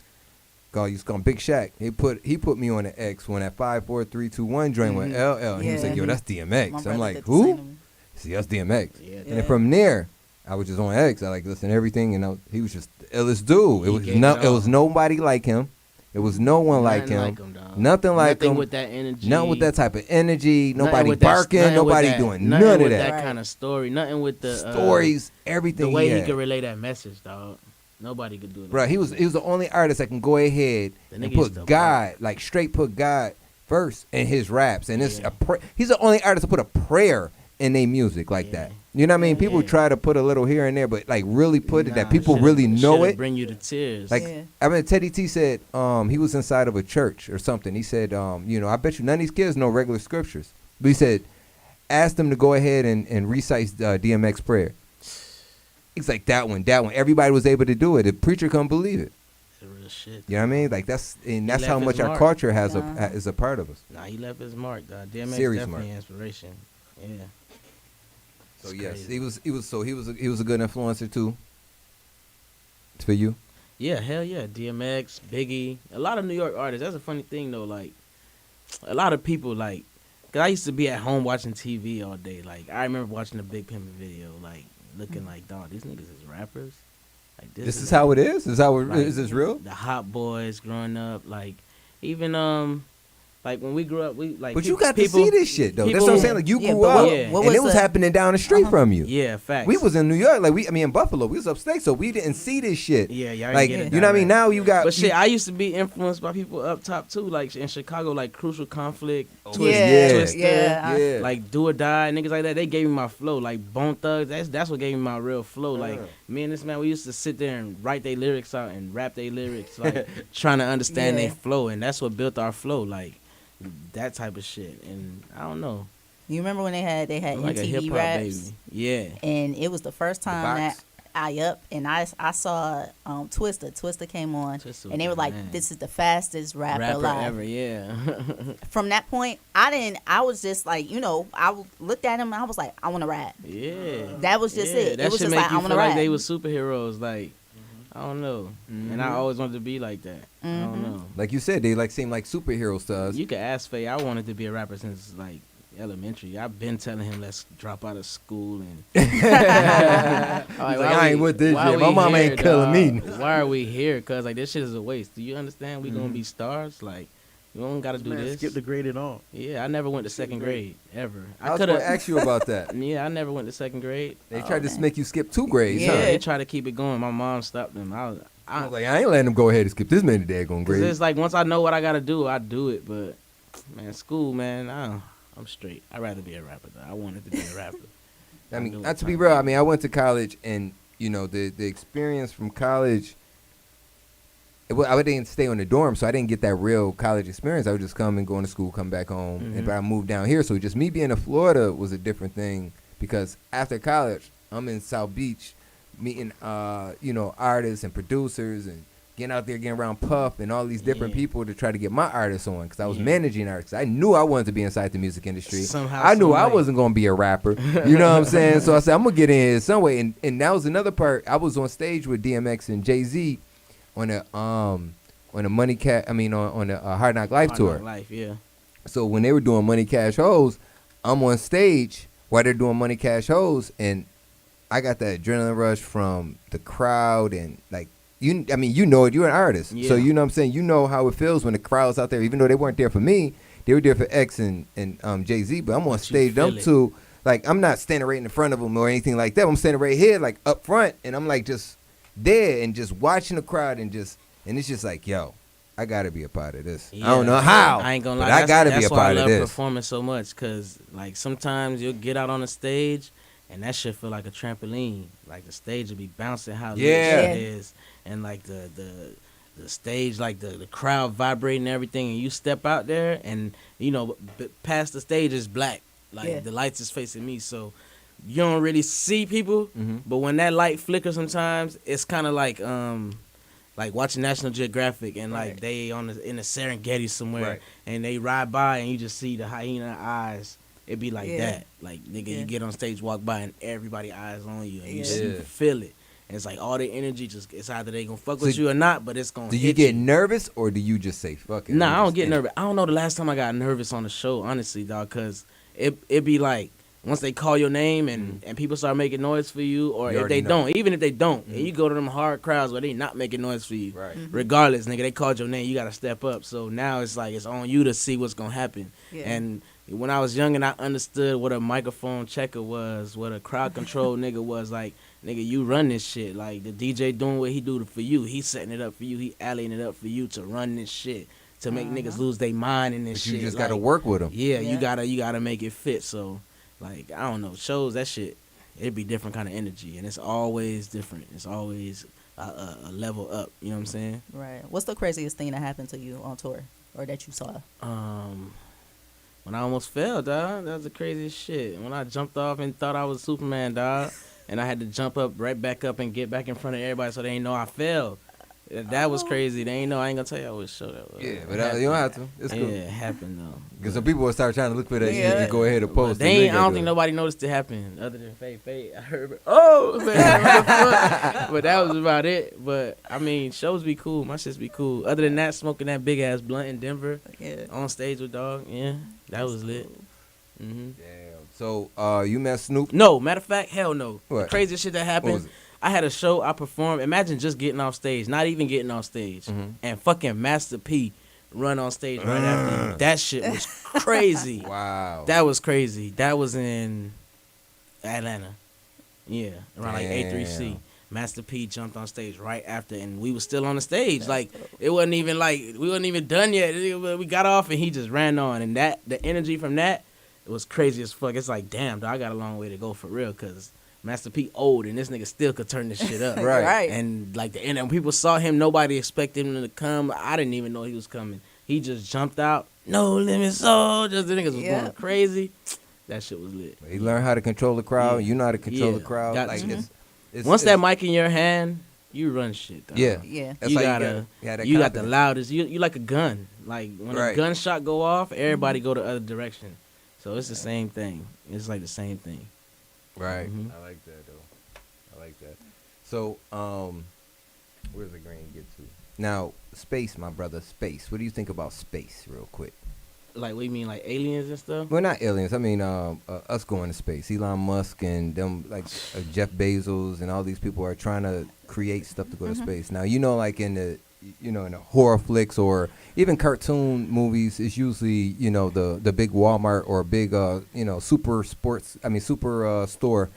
used to call him Big Shaq. He put me on the X when that 5, 4, 3, 2, 1 joint went LL. And he was Yeah. like, yo, that's My DMX. I'm brother like, did the same who? to me. See, that's DMX. Yeah. And then from there, I was just on X. I like listened to everything, and he was just the illest dude. He gave it It was all. nobody like him. It was no one like him. dog. Nothing like Nothing him. with that energy. Nothing with that type of energy. Nothing Nobody with that- barking. nothing with Nobody that- doing nothing none of with that. Right. kind of story. Nothing with the Stories, everything. the way he had. could relay that message, dog. Nobody could do it. Bro, like he was that. the only artist that can go ahead The and nigga used to put God, like straight put God first in his raps, and it's Yeah. he's the only artist to put a prayer in their music like Yeah. that. You know what I mean? People Yeah. try to put a little here and there, but like really put it that Nah, people shit'll- really know shit'll it. Bring you to tears. Like Yeah. I mean, Teddy T said he was inside of a church or something. He said, I bet you none of these kids know regular scriptures, but he said, ask them to go ahead and recite DMX prayer. He's like that one. Everybody was able to do it. The preacher couldn't believe it. It's real shit. You know what I mean? Like that's left how his much our mark. culture has Uh-huh. is a part of us. Nah, he left his mark, dog. DMX Serious definitely mark. inspiration. Yeah. So It's yes, crazy. he was a good influencer too. For you, Yeah, hell yeah. DMX, Biggie, a lot of New York artists. That's a funny thing though. Like, a lot of people like, cause I used to be at home watching TV all day. Like, I remember watching the Big Pimpin' video, like looking like, dog, these niggas is rappers. Like this is how it is. Is how it like, is this real? The Hot Boys growing up, like even like when we grew up, we like. But you peop- got people, to see this shit though. That's people- what I'm saying. Like you Yeah, grew but up, what- Yeah. what and it was was the- happening down the street from you. Yeah, facts. We was in New York, like in Buffalo. We was upstate, so we didn't see this shit. Yeah, y'all like get it you know what I mean. direct. Now you got. But shit, I used to be influenced by people up top too, like in Chicago, like Crucial Conflict, Twist, yeah, Twister, yeah. yeah. like Do or Die, niggas like that. They gave me my flow, like Bone Thugs. That's what gave me my real flow. Like me and this man, we used to sit there and write their lyrics out and rap their lyrics, like trying to understand Yeah. their flow, and that's what built our flow, like that type of shit. And I don't know, You remember when they had I'm like a hip MTV hop raps, baby. Yeah, and it was the first time box? that I saw Twister. Twister came on, Twister and they was were the like, man. "This is the fastest rapper rapper alive." ever. Yeah, From that point, I was just like, I looked at him and I was like, I want to rap. yeah. That was just it. That It was shit just make like, you I want feel to like rap. they was superheroes. Like I don't know, and I always wanted to be like that. I don't know. Like you said, they like seem like superheroes to us. You could ask Faye. I wanted to be a rapper since like elementary. I've been telling him let's drop out of school and. He's like, I ain't with this shit. My mama ain't killing me. Why are we here? Cause like this shit is a waste. Do you understand? We gonna be stars. Like You don't got to do Man, this. skip the grade at all. Yeah, I never went to second grade ever. I was going to ask you about that. Yeah, I never went to second grade. They tried to make you skip 2 grades, Yeah, huh? they tried to keep it going. My mom stopped them. I was like, I ain't letting them go ahead and skip this many daggone Cause grades. it's like once I know what I gotta do, I do it. But man, school, man, I'm straight. I'd rather be a rapper though. I wanted to be a rapper. I mean, not to be real. I mean, I went to college, and you know, the experience from college. I didn't stay on the dorm, so I didn't get that real college experience. I would just come and go into school, come back home, and but I moved down here. So just me being in Florida was a different thing because after college, I'm in South Beach, meeting artists and producers and getting out there, getting around Puff and all these different people to try to get my artists on because I was managing artists. I knew I wanted to be inside the music industry. I knew I wasn't going to be a rapper. You know what I'm saying? So I said, I'm going to get in here some way. And that was another part. I was on stage with DMX and Jay-Z on a Money Cash, on a Hard Knock Life tour. Hard Knock Life, yeah. So when they were doing Money Cash Hoes, I'm on stage while they're doing Money Cash Hoes, and I got that adrenaline rush from the crowd and like you know it, you're an artist. Yeah. So you know what I'm saying, you know how it feels when the crowd's out there, even though they weren't there for me, they were there for X and Jay-Z, but I'm on stage them two, like I'm not standing right in front of them or anything like that. I'm standing right here like up front and I'm like just there and just watching the crowd and it's just like, yo, I gotta be a part of this. Yeah. I don't know how. I ain't gonna lie. I gotta be a part of this. That's why I love performing so much, cause like sometimes you'll get out on the stage and that shit feel like a trampoline. Like the stage will be bouncing how lit it is, and like the stage, like the crowd vibrating and everything, and you step out there and you know past the stage is black. Like the lights is facing me, so you don't really see people. But when that light flickers, sometimes it's kind of like watching National Geographic and like they in the Serengeti somewhere and they ride by and you just see the hyena eyes. It be like that. Like nigga, you get on stage, walk by and everybody eyes on you and you just feel it. And it's like all the energy just it's either they gonna fuck with you or not, but it's gonna. Do you get nervous or do you just say fuck it? Nah, I don't get nervous. I don't know the last time I got nervous on the show, honestly, dog, cause it be like once they call your name and people start making noise for you, or if they don't, even if they don't, and you go to them hard crowds where they not making noise for you, regardless, nigga, they called your name, you gotta step up. So now it's like it's on you to see what's gonna happen. And when I was young and I understood what a microphone checker was, what a crowd control nigga was, like, nigga, you run this shit. Like, the DJ doing what he do for you. He setting it up for you. He allying it up for you to run this shit, to make niggas lose their mind in this shit. You just got to work with them. Yeah, you gotta make it fit. So, like, I don't know. Shows, that shit, it'd be different kind of energy. And it's always different. It's always a level up. You know what I'm saying? Right. What's the craziest thing that happened to you on tour or that you saw? When I almost fell, dog. That was the craziest shit. When I jumped off and thought I was Superman, dog. And I had to jump up right back up and get back in front of everybody so they ain't know I fell. That was crazy. They ain't know. I ain't gonna tell you what show that was. Yeah, but you don't have to. It's cool. Yeah, it happened though. Because some people will start trying to look for that shit and go ahead and post. I don't think nobody noticed it happen other than Faye. I heard, oh man, but that was about it. But I mean, shows be cool. My shits be cool. Other than that, smoking that big ass blunt in Denver, on stage with Dog. Yeah, that was lit. Damn. So you met Snoop? No, matter of fact, hell no. What? The craziest shit that happened. I had a show, I performed. Imagine just getting off stage, not even getting off stage, and fucking Master P run on stage right after you. That shit was crazy. Wow. That was crazy. That was in Atlanta. Yeah, around like A3C. Master P jumped on stage right after, and we was still on the stage. Like, it wasn't even like, we wasn't even done yet. We got off, and he just ran on. And the energy from that, it was crazy as fuck. It's like, damn, dog, I got a long way to go for real, because Master P old, and this nigga still could turn this shit up. Right. And like and when people saw him, nobody expected him to come. I didn't even know he was coming. He just jumped out. No limit soldiers. The niggas was going crazy. That shit was lit. He learned how to control the crowd. You know how to control the crowd. Like once that mic in your hand, you run shit, dog. Yeah. That's you you got the loudest. You like a gun. Like when a gunshot go off, everybody go the other direction. So it's the same thing. It's like the same thing. Right. I like that though. I like that. So, where's the grain get to? Now, space, my brother, space. What do you think about space, real quick? Like, what do you mean, like aliens and stuff? Well, not aliens. I mean, us going to space. Elon Musk and them, like Jeff Bezos and all these people are trying to create stuff to go to space. Now, you know, like in the you know, in the horror flicks or even cartoon movies, it's usually, you know, the big Walmart or big, you know, super store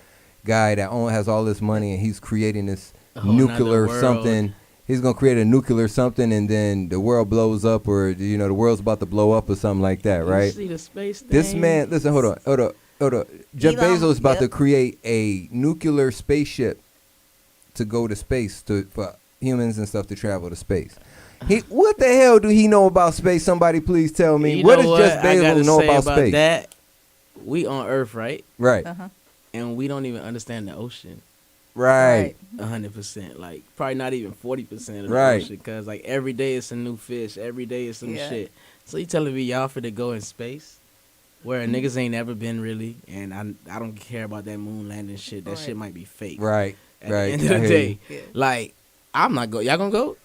guy that has all this money, and he's creating this nuclear something. He's gonna create a nuclear something, and then the world blows up, or you know, the world's about to blow up, or something like that, right? You see the space thing? This man, listen, hold on. Jeff Bezos is about to create a nuclear spaceship to go to space for humans and stuff to travel to space. What the hell do he know about space? Somebody please tell me. What does Jeff Bezos know about space? That we on Earth, right? Right. And we don't even understand the ocean. Right. 100%. Like, probably not even 40% of the Right. ocean. Because, like, every day it's a new fish. Every day it's some shit. So you telling me y'all finna go in space? Where niggas ain't ever been really. And I don't care about that moon landing shit. That shit might be fake. Right. At the end of the day. Like, I'm not going. Y'all gonna go?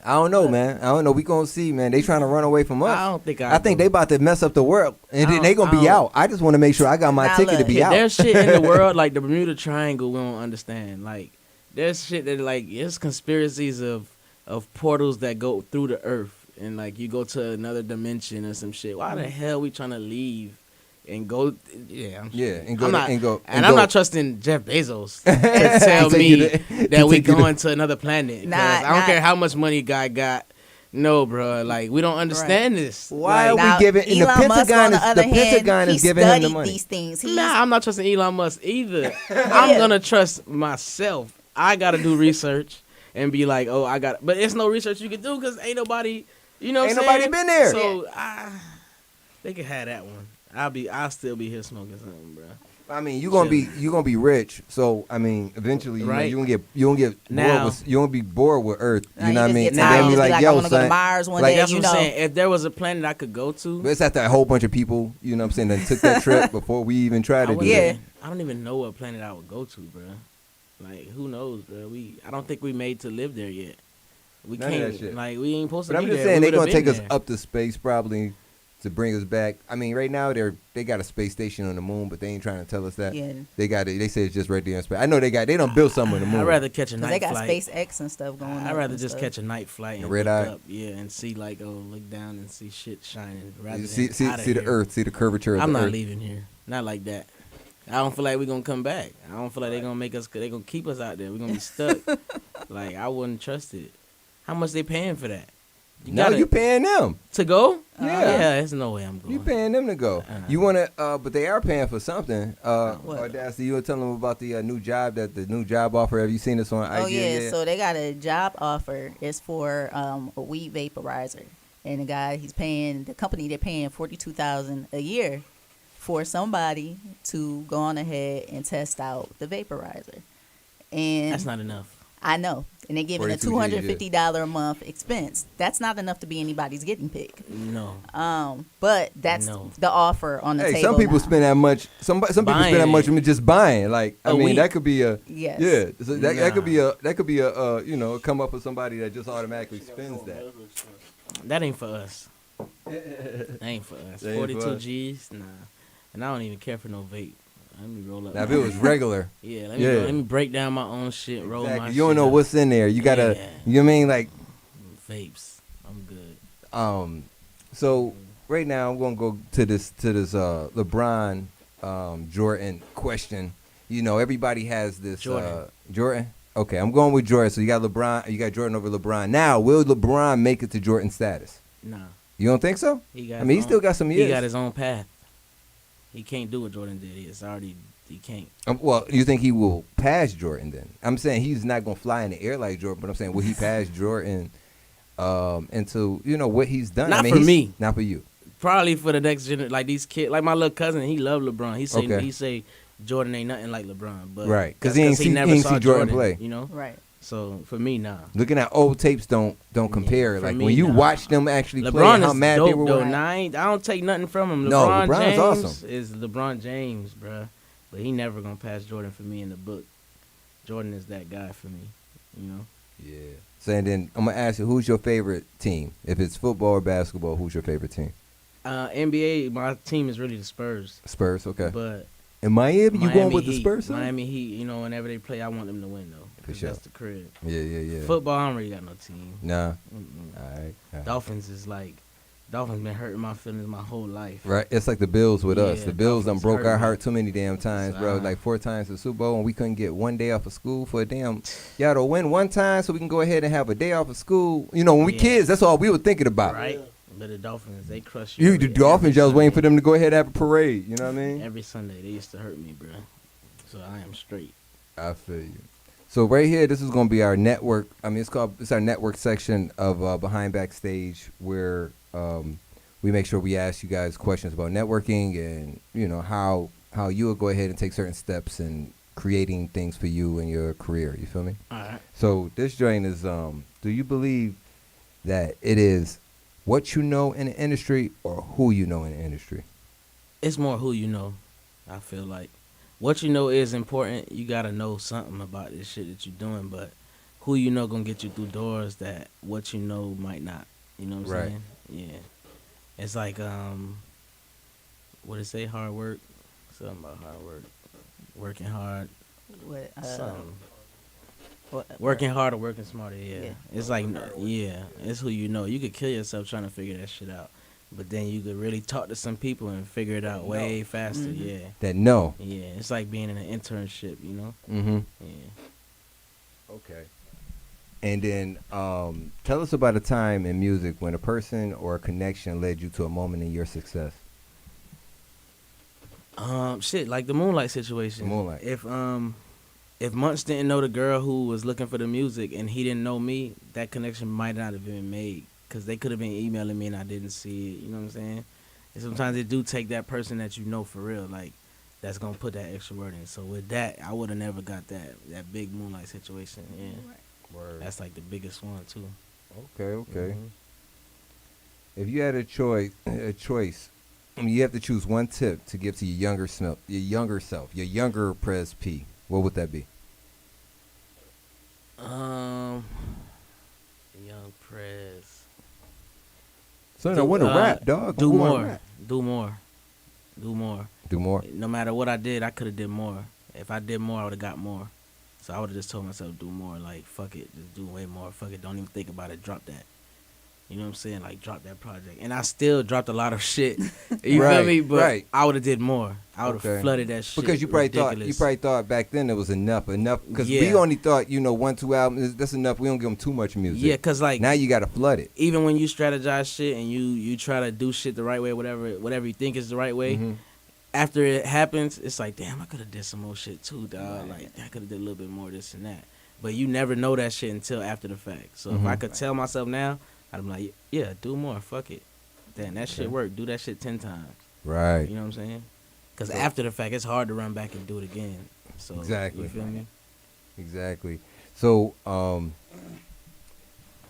I don't know, man. I don't know. We gonna see, man. They trying to run away from us. I don't think I think they about to mess up the world, and then they gonna be out. I just want to make sure I got my ticket to be out. There's shit in the world like the Bermuda Triangle we don't understand. Like there's shit that like there's conspiracies of portals that go through the earth, and like you go to another dimension or some shit. Why the hell we trying to leave? And go, I'm not trusting Jeff Bezos to tell me that we going to another planet. I don't care how much money guy got. No, bro, like we don't understand this. Why are we giving? And the Pentagon is giving him the money. These things. I'm not trusting Elon Musk either. I'm gonna trust myself. I gotta do research and be like, oh, but it's no research you can do because ain't nobody, you know, ain't nobody been there. So they can have that one. I'll still be here smoking something, bro. I mean, you gonna be rich. So I mean, eventually, you gonna be bored with Earth. You know what I mean? And then be like, yo, I want to go to Mars one day. That's what I'm saying. If there was a planet I could go to, but it's after a whole bunch of people. You know what I'm saying? That took that trip before we even tried to do it. I don't even know what planet I would go to, bro. Like, who knows, bro? I don't think we made to live there yet. We can't. Like, we ain't supposed to be there. But I'm just saying they're gonna take us up to space probably. To bring us back. I mean, right now they got a space station on the moon, but they ain't trying to tell us that. Yeah. They got it. They say it's just right there in space. I know they don't build something on the moon. I'd rather catch a night flight. They got SpaceX and stuff going on. I'd rather just catch a night flight and red look eye. up, and see like look down and see shit shining. Rather see than the Earth, see the curvature of the Earth. I'm not leaving here. Not like that. I don't feel like we're gonna come back. I don't feel like they're gonna make us. They're gonna keep us out there. We're gonna be stuck. Like I wouldn't trust it. How much they paying for that? You paying them to go? Yeah, there's no way I'm going. You paying them to go? You wanna? But they are paying for something. Audacity, you were telling them about the new job offer. Have you seen this on IG? Oh yeah, so they got a job offer. It's for a weed vaporizer, and the company they're paying $42,000 a year for somebody to go on ahead and test out the vaporizer. And that's not enough. I know. And they're giving a $250 a month expense. That's not enough to be anybody's getting pick. No. But that's the offer on the table. Some people spend that much. Some people spend that much from just buying. Like that could be a So that could be a come up with somebody that just automatically spends that. That ain't for us. That ain't for us. 42 G's, nah. And I don't even care for no vape. Let me roll up. Now, if it was regular. Let me break down my own shit, roll my shit. You don't know what's in there. You gotta, you know what I mean? Like, vapes. I'm good. So, right now, I'm gonna go to this LeBron Jordan question. You know, everybody has this. Jordan? Okay, I'm going with Jordan. So, you got LeBron, you got Jordan over LeBron. Now, will LeBron make it to Jordan status? Nah. You don't think so? He still got some years. He got his own path. He can't do what Jordan did. He can't. Well, you think he will pass Jordan then? I'm saying he's not going to fly in the air like Jordan, but I'm saying will he pass Jordan into, what he's done? Not for me. Not for you. Probably for the next generation, like these kids. Like my little cousin, he loved LeBron. He say Jordan ain't nothing like LeBron. But right, because he never saw Jordan play. Right. So for me, nah. Looking at old tapes don't compare. Like when you watch them actually LeBron play, how mad they were. Though. I don't take nothing from him. LeBron's James awesome. Is LeBron James, bruh. But he never gonna pass Jordan for me in the book. Jordan is that guy for me. Yeah. So and then I'm gonna ask you, who's your favorite team? If it's football or basketball, who's your favorite team? NBA, my team is really the Spurs. Spurs, okay. But in Miami, you going with the Spurs? Miami Heat, whenever they play, I want them to win though. For sure. That's the crib. Yeah. Football, I don't really got no team. Nah. Mm-mm. All right. Dolphins been hurting my feelings my whole life. Right, it's like the Bills with us. Yeah, The Bills done Dolphins broke hurt our me. heart too many damn times, bro. Like 4 times to the Super Bowl, and we couldn't get one day off of school for a damn. Y'all to win one time, so we can go ahead and have a day off of school. You know, when we kids, that's all we were thinking about. Right. But the Dolphins, they crush you. The Dolphins, y'all was waiting for them to go ahead and have a parade. You know what I mean? Every Sunday, they used to hurt me, bro. So I am straight. I feel you. So right here, this is gonna be our network. I mean, it's our network section of Behind Backstage, where we make sure we ask you guys questions about networking and, you know, how you will go ahead and take certain steps in creating things for you in your career. You feel me? All right. So this joint is, do you believe that it is what you know in the industry or who you know in the industry? It's more who you know, I feel like. What you know is important. You got to know something about this shit that you're doing, but who you know going to get you through doors that what you know might not. You know what I'm saying? Yeah. It's like, what it say, hard work? Something about hard work. Working hard. What, Something. what, Working hard or working smarter, yeah. Yeah. It's like, yeah, it's who you know. You could kill yourself trying to figure that shit out. But then you could really talk to some people and figure it out way faster, yeah. That no. Yeah, it's like being in an internship, you know? Mm-hmm. Yeah. Okay. And then tell us about a time in music when a person or a connection led you to a moment in your success. Shit, like the Moonlight situation. Moonlight. If Munch didn't know the girl who was looking for the music and he didn't know me, that connection might not have been made. Because they could have been emailing me and I didn't see it. You know what I'm saying? And sometimes it do take that person that you know for real, like, that's going to put that extra word in. So with that, I would have never got that big Moonlight situation. Yeah. Word. That's like the biggest one, too. Okay. Mhm. If you had a choice, I mean, you have to choose one tip to give to your younger self, your younger Prez P. What would that be? Young Prez. Son, I want to rap, dog. Do I wanna more. rap. Do more. Do more. No matter what I did, I could have did more. If I did more, I would have got more. So I would have just told myself, do more. Like, fuck it. Just do way more. Fuck it. Don't even think about it. Drop that. You know what I'm saying? Like, drop that project. And I still dropped a lot of shit. You Right, feel me? But right. I would have did more. I would have Okay. flooded that shit. Because you probably thought back then it was enough. Because we Yeah. only thought, 1, 2 albums, that's enough. We don't give them too much music. Yeah, because, like, now you got to flood it. even when you strategize shit and you try to do shit the right way, whatever you think is the right way, Mhm. after it happens, it's like, damn, I could have did some more shit too, dog. Like, I could have did a little bit more of this and that. But you never know that shit until after the fact. So if I could tell myself now, I'd be like, yeah, do more, fuck it. Then that shit worked. Do that shit 10 times. Right. You know what I'm saying? Because after the fact, it's hard to run back and do it again. So Exactly. You feel me? Exactly. So,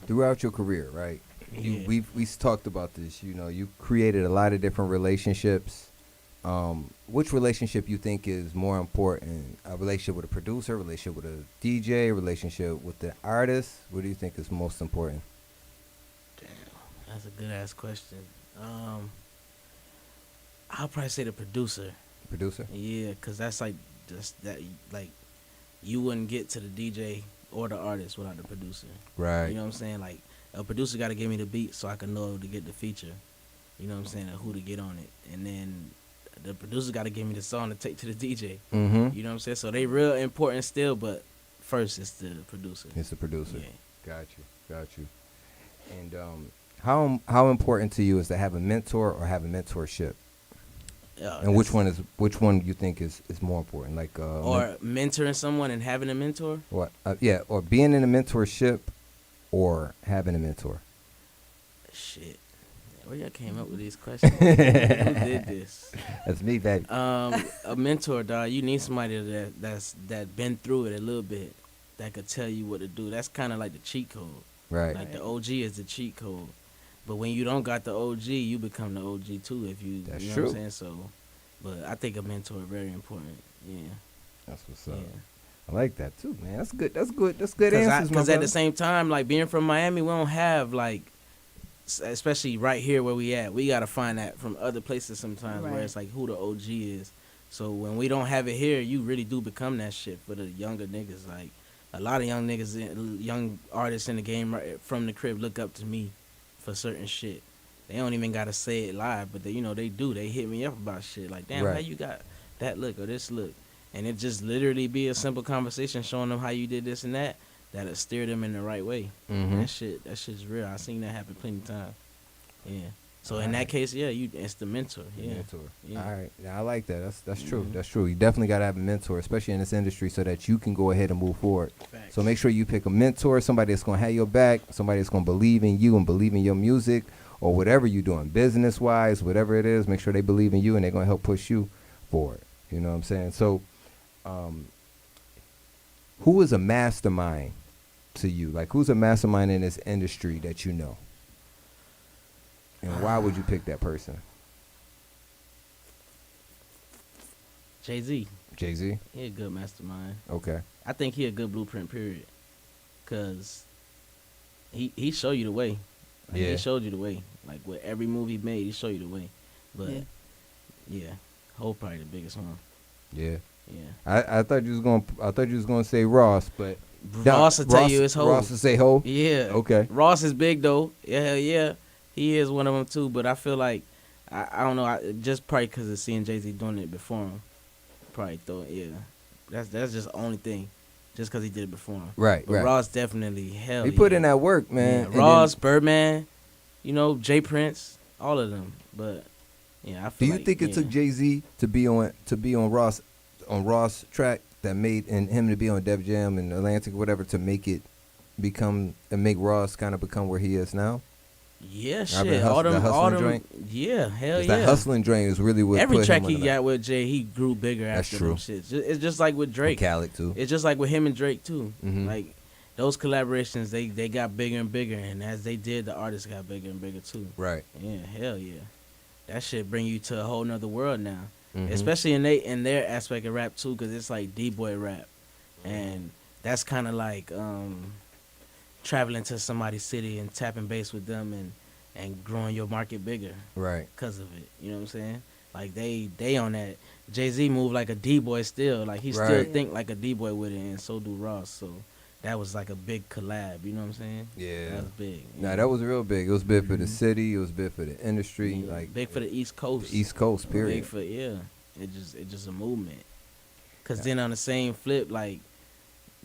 throughout your career, right? Yeah. We've talked about this. You created a lot of different relationships. Which relationship you think is more important? A relationship with a producer, a relationship with a DJ, a relationship with the artist? What do you think is most important? Damn, that's a good ass question. I'll probably say the producer. Producer? Yeah, because that's like just that, like, you wouldn't get to the DJ or the artist without the producer. Right. You know what I'm saying? Like, a producer got to give me the beat so I can know to get the feature. You know what I'm saying? And who to get on it. And then the producer got to give me the song to take to the DJ. Mm-hmm. You know what I'm saying? So they real important still, but first it's the producer. It's the producer. Yeah. Got you. And how important to you is to have a mentor or have a mentorship? And which one you think is more important? Like or mentoring someone and having a mentor? Or or being in a mentorship or having a mentor. Shit. Where y'all came up with these questions? Who did this? That's me, baby. A mentor, dog. You need somebody that's been through it a little bit, that could tell you what to do. That's kind of like the cheat code. Right. Like the OG is the cheat code. But when you don't got the OG, you become the OG too. If you, That's you know true. what I'm saying? So, but I think a mentor is very important. Yeah. That's what's up. Yeah. I like that too, man. That's good answers, my Because at brother. the same time, like being from Miami, we don't have like, especially right here where we at, we gotta find that from other places sometimes where Right. it's like who the OG is. So when we don't have it here, you really do become that shit for the younger niggas. Like, a lot of young niggas, young artists in the game from the crib look up to me for certain shit. They don't even gotta say it live, but they, they do. They hit me up about shit like, damn, how you got that look or this look? And it just literally be a simple conversation showing them how you did this and that. That'll steer them in the right way. Mm-hmm. That shit's real. I seen that happen plenty of times. Yeah. So in that case, yeah, it's the mentor. Yeah. Mentor. Yeah. All right. Yeah, I like that. That's true. That's true. You definitely got to have a mentor, especially in this industry, so that you can go ahead and move forward. Facts. So make sure you pick a mentor, somebody that's going to have your back, somebody that's going to believe in you and believe in your music or whatever you're doing, business-wise, whatever it is. Make sure they believe in you and they're going to help push you forward. You know what I'm saying? So who is a mastermind to you? Like, who's a mastermind in this industry that you know? And why would you pick that person? Jay-Z. Jay-Z? He a good mastermind. Okay. I think he a good blueprint, period. Because he showed you the way. Like, Yeah. He showed you the way. Like, with every move he made, he showed you the way. But, yeah, Hope probably the biggest one. Yeah. Yeah. I thought you was gonna say Ross, but Ross will tell you it's Hope. Ross will say Hope? Yeah. Okay. Ross is big, though. Yeah, hell yeah. He is one of them, too. But I feel like, I don't know, just probably because of seeing Jay-Z doing it before him. Probably thought, yeah. That's just the only thing. Just because he did it before him. Right, but right. Ross definitely, hell He yeah. put in that work, man. Yeah, Ross, Birdman, Jay Prince, all of them. But, yeah, I Do feel you like, think it took Jay-Z to be on Ross track that made and him to be on Def Jam and Atlantic or whatever to make Ross kind of become where he is now? Yeah, I've been shit. All them, joint? yeah, hell It's yeah. That hustling drain is really what Every put track him he on the got with Jay, he grew bigger That's after true. them shits. It's just like with Drake. Khaled too. It's just like with him and Drake too. Mhm. Like those collaborations, they got bigger and bigger, and as they did, the artists got bigger and bigger too. Right. Yeah, hell yeah. That shit bring you to a whole nother world now, Mhm. especially in their aspect of rap too, because it's like D-boy rap, and that's kind of like traveling to somebody's city and tapping bass with them and growing your market bigger. Right. Because of it. You know what I'm saying? Like, they on that. Jay-Z move like a D-boy still. Like, he still Right. think like a D-boy with it, and so do Ross. So, that was like a big collab. You know what I'm saying? Yeah. That was big. Nah, that was real big. It was big for the city. It was big for the industry. Yeah, Like big for the East Coast. the East Coast, period. Big for, yeah. It just a movement. Because then on the same flip, like,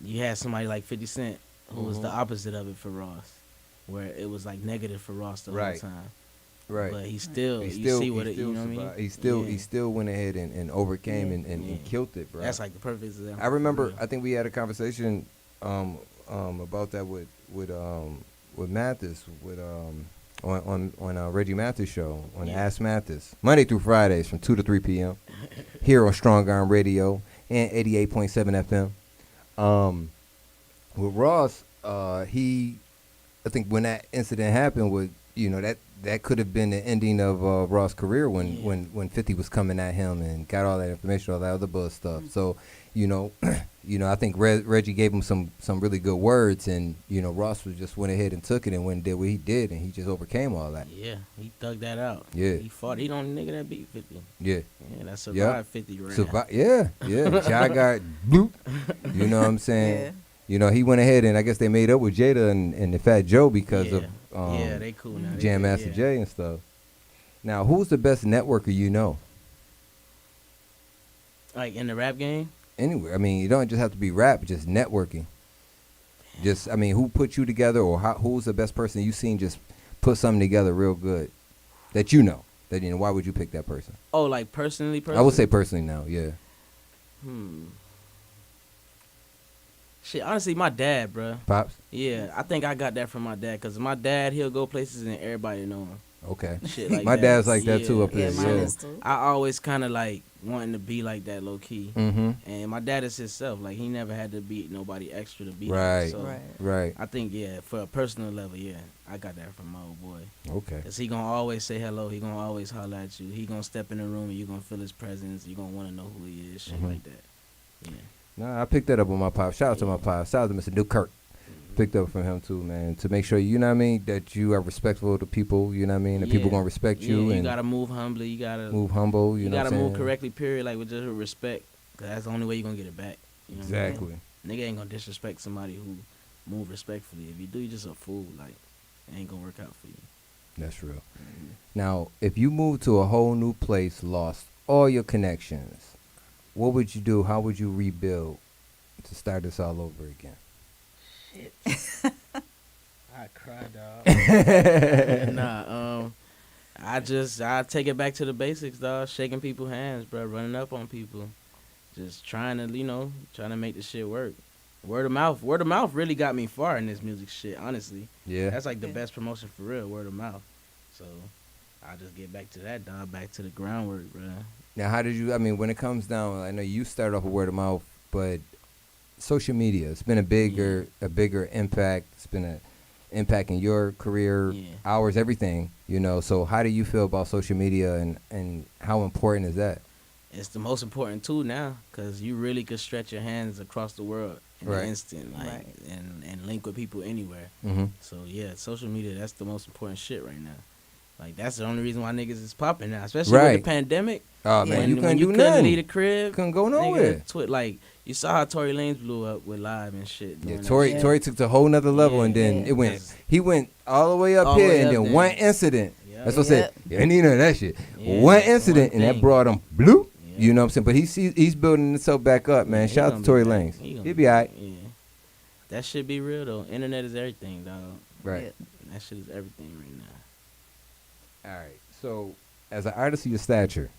you had somebody like 50 Cent, who was the opposite of it for Ross. Where it was like negative for Ross the Right. whole time. Right. But you see what it, you know what I mean? He still went ahead and overcame and killed it, bro. That's like the perfect example. I remember. Yeah. I think we had a conversation about that with Mathis on Reggie Mathis show on Ask Mathis Monday through Fridays from 2 to 3 p.m. here on Strong Arm Radio and 88.7 FM. With Ross, I think when that incident happened, that could have been the ending of Ross' career when 50 was coming at him and got all that information, all that other buzz stuff. So, I think Reggie gave him some really good words, and Ross just went ahead and took it and went and did what he did, and he just overcame all that. Yeah, he thugged that out. Yeah. He fought. He the only nigga that beat 50. Yeah. Yeah, that survived 50 right Yeah. Ja got bloop. You know what I'm saying? Yeah. He went ahead and I guess they made up with Jada and the Fat Joe because of they cool now. Jam Master Jay and stuff. Now, who's the best networker you know? Like in the rap game? Anywhere. I mean, you don't just have to be rap, just networking. Just, I mean, who put you together, or who's the best person you seen just put something together real good that you know? That why would you pick that person? Oh, like personally? I would say personally now, yeah. Shit, honestly, my dad, bruh. Pops? Yeah, I think I got that from my dad, because my dad, he'll go places and everybody know him. Okay. Shit like My that. dad's like that too up Yeah, here. mine Yeah. is too. I always kind of like wanting to be like that low key. Mm-hmm. And my dad is himself. Like, he never had to beat nobody extra to beat Right. him. So Right. Right. I think, for a personal level, I got that from my old boy. Okay. Because he going to always say hello. He going to always holler at you. He going to step in the room and you going to feel his presence. You going to want to know who he is, shit like that. Yeah. Nah, I picked that up with my pop. Shout out to my pop. Shout out to Mr. Newkirk. Picked up from him too, man. To make sure, you know what I mean, that you are respectful to people, you know what I mean, and people gonna respect you. You and gotta move humbly. You gotta move humble. You know gotta what I'm move saying? correctly. Period. Like with just respect, 'cause that's the only way you are gonna get it back. You know what I mean? Exactly. nigga ain't gonna disrespect somebody who move respectfully. If you do, you just a fool. Like, it ain't gonna work out for you. That's real. Now, if you moved to a whole new place, lost all your connections, what would you do? How would you rebuild to start this all over again? Shit. I cried, dog. I take it back to the basics, dog. Shaking people's hands, bro. Running up on people. Just trying to make the shit work. Word of mouth really got me far in this music shit, honestly. Yeah. That's like the best promotion for real, word of mouth. So I just get back to that, dog, back to the groundwork, bro. Now, how did you, when it comes down, I know you started off with word of mouth, but social media, it's been a bigger impact. It's been an impact in your career, hours, everything, So how do you feel about social media and how important is that? It's the most important tool now because you really could stretch your hands across the world in an instant, and link with people anywhere. Mm-hmm. So, yeah, social media, that's the most important shit right now. Like, that's the only reason why niggas is popping now, especially with the pandemic. Oh, man, you couldn't do couldn't nothing. leave the crib. Couldn't go nowhere. Like, you saw how Tory Lanez blew up with live and shit. Yeah, Tory took to a whole nother level, and then he went all the way up All here, the way and up then there. one incident. Yep. That's what I said. You ain't need none of that shit. Yeah, One incident, one and that thing. brought him blue. You know what I'm saying? But he's building himself back up, man. He Shout out gonna to Tory be back. Lanez. He'll be all right. Yeah. That shit be real, though. Internet is everything, dog. Right. That shit is everything right now. All right. So, as an artist of your stature,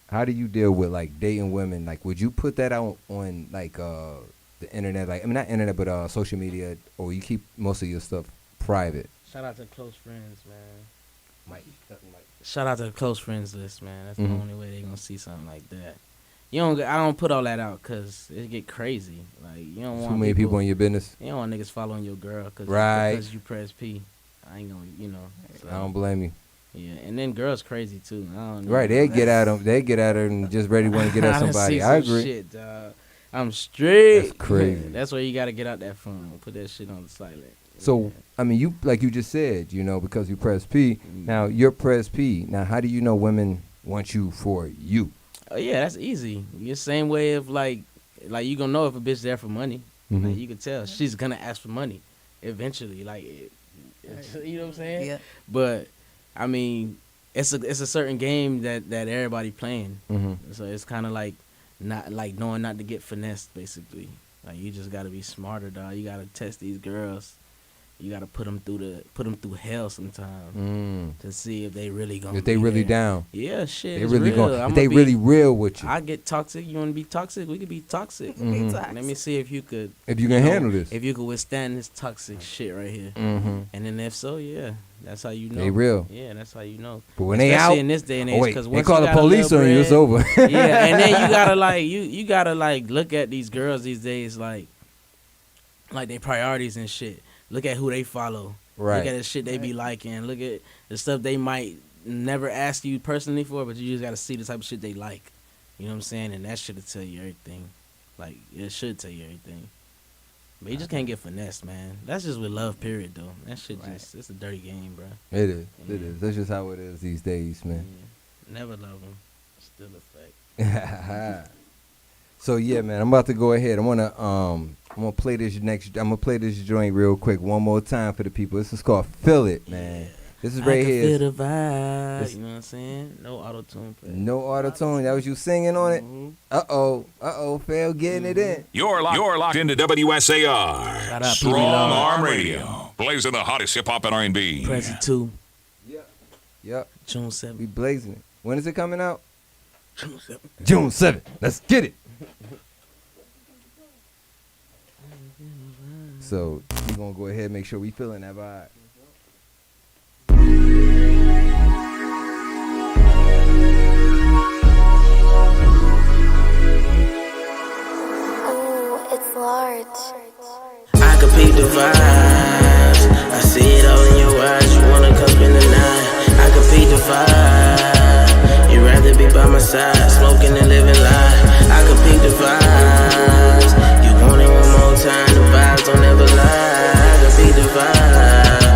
how do you deal with, like, dating women? Like, would you put that out on, like, the internet? Like, not internet, but social media, or you keep most of your stuff private? Shout out to close friends, man. Mike. Shout out to the close friends list, man. That's the only way they gonna see something like that. I don't put all that out because it get crazy. Like, you don't want too many people in your business. You don't want niggas following your girl Right. you Prez P. I ain't gonna, So, I don't blame you. Yeah, and then girls crazy too. I don't know. Right, they get at them. They get at her and just ready to want to get at I done somebody. seen I some agree. Shit, dog. I'm straight. That's crazy. That's where you gotta get out that phone. Put that shit on the silent. So, you, like you just said, because you Prez P. Now, you're Prez P. Now, how do you know women want you for you? Oh yeah, that's easy. The same way of like you gonna know if a bitch there for money. Mm-hmm. Like, you can tell she's gonna ask for money eventually. Like, you know what I'm saying? Yeah. But it's a certain game that everybody playing. Mm-hmm. So it's kind of like not like knowing not to get finessed, basically. Like, you just gotta be smarter, dog. You gotta test these girls. You gotta put them through hell sometimes to see if they really gonna. If they really down. Yeah, shit. They it's really real. going. If they really real with you. I get toxic. You wanna be toxic? We could be toxic. Mhm. Let me see if you could. If you can handle this. If you could withstand this toxic shit right here. Mm-hmm. And then if so, yeah, that's how you know. They real. Yeah, that's how you know. But when they Especially out, in this day and age, because they call the police on you, it's over. Yeah, and then you gotta you gotta look at these girls these days like their priorities and shit. Look at who they follow. Right. Look at the shit they be liking. Look at the stuff they might never ask you personally for, but you just gotta see the type of shit they like. You know what I'm saying? And that should tell you everything. Like, it should tell you everything. But you just can't get finessed, man. That's just with love, period, though. That shit it's a dirty game, bro. It is. It is. That's just how it is these days, man. Yeah. Never love them. Still a fact. So yeah, man, I'm about to go ahead. I'm gonna play this joint real quick one more time for the people. This is called Feel It, man. This is right here. Feel the vibe. You know what I'm saying? No auto-tune. No auto-tune. That was you singing on it? Uh-oh. Phil getting it in. You're locked into WSAR. Shout out Strong PB Arm Radio. Blazing the hottest hip-hop and R&B. Prezi 2. Yep. June We 7th. blazing it. When is it coming out? June 7th. June 7th. Let's get it. So we're gonna go ahead and make sure we feeling that vibe. Ooh, it's large. I could peep the vibes. I see it all in your eyes. You wanna come in the night. I could peep the vibe. You'd rather be by my side, smoking and living life. I could peep the vibes. You want it one more time. The vibes don't ever lie. I could peep the vibes.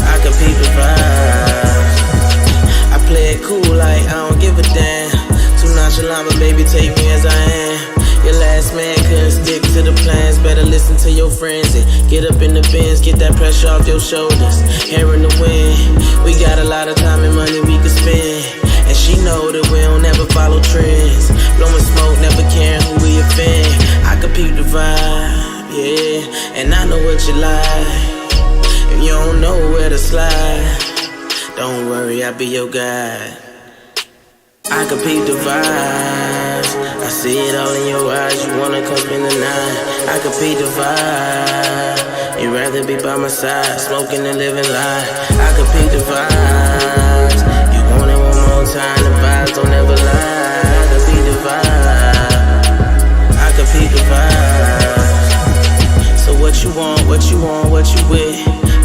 I could peep the vibes. I play it cool like I don't give a damn. Too nonchalant, but baby, take me as I am. Your last man couldn't stick to the plans. Better listen to your friends and get up in the bins. Get that pressure off your shoulders. Hair in the wind. We got a lot of time and money we can spend. And she know that we don't ever follow trends. Blowing smoke, never caring who we offend. I can peep the vibe, yeah. And I know what you like. If you don't know where to slide, don't worry, I'll be your guide. I can peep the vibes. I see it all in your eyes. You wanna come spend the night. I can peep the vibe. You'd rather be by my side, smoking and living life. I can peep the vibes. You want it one more time. The vibes don't ever lie. I can peep the vibe. I can peep the vibes. So what you want, what you want, what you with?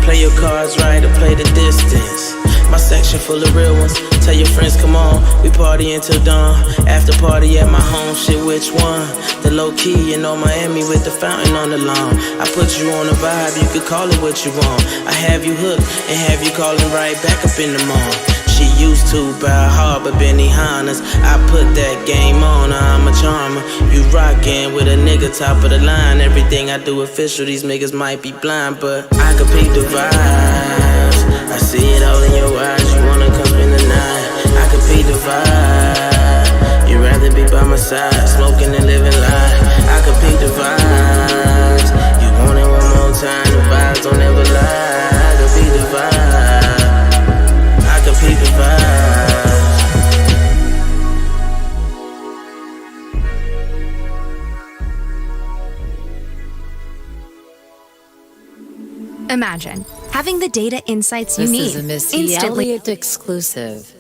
Play your cards right or play the distance. My section full of real ones. Tell your friends, come on, we party until dawn. After party at my home, shit, which one? The low key, you know, Miami with the fountain on the lawn. I put you on a vibe, you could call it what you want. I have you hooked and have you calling right back up in the morning. She used to buy hard, but Benihana's. I put that game on, I'm a charmer. You rockin' with a nigga top of the line. Everything I do official, these niggas might be blind, but I can peep the vibes. I see it all in your eyes, you wanna come spend the night. I can peep the vibe. You'd rather be by my side, smoking and living life. I can peep the vibes. You want it one more time, the vibes don't ever lie. I can peep the vibe. I can peep the vibe. Imagine having the data insights you need This is a Missy instantly. Elliott exclusive.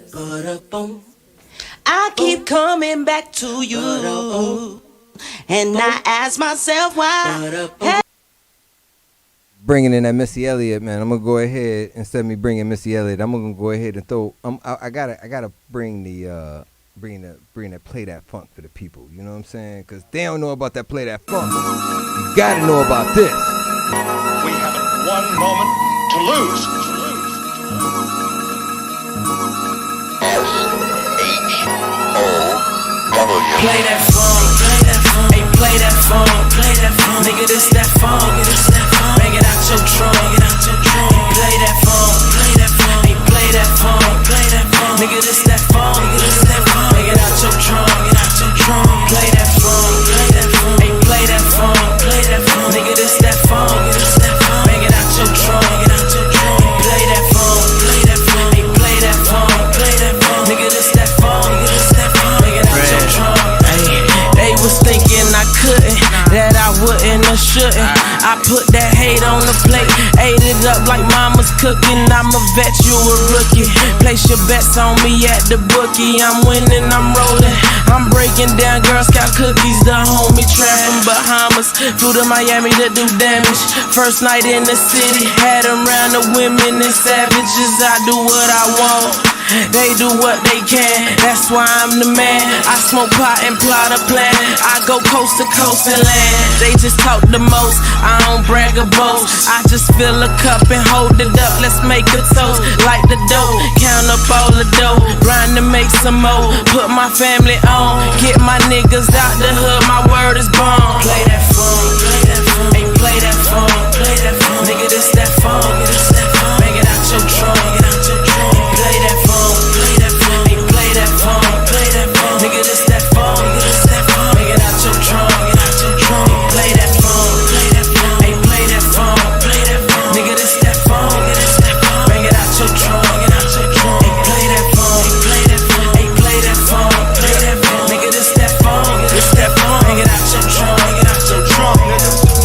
I keep coming back to you, and I ask myself why. Bringing in that Missy Elliott, man. I'm gonna go ahead, instead of me bringing Missy Elliott, I'm gonna go ahead and throw. I gotta bring the play that funk for the people. You know what I'm saying? Because they don't know about that play that funk. You gotta know about this. We haven't one moment to lose. Play that phone, hey, play that phone, nigga, this that phone, bang it out your trunk, play that phone, hey, play that phone, nigga, this that phone, bang it out your trunk, play that phone, hey, play that phone, nigga, this that phone, bang it out your trunk, play that phone, hey, play that phone, nigga, this that phone, bang it out your trunk. They was thinking I couldn't, that I wouldn't or shouldn't. I put that hate on the plate, ate it up like mama's cooking. I'm a vet, you a rookie. Place your bets on me at the bookie. I'm winning, I'm rolling. I'm breaking down Girl Scout cookies. The homie trap from Bahamas, flew to Miami to do damage. First night in the city, had around the women and savages. I do what I want, they do what they can. That's why I'm the man. I smoke pot and plot a plan. I go coast to coast and land. They just talk the most, I don't brag or boast. I just fill a cup and hold it up. Let's make a toast, light the dough, count up all the dough, grind to make some more. Put my family on, get my niggas out the hood. My word is born. Play that phone, hey, play that phone, nigga, this that phone, bang it out your trunk. Play that phone, hey, play that phone, nigga, this that phone, bang it out your trunk. Play that phone, hey, play that phone, nigga, this that phone, bang it out your trunk. Hey, play that phone, hey, play that phone, nigga, this that phone, bang it out your trunk.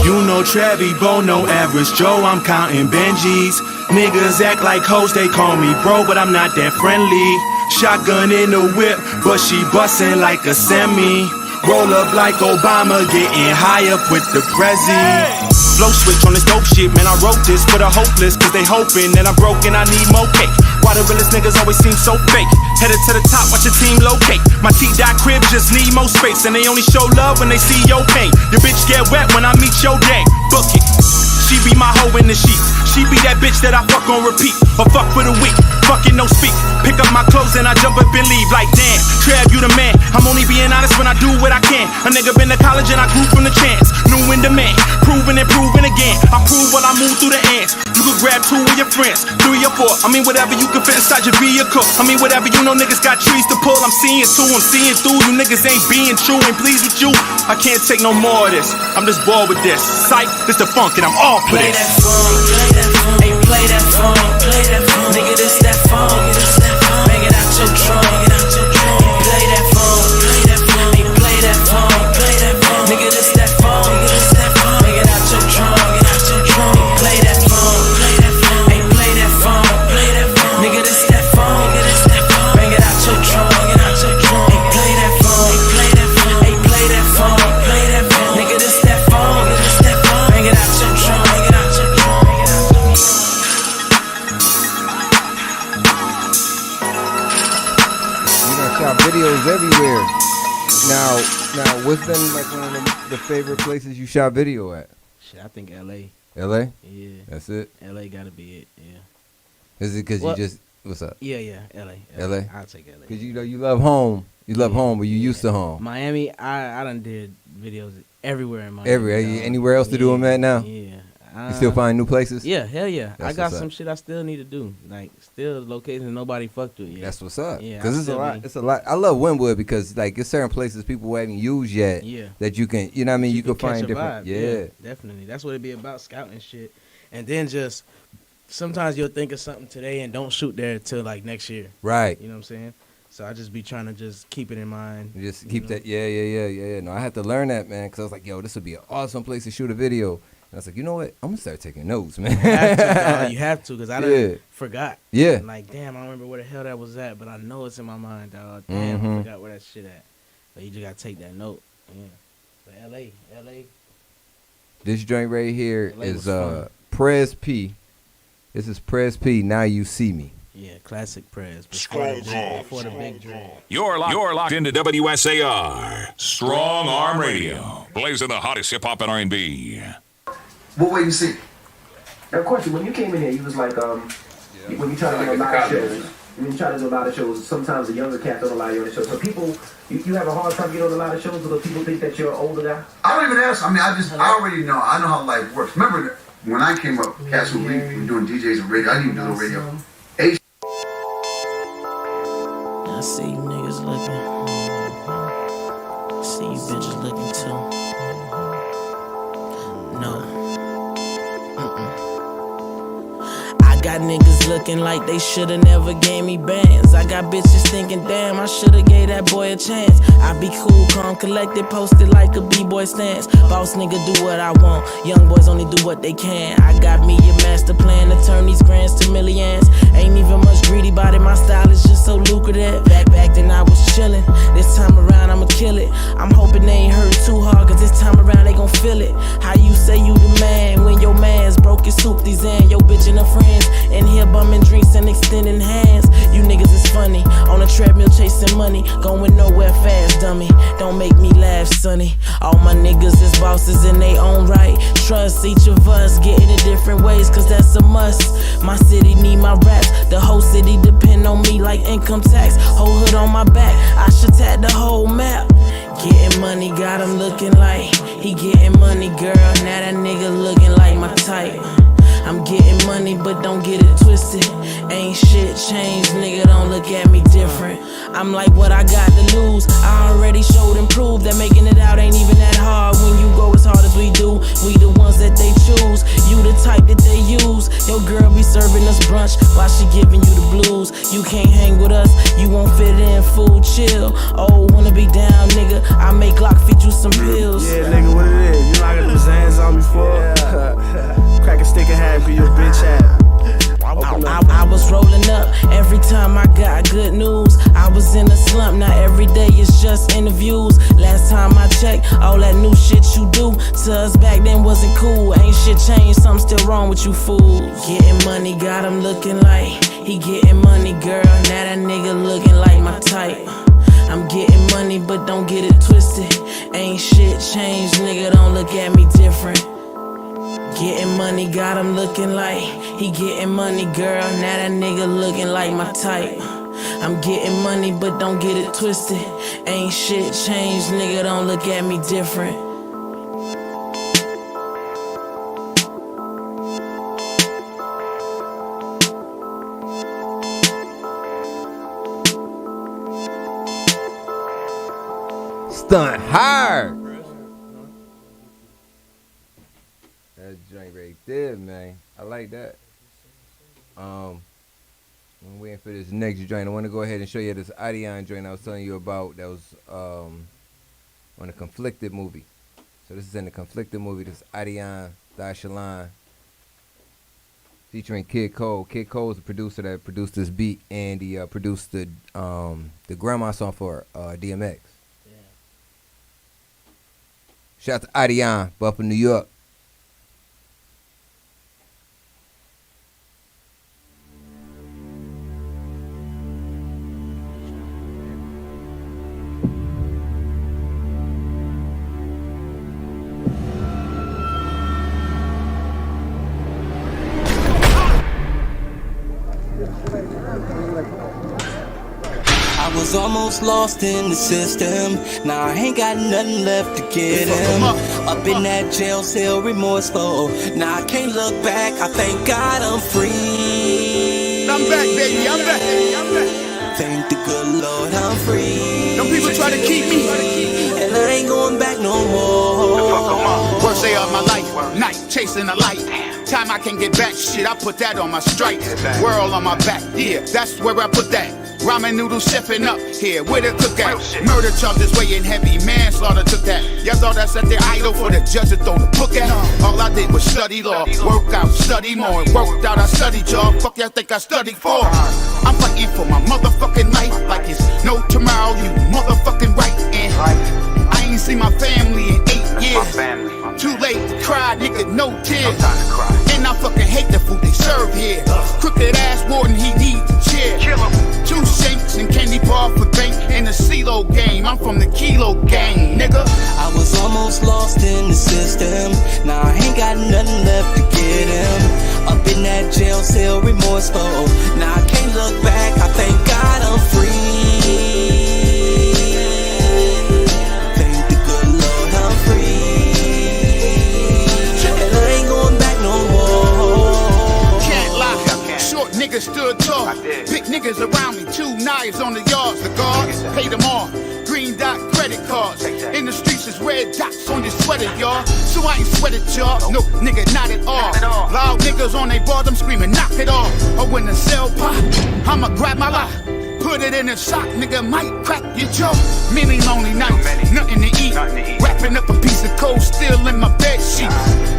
You know Trevi, Bo, no average Joe, I'm counting Benjis. Niggas act like hoes, they call me bro, but I'm not that friendly. Shotgun in the whip, but she bustin' like a semi. Roll up like Obama, getting high up with the Prezi. Flow switch on this dope shit, man, I wrote this for the hopeless, cause they hoping that I'm broken, I need more cake. Why the realest niggas always seem so fake? Headed to the top, watch your team locate. My T-Dot crib just need more space, and they only show love when they see your pain. Your bitch get wet when I meet your gang, book it. She be my hoe in the sheet. She be that bitch that I fuck on repeat, or fuck for the week. fucking no speak. Pick up my clothes and I jump up and leave like damn. Trav, you the man. I'm only being honest when I do what I can. A nigga been to college and I grew from the chance. New in demand, proving and proving again. I prove while I move through the ants. You could grab 2 of your friends, 3 or 4. I mean whatever you can fit inside your vehicle. I mean whatever you know niggas got trees to pull. I'm seeing through, I'm seeing through. You niggas ain't being true, ain't pleased with you. I can't take no more of this. I'm just bored with this. Psych, this the funk and I'm all for Play this. that phone, hey, play that phone, nigga, this that phone, bang it out your trunk, play that phone, hey, play that phone, nigga, this that phone, bang it out your trunk, play that phone, hey, play that phone, nigga, this that phone, bang it out your trunk, hey, play that phone, hey, play that phone, nigga, this that phone, bang it out your trunk. Shot videos everywhere. Now, what's been like one of the favorite places you shot video at? Shit, I think L.A. L.A.? Yeah. That's it? L.A. gotta be it, yeah. Is it because you just, what's up? Yeah, L.A. L.A.? I'll take L.A. Because you know you love home. You love home, but you used to home. Miami, I done did videos everywhere in Miami. Anywhere else to do them at now? Yeah. You still find new places? Yeah, hell yeah. That's I got what's some up. shit I still need to do. Like, still locations nobody fucked with yet. That's what's up. Yeah, Because it's a lot. It's a lot. I love Wynwood because like it's certain places people haven't used yet. Yeah. That you can, you know what I mean? You can catch find a different. vibe. Yeah. Definitely. That's what it be about, scouting shit. And then just sometimes you'll think of something today and don't shoot there till like next year. Right. You know what I'm saying? So I just be trying to just keep it in mind. Just keep that. Yeah. No, I had to learn that, man, because I was like, yo, this would be an awesome place to shoot a video. And I was like, you know what? I'm gonna start taking notes, man. You have to, because I done forgot. Yeah. I'm like, damn, I don't remember where the hell that was at, but I know it's in my mind, dog. Damn, I forgot where that shit at. But you just gotta take that note. Yeah. But LA. This joint right here LA is was fun. Prez P. This is Prez P. Now You See Me. Yeah, classic Prez. Before the big dream. You're locked into WSAR Strong Arm Radio, blazing the hottest hip hop and R&B. What way you see? Now, question: when you came in here, you was like, when you try to do a lot of shows, sometimes the younger cats don't allow you on the show. So people, you have a hard time getting on a lot of shows because people think that you're an older guy. I don't even ask. I mean, I already know. I know how life works. Remember when I came up, cats were doing DJs and radio. I didn't even do no radio. I see you niggas looking. I see you bitches looking too. No. I got niggas looking like they shoulda never gave me bands. I got bitches thinking, damn, I shoulda gave that boy a chance. I be cool, calm, collected, posted like a B-boy stance. Boss nigga do what I want. Young boys only do what they can. I got me a master plan to turn these grands to millions. Ain't even much greedy about it. My style is just so lucrative. Back then I was chillin'. This time around I'ma kill it. I'm hoping they ain't hurt too hard, cause this time around they gon' feel it. How you say you the man when your man's broke his soup these in? Your bitch and her friends in here bumming drinks and extending hands. You niggas is funny. On a treadmill chasing money. Going nowhere fast, dummy. Don't make me laugh, sonny. All my niggas is bosses in they own right. Trust each of us, getting it different ways, cause that's a must. My city need my raps. The whole city depend on me like income tax. Whole hood on my back. I should tag the whole map. Getting money, got him looking like he getting money, girl. Now that nigga looking like my type. I'm getting money, but don't get it twisted. Ain't shit changed, nigga, don't look at me different. I'm like, what I got to lose? I already showed and proved that making it out ain't even that hard. When you go as hard as we do, we the ones that they choose. You the type that they use. Your girl be serving us brunch while she giving you the blues. You can't hang with us, you won't fit in, fool, chill. Oh, wanna be down, nigga, I make Glock fit you some pills. Yeah, nigga, what it is? You know I got them Zans on before. Crack a stick and have for your bitch hat. I was rolling up every time I got good news. I was in a slump, now every day it's just interviews. Last time I checked, all that new shit you do to us back then wasn't cool. Ain't shit changed, something still wrong with you fools. Getting money, got him looking like he getting money, girl. Now that nigga looking like my type. I'm getting money, but don't get it twisted. Ain't shit changed, nigga, don't look at me different. Getting money got him looking like he getting money, girl. Now that nigga looking like my type. I'm getting money, but don't get it twisted. Ain't shit changed, nigga, don't look at me different. Stunt hard. That joint right there, man. I like that. I'm waiting for this next joint. I want to go ahead and show you this Adion joint I was telling you about. That was on the Conflicted movie. So this is in the Conflicted movie. This is Adion Dashalan featuring Kid Cole. Kid Cole is the producer that produced this beat, and he produced the Grandma song for DMX. Shout out to Adion, up in New York. I was almost lost in the system. Now I ain't got nothing left to get him. Up in that jail cell, remorseful. Now I can't look back. I thank God I'm free. I'm back, baby. I'm back. I'm back. Thank the good Lord I'm free. Them people try to keep me, and I ain't going back no more. Worst day of my life, night chasing a light. Time I can get back, shit, I put that on my strike. World on my back, yeah, that's where I put that. Ramen noodle chefing up here, where the cook at? Murder charges weighing heavy, manslaughter took that. Y'all thought I set the idol for the judge to throw the book at? All I did was study law, work out, study more. And worked out, I studied y'all, fuck y'all think I studied for? I'm fighting for my motherfucking life like it's no tomorrow, you motherfucking right. And I ain't seen my family in 8 years. Too late to cry, nigga, no tears. And I fucking hate the food they serve here. Crooked ass warden, he needs a chair. 2 shanks and candy bar for bank in the CeeLo game. I'm from the Kilo gang, nigga. I was almost lost in the system. Now I ain't got nothing left to get him. Up in that jail cell, remorseful. Now I can't look back. I thank God I'm free. Thank the good Lord I'm free. And I ain't going back no more. Can't lie, short niggas stood tall. Big niggas around me, 2 knives on the yards. The guards paid them all. Green dot credit cards. In the streets is red dots on your sweater, y'all. So I ain't sweated, y'all. No, nigga, not at all. Loud niggas on they bars, I'm screaming, knock it off. Or when the cell pop, I'ma grab my lot. Put it in a sock, nigga, might crack your jaw. Many lonely nights, nothing to eat. Wrapping up a piece of cold steel in my bed sheets.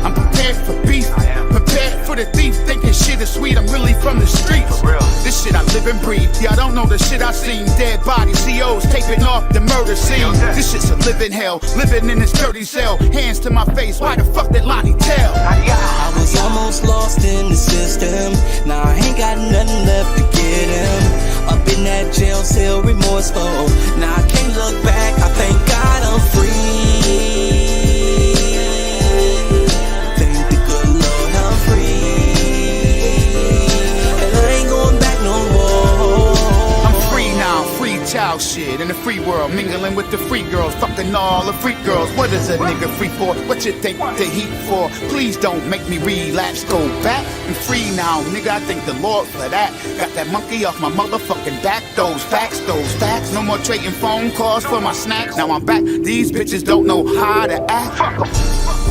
I'm prepared for beef, prepared for the thief. Thinking shit is sweet, I'm really from the streets. This shit I live and breathe. Y'all don't know the shit I seen. Dead bodies, COs taping off the murder scene. This shit's a living hell, living in this dirty cell. Hands to my face, why the fuck did Lonnie tell? I was almost lost in the system. Now I ain't got nothing left to get him. Up in that jail cell, remorseful. Now I can't look back. I thank God I'm free. Thank the good Lord I'm free. And I ain't going back no more. I'm free now, free child shit in the free world, mingling with the free girls, fucking all the freak girls. What is a nigga free for? What you think the heat for? Please don't make me relapse, go back. I'm free now, nigga, I thank the Lord for that. Got that monkey off my motherfucking back. Those facts. No more trading phone calls for my snacks. Now I'm back, these bitches don't know how to act. Fuck 'em.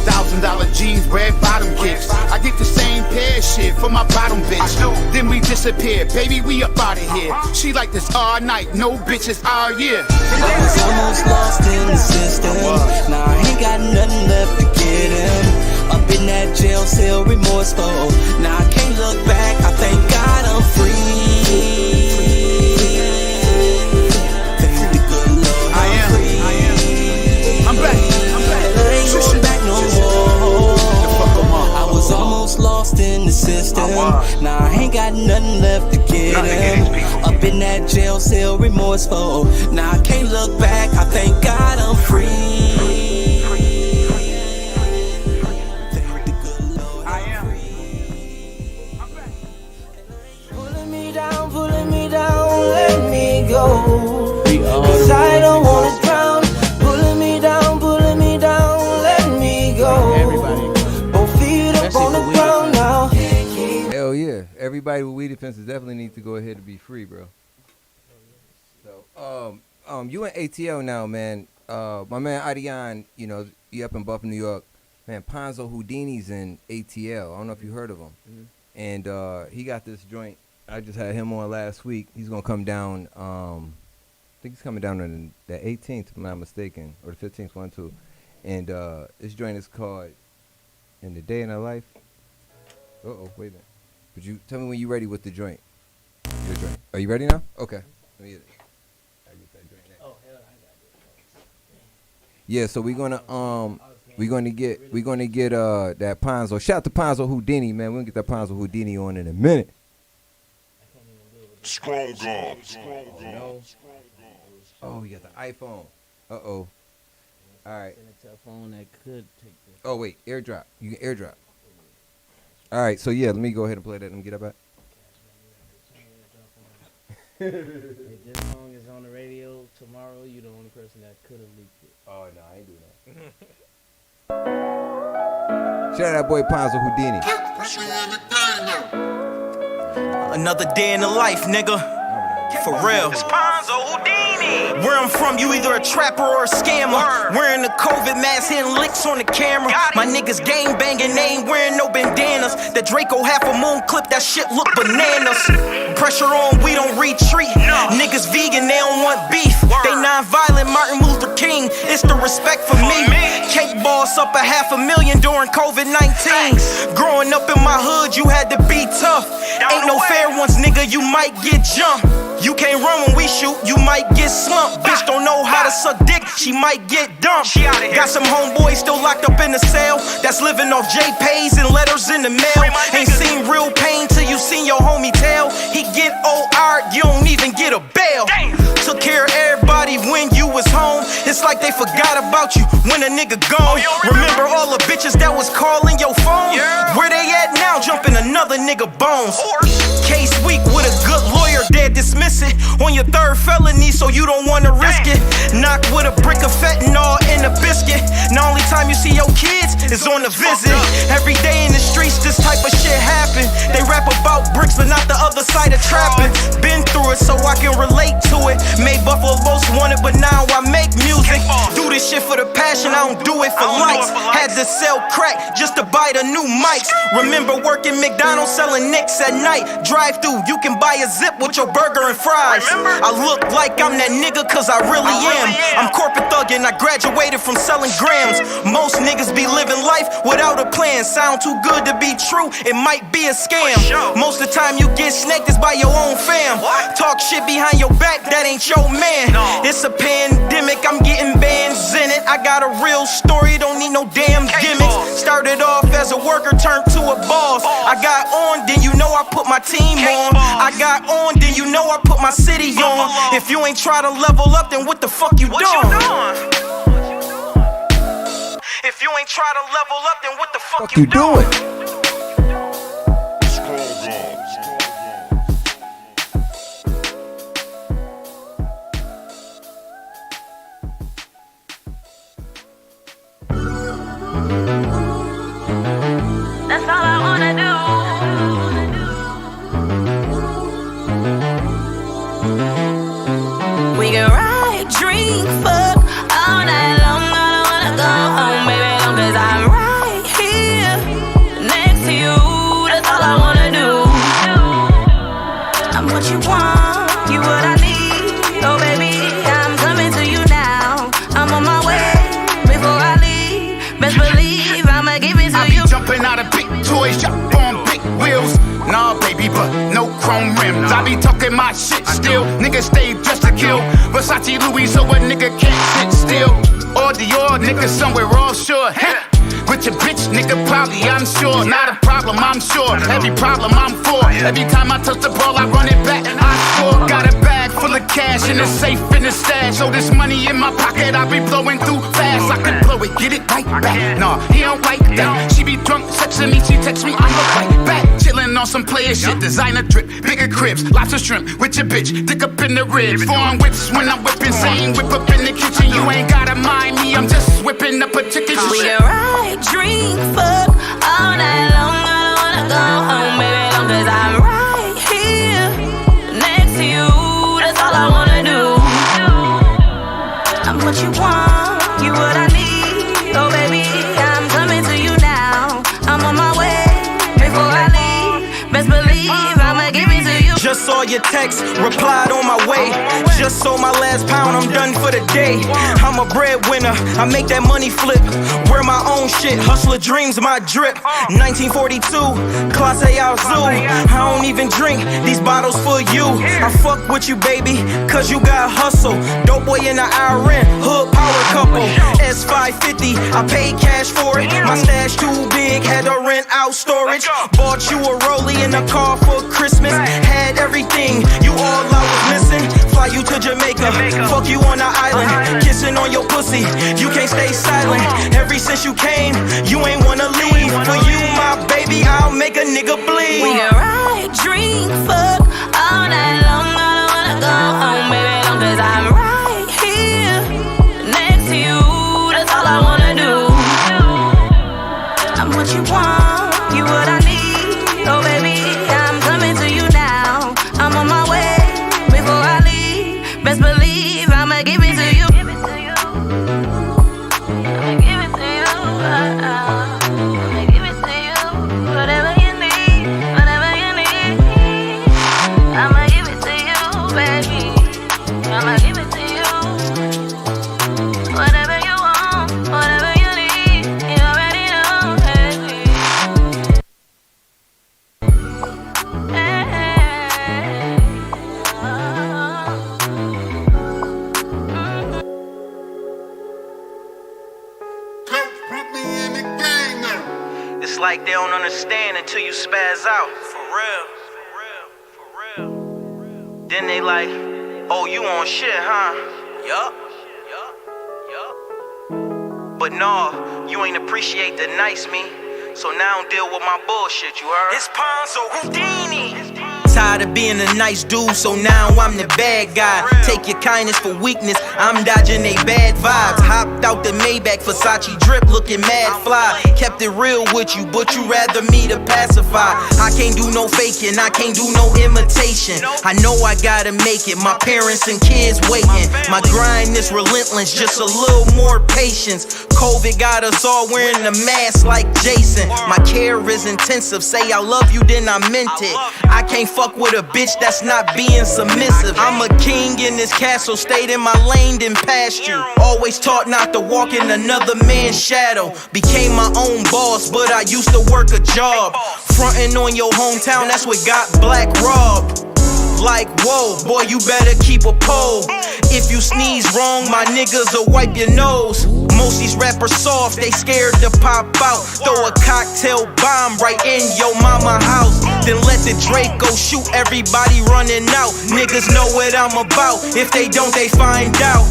$1,000 jeans, red bottom kicks. I get the same pair of shit for my bottom bitch. Then we disappear, baby, we up out of here. She like this all night, no bitches all year. I was almost lost in the system. Now I ain't got nothing left to get him. Up in that jail cell, remorseful. Now I can't look back. I thank God I'm free. Thank the good Lord I'm free. I'm back. And I ain't going back no more. I was almost lost in the system. Now I ain't got nothing left to get him. Up in that jail cell, remorseful. Now I can't look back. I thank God I'm free. Thank the good Lord. anybody with weed offenses definitely need to go ahead and be free, bro. So, you in ATL now, man. My man Adion, you know, you up in Buffalo, New York. Man, Ponzo Houdini's in ATL. I don't know if you heard of him. Mm-hmm. And he got this joint. I just had him on last week. He's gonna come down. I think he's coming down on the 18th, if I'm not mistaken, or the 15th, 1, 2. And this joint is called "In the Day in Our Life." Wait a minute. Would you tell me when you're ready with the joint? Your joint. Are you ready now? Okay. Let me get it. Yeah, so we're gonna get that Ponzo. Shout out to Ponzo Houdini, man. We're gonna get that Ponzo Houdini on in a minute. Scroll gone. Oh, you got the iPhone. All right. A phone that could take this. Oh wait, AirDrop. You can AirDrop. All right, so yeah, let me go ahead and play that. Let me get it back. If this song is on the radio tomorrow, you're the only person that could have leaked it. Oh no, I ain't doing that. Shout out that boy Ponzo Houdini. Another day in the life, nigga. For real. It's Ponzo Houdini. Where I'm from, you either a trapper or a scammer. Wearing the COVID mask, hitting licks on the camera. My niggas gang banging, they ain't wearing no bandanas. That Draco half a moon clip, that shit look bananas. Pressure on, we don't retreat. Niggas vegan, they don't want beef. They non-violent, Martin Luther King. It's the respect for me. Cake boss up $500,000 during COVID-19. Growing up in my hood, you had to be tough. Ain't no fair ones, nigga, you might get jumped. You can't run when we shoot, you might get slumped. Bitch don't know how to suck dick, she might get dumped. Got some homeboys still locked up in the cell. That's living off JPays and letters in the mail. Ain't seen real pain till you seen your homie tell. He get OR, you don't even get a bail. Took care of everybody when you was home. It's like they forgot about you when a nigga gone. Remember all the bitches that was calling your phone? Where they at now, jumping another nigga bones. Case weak with a good lawyer, dead dismiss it. On your third felony, so you don't wanna risk it. Knock with a brick of fentanyl in a biscuit. The only time you see your kids is on a visit. Every day in the streets, this type of shit happen. They rap about bricks, but not the other side of trapping. Been through it, so I can relate to it. Made Buffalo most wanted, but now I make music. Do this shit for the passion, I don't do it for likes. Had to sell crack just to buy the new mics. Remember working McDonald's selling nicks at night. Drive through, you can buy a zip with your burger and fries. I look like I'm that nigga cause I really am. I'm corporate thuggin', I graduated from selling grams. Most niggas be living life without a plan. Sound too good to be true, it might be a scam. Most of the time you get snaked is by your own fam. Talk shit behind your back, that ain't your man. It's a pandemic, I'm getting bands in it. I got a real story, don't need no damn gimmicks. Started off as a worker, turned to a boss. I got on, then you know I put my team on. I got on, then you know I put my city on. If you ain't try to level up, then what the fuck you doing? If you ain't try to level up, then what the fuck you doing? That's all I wanna do. We can ride, drink, fuck all night long. I don't wanna go home, baby, long as I'm right here next to you. That's all I wanna do. I'm what you want, you what I need. Oh baby, I'm coming to you now. I'm on my way before I leave. Best believe I'ma give it to you. Jumping out of big toys, jump on big wheels. Nah, baby, but no chrome rims. I be talking my shit still. Niggas stay dressed to kill. Versace Louis, so a nigga can't sit still. Or Dior, nigga somewhere offshore. With your bitch, nigga, probably, I'm sure. Not a problem, I'm sure. Every problem I'm for. Every time I touch the ball, I run it back. I score. Got a bag full of cash in the safe in the stash. So this money in my pocket, I be blowing through fast. I can blow it, get it right back. Nah, he don't like that. She be drunk, sexing me, she text me, I'm right back. Chillin' on some player shit, designer drip, bigger cribs, lots of shrimp with your bitch, dick up in the ribs. Foreign whips when I'm whipping, same whip up in the kitchen. You ain't gotta mind me, I'm just whipping up a chicken shit. We can ride, drink, fuck all night long. I don't wanna go home, baby, long as I'm right Just saw your text, replied on my way. Just sold my last pound, I'm done for the day. I'm a breadwinner, I make that money flip. Wear my own shit, hustler dreams, my drip. 1942, Class A out zoo. I don't even drink, these bottles for you. I fuck with you, baby, cause you got hustle. Dope boy in the IRN, hood power couple. S550, I paid cash for it. My stash too big, had to rent out storage. Bought you a rollie in a car for Christmas. Had everything, you all I was missing. Fly you to Jamaica, fuck you on the island. Kissing on your pussy, you can't stay silent. Ever since you came, you ain't wanna leave. For you, my baby, I'll make a nigga bleed. We can ride, drink, fuck all night long. I don't wanna go home, baby, cause I'm right here next to you. That's all I wanna do. I'm what you want, you what I need. Oh baby, I'm coming to you now. I'm on my way. Before I leave, best believe I'ma give it to you. I'ma give it to you. I'ma give it to you. Whatever you need, whatever you need. I'ma give it to you, baby. I'ma give it to you. Whatever you want, whatever you need, you already know, baby. It's like they don't understand until you spaz out. For real, for real, for real. Then they like, oh, you on shit, huh? Yup. But nah, you ain't appreciate the nice me. So now don't deal with my bullshit, you heard? It's Ponzo Houdini. Tired of being a nice dude, so now I'm the bad guy. Take your kindness for weakness, I'm dodging they bad vibes. Hopped out the Maybach, Versace drip, looking mad fly. Kept it real with you, but you rather me to pacify. I can't do no faking, I can't do no imitation. I know I gotta make it, my parents and kids waiting. My grind is relentless, just a little more patience. COVID got us all wearing a mask like Jason. My care is intensive, say I love you, then I meant it. I can't fuck with a bitch that's not being submissive. I'm a king in this castle, stayed in my lane, then past you. Always taught not to walk in another man's shadow. Became my own boss, but I used to work a job. Frontin' on your hometown, that's what got Black robbed. Like, whoa, boy, you better keep a pole. If you sneeze wrong, my niggas will wipe your nose. Most these rappers soft, they scared to pop out. Throw a cocktail bomb right in your mama house. Then let the Draco shoot everybody running out. Niggas know what I'm about. If they don't, they find out.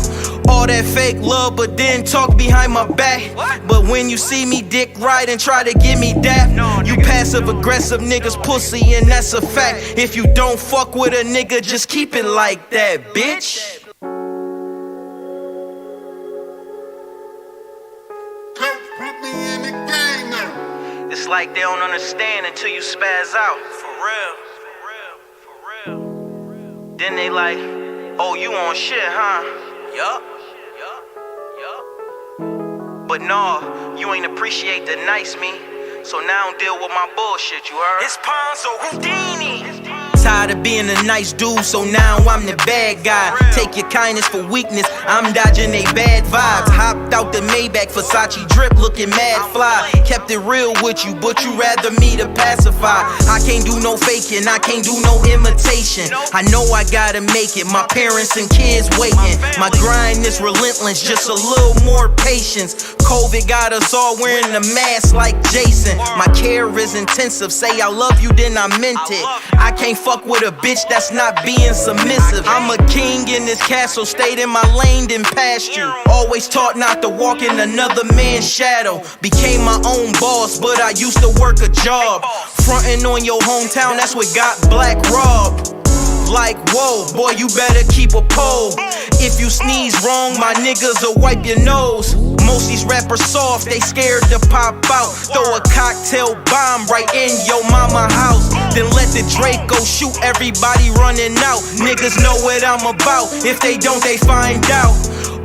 All that fake love, but then talk behind my back. But when you see me dick ride and try to give me that, you passive aggressive niggas pussy, and that's a fact. If you don't fuck with a nigga, just keep it like that, bitch. It's like they don't understand until you spaz out. For real, for real, for real. Then they like, oh, you on shit, huh? Yup. But nah, you ain't appreciate the nice me. So now don't deal with my bullshit, you heard? It's Ponzo Houdini. Tired of being a nice dude, so now I'm the bad guy. Take your kindness for weakness, I'm dodging they bad vibes. Hopped out the Maybach, Versace drip, looking mad fly. Kept it real with you, but you rather me to pacify. I can't do no faking, I can't do no imitation. I know I gotta make it, my parents and kids waiting. My grind is relentless, just a little more patience. COVID got us all wearing a mask like Jason. My care is intensive, say I love you, then I meant it. I can't fuck with a bitch that's not being submissive. I'm a king in this castle, stayed in my lane, then past you. Always taught not to walk in another man's shadow. Became my own boss, but I used to work a job. Frontin' on your hometown, that's what got Black robbed. Like, whoa, boy, you better keep a pole. If you sneeze wrong, my niggas will wipe your nose. Most these rappers soft, they scared to pop out. Throw a cocktail bomb right in your mama house. Then let the Draco shoot everybody running out. Niggas know what I'm about. If they don't, they find out.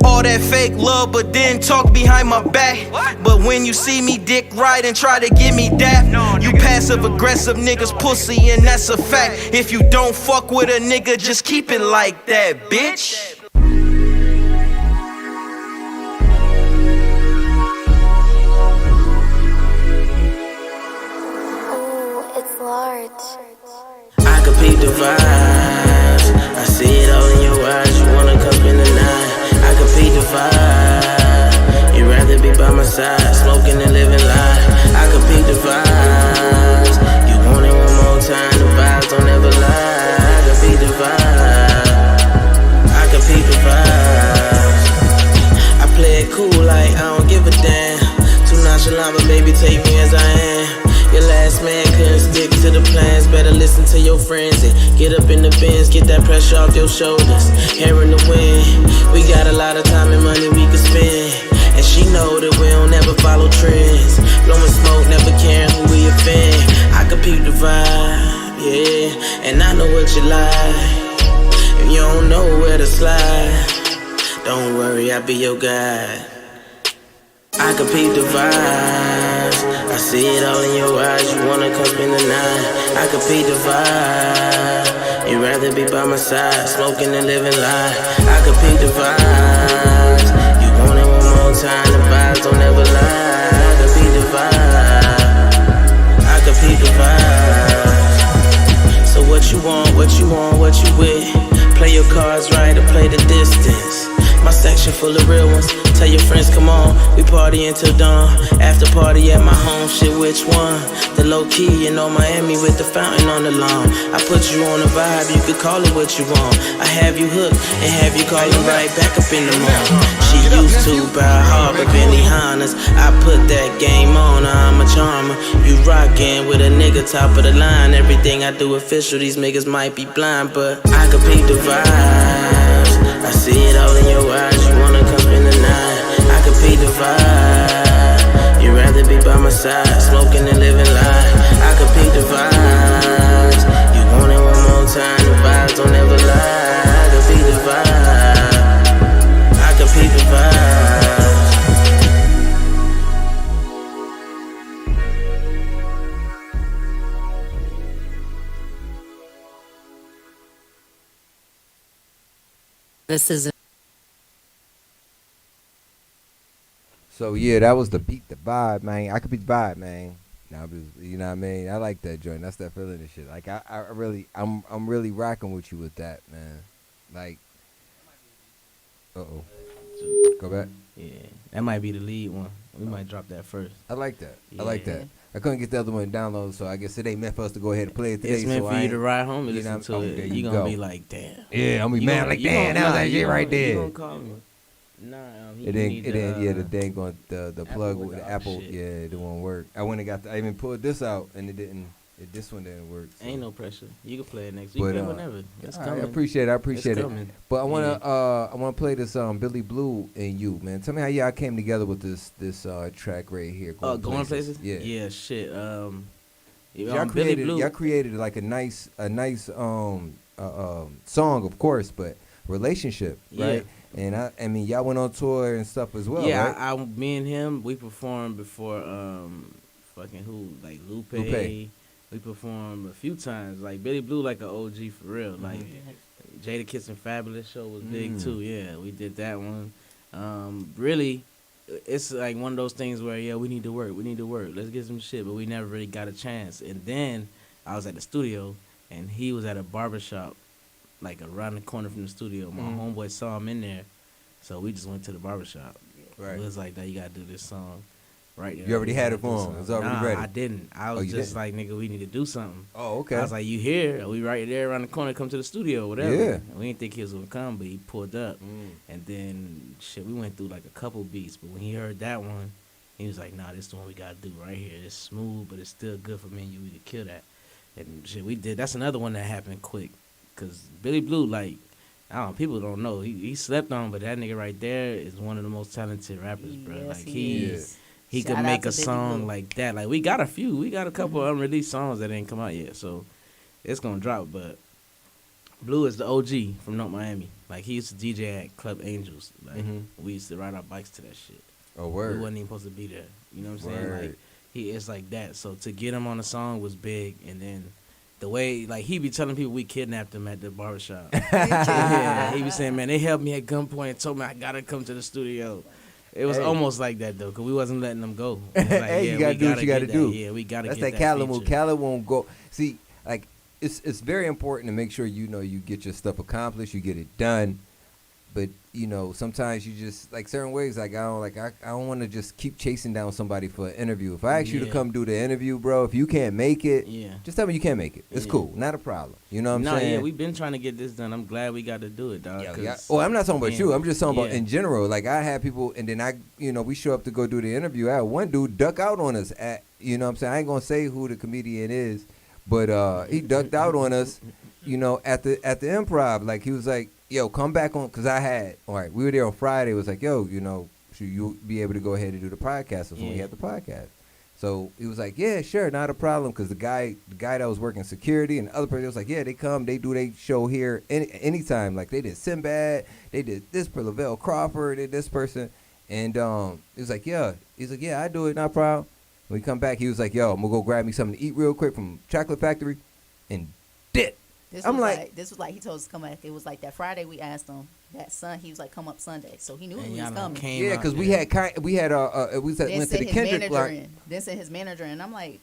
All that fake love, but then talk behind my back. But when you see me dick ride and try to get me that, you passive aggressive niggas pussy, and that's a fact. If you don't fuck with a nigga, just keep it like that, bitch. Ooh, it's large. I could peep the vibes. I see it all in your eyes. You wanna come in the night. I could peep the vibe. You'd rather be by my side, smoking and living life. I could peep the vibes. You want it one more time. The vibes don't ever lie. I could peep the vibes. I could peep the vibes. I play it cool like I don't give a damn. Too nonchalant, but baby, take me as I am. Your last man couldn't stick to the plans. Better listen to your friends and get up in the bins. Get that pressure off your shoulders. Hair in the wind. We got a lot of time and money we can spend. And she know that we don't ever follow trends. Blowing smoke, never caring who we offend. I can peep the vibe, yeah. And I know what you like. If you don't know where to slide, don't worry, I'll be your guide. I can peep the vibes. I see it all in your eyes. You wanna come spend the night. I can peep the vibe. You'd rather be by my side, smoking and living life. I can peep the vibes. You want it one more time. The vibes don't ever lie. I can peep the vibe. I can peep the vibes. So what you want? What you want? What you with? Play your cards right or play the distance. My section full of real ones. Tell your friends, come on, we party until dawn. After party at my home, shit, which one? The low key, you know, Miami with the fountain on the lawn. I put you on a vibe, you could call it what you want. I have you hooked and have you calling right back up in the morning. She used to buy Harbor Benihana's. I put that game on, I'm a charmer. You rockin' with a nigga top of the line. Everything I do official, these niggas might be blind, but I could peep the vibes. I see it all in your eyes, you wanna come in the night. I could peep the vibe. You'd rather be by my side, smoking and living life. I could peep the vibes. You want it one more time, the vibes don't ever lie. I could peep the vibe. I could peep the vibes. This is So yeah, that was the beat the vibe, man. I could beat the vibe, man. Now, you know what I mean? I like that joint. That's that feeling and shit. Like I'm really rocking with you with that, man. Like, go back. Yeah, that might be the lead one. We might drop that first. I like that. Yeah. I like that. I couldn't get the other one downloaded, so I guess it ain't meant for us to go ahead and play it today. It's meant so for you to ride home and listen to it. You You're gonna be like, damn. Yeah, I'm gonna be mad like, damn, that was that shit right there. You gonna call me? Nah, the dang on the plug with the Apple, yeah, it won't work. I went and I even pulled this out and it didn't. This one didn't work. So. Ain't no pressure. You can play it next week. Whenever. It's coming. I appreciate it. Coming. But I wanna play this Billy Blue and You, man. Tell me how y'all came together with this track right here. Going places? Yeah. Yeah, shit. Y'all created like a nice song, of course, but relationship, right? And I mean, y'all went on tour and stuff as well. Yeah, right? me and him, we performed before. Fucking who? Like Lupe. We performed a few times. Like Billy Blue, like an OG for real. Like Jada Kiss and Fabulous show was big too. Yeah, we did that one. Really, it's like one of those things where we need to work. Let's get some shit, but we never really got a chance. And then I was at the studio, and he was at a barbershop, like around the corner from the studio. My homeboy saw him in there, so we just went to the barbershop. Right. It was like, "Now you gotta do this song." Right there. You already had it for him. It was already ready. I didn't. I was just like, nigga, we need to do something. Oh, okay. I was like, you here? We right there around the corner. Come to the studio, whatever. Yeah. We didn't think he was gonna come, but he pulled up. And then shit, we went through like a couple beats. But when he heard that one, he was like, nah, this is the one we gotta do right here. It's smooth, but it's still good for me and you. We could kill that. And shit, we did. That's another one that happened quick. Cause Billy Blue, like, I don't know, people don't know. He slept on, but that nigga right there is one of the most talented rappers, bro. Yes, like he could make a song like that. Like we got a couple unreleased songs that ain't come out yet, so it's gonna drop. But Blue is the OG from North Miami. Like he used to DJ at Club Angels. Like we used to ride our bikes to that shit. Oh, word. We wasn't even supposed to be there. You know what I'm saying? Word. Like he is like that. So to get him on the song was big, and then the way like he be telling people we kidnapped him at the barbershop. Yeah, he be saying, man, they held me at gunpoint and told me I gotta come to the studio. It was almost like that though, cause we wasn't letting them go. Like, Hey, yeah, you gotta do what you gotta do. Yeah, we gotta That's get that that Khaled move. feature. Khaled won't go. See, like it's very important to make sure you know you get your stuff accomplished, you get it done. But you know, sometimes you just like certain ways. Like I don't want to just keep chasing down somebody for an interview. If I ask you to come do the interview, bro, if you can't make it, just tell me you can't make it. It's cool, not a problem. You know what I'm saying? Yeah, we've been trying to get this done. I'm glad we got to do it, dog. Oh, I'm not talking about you. I'm just talking about in general. Like I had people, and then we show up to go do the interview. I had one dude duck out on us at, you know what I'm saying? I ain't gonna say who the comedian is, but he ducked out on us, you know, at the Improv. Like he was like, yo, come back on, because we were there on Friday. It was like, yo, you know, should you be able to go ahead and do the podcast? That's when we had the podcast. So he was like, yeah, sure, not a problem, because the guy that was working security and the other person was like, yeah, they come, they do their show here anytime. Like they did Sinbad, they did this for Lavelle Crawford, they did this person. And he was like, yeah. He's like, yeah, I do it, not a problem. When we come back, he was like, yo, I'm going to go grab me something to eat real quick from Chocolate Factory and dip. This was like he told us to come back. It was like that Friday we asked him that he was like come up Sunday, so he knew he was coming. Yeah, because we went to the Kendrick block. Then sent his manager, and I'm like,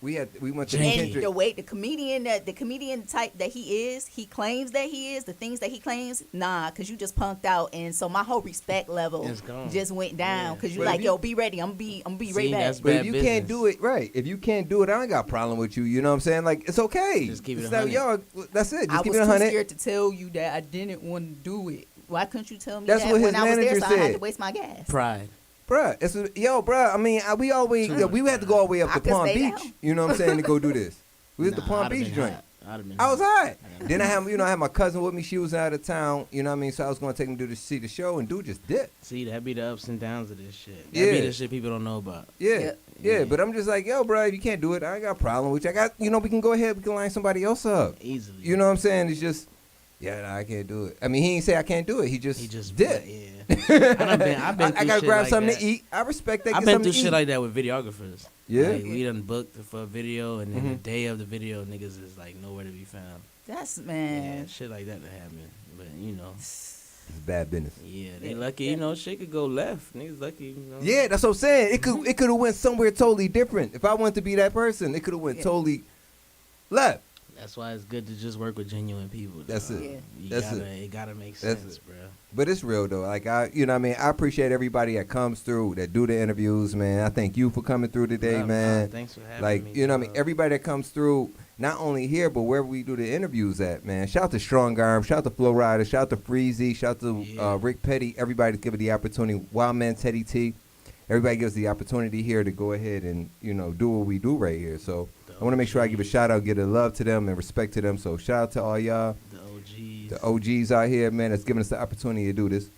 we went to the Kendrick. The comedian type that he claims that he is, the things that he claims, nah, because you just punked out, and so my whole respect level just went down because you're like, yo, be ready, I'm gonna be right back. But if you can't do it, right? If you can't do it, I ain't got a problem with you. You know what I'm saying? Like it's okay. Just keep it 100. Y'all, that's it. Just I keep was it 100. too scared to tell you that I didn't want to do it. Why couldn't you tell me That's that what his when I was there? manager So I said. had to waste my gas. Pride. Bruh, I mean, we had to go all the way up to Palm Beach. You know what I'm saying, to go do this. We was at the Palm Beach joint. I was hot. Then I had my cousin with me. She was out of town. You know what I mean? So I was going to take him to see the show, and dude just dipped. See, that be the ups and downs of this shit. That be the shit people don't know about. Yeah. But I'm just like, yo, bro, if you can't do it, I ain't got a problem with you. We can go ahead. We can line somebody else up easily. You know what I'm saying? It's just, I can't do it. I mean, he ain't say I can't do it. He just dipped. Yeah. I've been I gotta grab like something that. to eat. I respect that. I've been through shit like that with videographers. Yeah. Like, we done booked for a video, and then the day of the video, niggas is like nowhere to be found. That's man. Shit like that to happen. But you know, it's bad business. Yeah, they lucky. You know, shit could go left. Niggas lucky. You know? Yeah, that's what I'm saying. It could have went somewhere totally different. If I wanted to be that person, it could have went totally left. That's why it's good to just work with genuine people. That's it. It gotta make sense, bro. But it's real though. Like you know what I mean? I appreciate everybody that comes through, that do the interviews, man. I thank you for coming through today, man. Thanks for having me. You know what I mean? Everybody that comes through, not only here, but wherever we do the interviews at, man. Shout out to Strong Arm, shout out to Flo Rida, shout out to Freezy, shout out to Rick Petty. Everybody's given the opportunity. Wild Man Teddy T. Everybody gives the opportunity here to go ahead and, do what we do right here. So I want to make sure I give a shout out, give a love to them and respect to them. So shout out to all y'all. The OGs out here, man, that's giving us the opportunity to do this.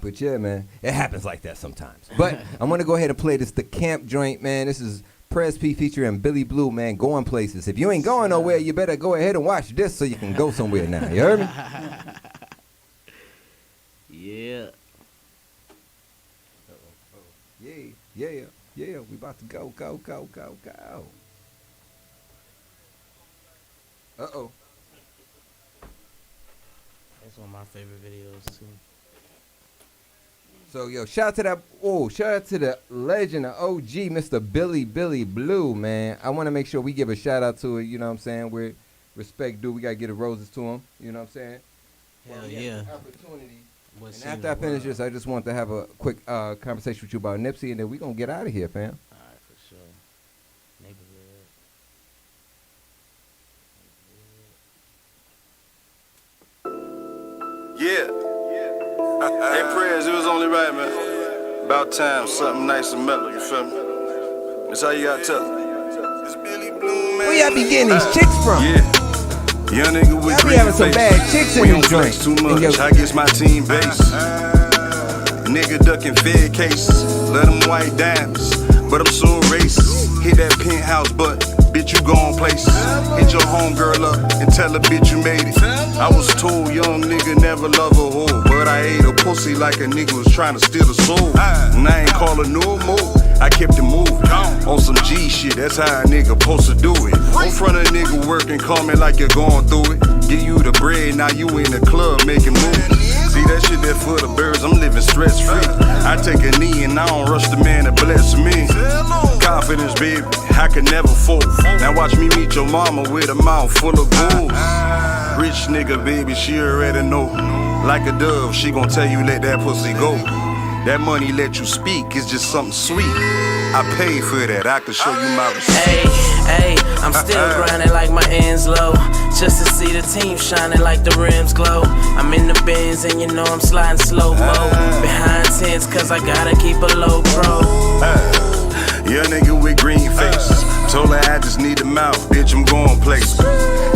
But yeah, man, it happens like that sometimes. But I'm going to go ahead and play this, the camp joint, man. This is Prez P featuring Billy Blue, man, going places. If you ain't going nowhere, you better go ahead and watch this so you can go somewhere now. You heard me? Yeah. Yeah, we about to go. Uh-oh. That's one of my favorite videos, too. So, shout out to the legend of OG, Mr. Billy Blue, man. I want to make sure we give a shout out to it, you know what I'm saying? With respect due, we got to get the roses to him, you know what I'm saying? Hell yeah. Opportunity. And after I finish this, I just want to have a quick conversation with you about Nipsey, and then we're going to get out of here, fam. All right, for sure. Yeah. Hey, Prez, it was only right, man. About time, something nice and mellow, you feel me? That's how you gotta tell it. Where y'all be getting these chicks from? Yeah. Young nigga with y'all be having some bad chicks in we this don't flex joint. too much. I guess my team base. Nigga ducking fed cases. Let them white diamonds. But I'm so racist. Hit that penthouse, but bitch, you gone places. Hit your homegirl up and tell her, bitch, you made it. I was told young nigga never love a hoe, but I ate a pussy like a nigga was trying to steal a soul. And I ain't call her no more, I kept it moving. On some G shit, that's how a nigga supposed to do it. In front of a nigga working, call me like you're going through it. Give you the bread, now you in the club making moves. See that shit there for the birds, I'm living stress free. I take a knee and I don't rush the man to bless me. Confidence, baby, I can never fall. Now watch me meet your mama with a mouth full of gold. Rich nigga, baby, she already know. Like a dove, she gon' tell you let that pussy go. That money let you speak, it's just something sweet. I paid for that, I can show you my receipt. Hey, I'm still grinding like my ends low, just to see the team shining like the rims glow. I'm in the Benz and you know I'm sliding slow-mo. Behind tents cause I gotta keep a low pro. Young nigga with green faces. Told her I just need a mouth, bitch, I'm going places.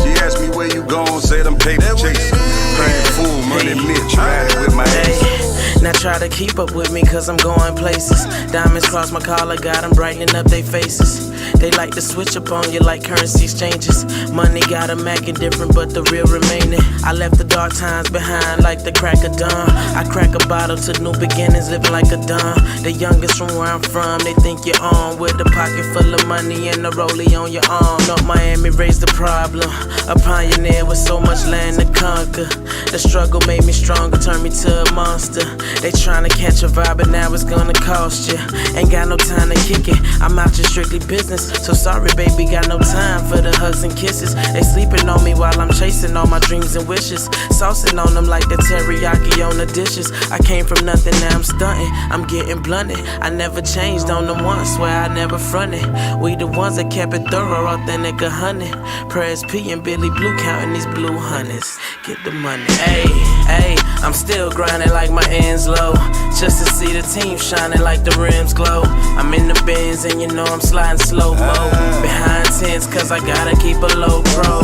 She asked me where you going, said I'm paper chasing. Playing fool, money Mitch, riding with my ace. Now try to keep up with me cause I'm going places. Diamonds cross my collar, got them brightening up they faces. They like to switch up on you like currency exchanges. Money got them acting different but the real remaining. I left the dark times behind like the crack of dawn. I crack a bottle to new beginnings, living like a don. The youngest from where I'm from, they think you're on. With a pocket full of money and a rollie on your arm. North Miami raised the problem. A pioneer with so much land to conquer. The struggle made me stronger, turned me to a monster. They tryna catch a vibe, but now it's gonna cost you. Ain't got no time to kick it, I'm out just strictly business. So sorry, baby, got no time for the hugs and kisses. They sleeping on me while I'm chasing all my dreams and wishes. Saucing on them like the teriyaki on the dishes. I came from nothing, now I'm stunting. I'm getting blunted. I never changed on them once, swear I never fronted. We the ones that kept it thorough, authentic 100. Prez P and Billy Blue counting these blue hundreds. Get the money, ayy, I'm still grinding like my ends low, just to see the team shining like the rims glow. I'm in the Benz and you know I'm sliding slow-mo. Behind tents cause I gotta keep a low pro.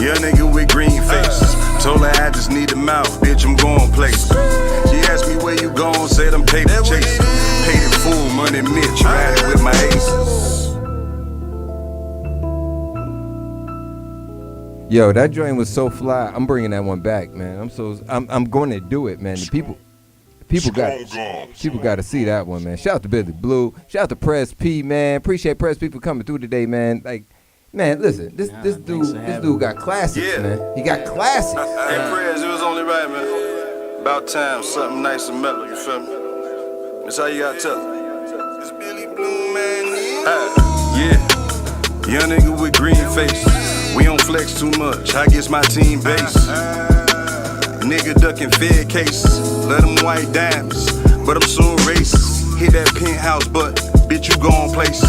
Young nigga with green faces. Told her I just need a mouth, bitch, I'm going places. She asked me where you going, said I'm paper chasing. Paid in full, money Mitch, riding with my aces. Yo, that joint was so fly. I'm bringing that one back, man. I'm going to do it, man. The people got to see that one, man. Shout out to Billy Blue. Shout out to Prez P, man. Appreciate Prez P for coming through today, man. Like, man, listen, this dude got classics, man. He got classics. Hey, Prez, it was only right, man. About time, something nice and mellow, you feel me? That's how you gotta tell it. It's Billy Blue, man. Yeah. Young nigga with green face. We don't flex too much, I guess my team base. Nigga ducking fed cases, let them white diamonds, but I'm so racist. Hit that penthouse, but bitch, you gone places.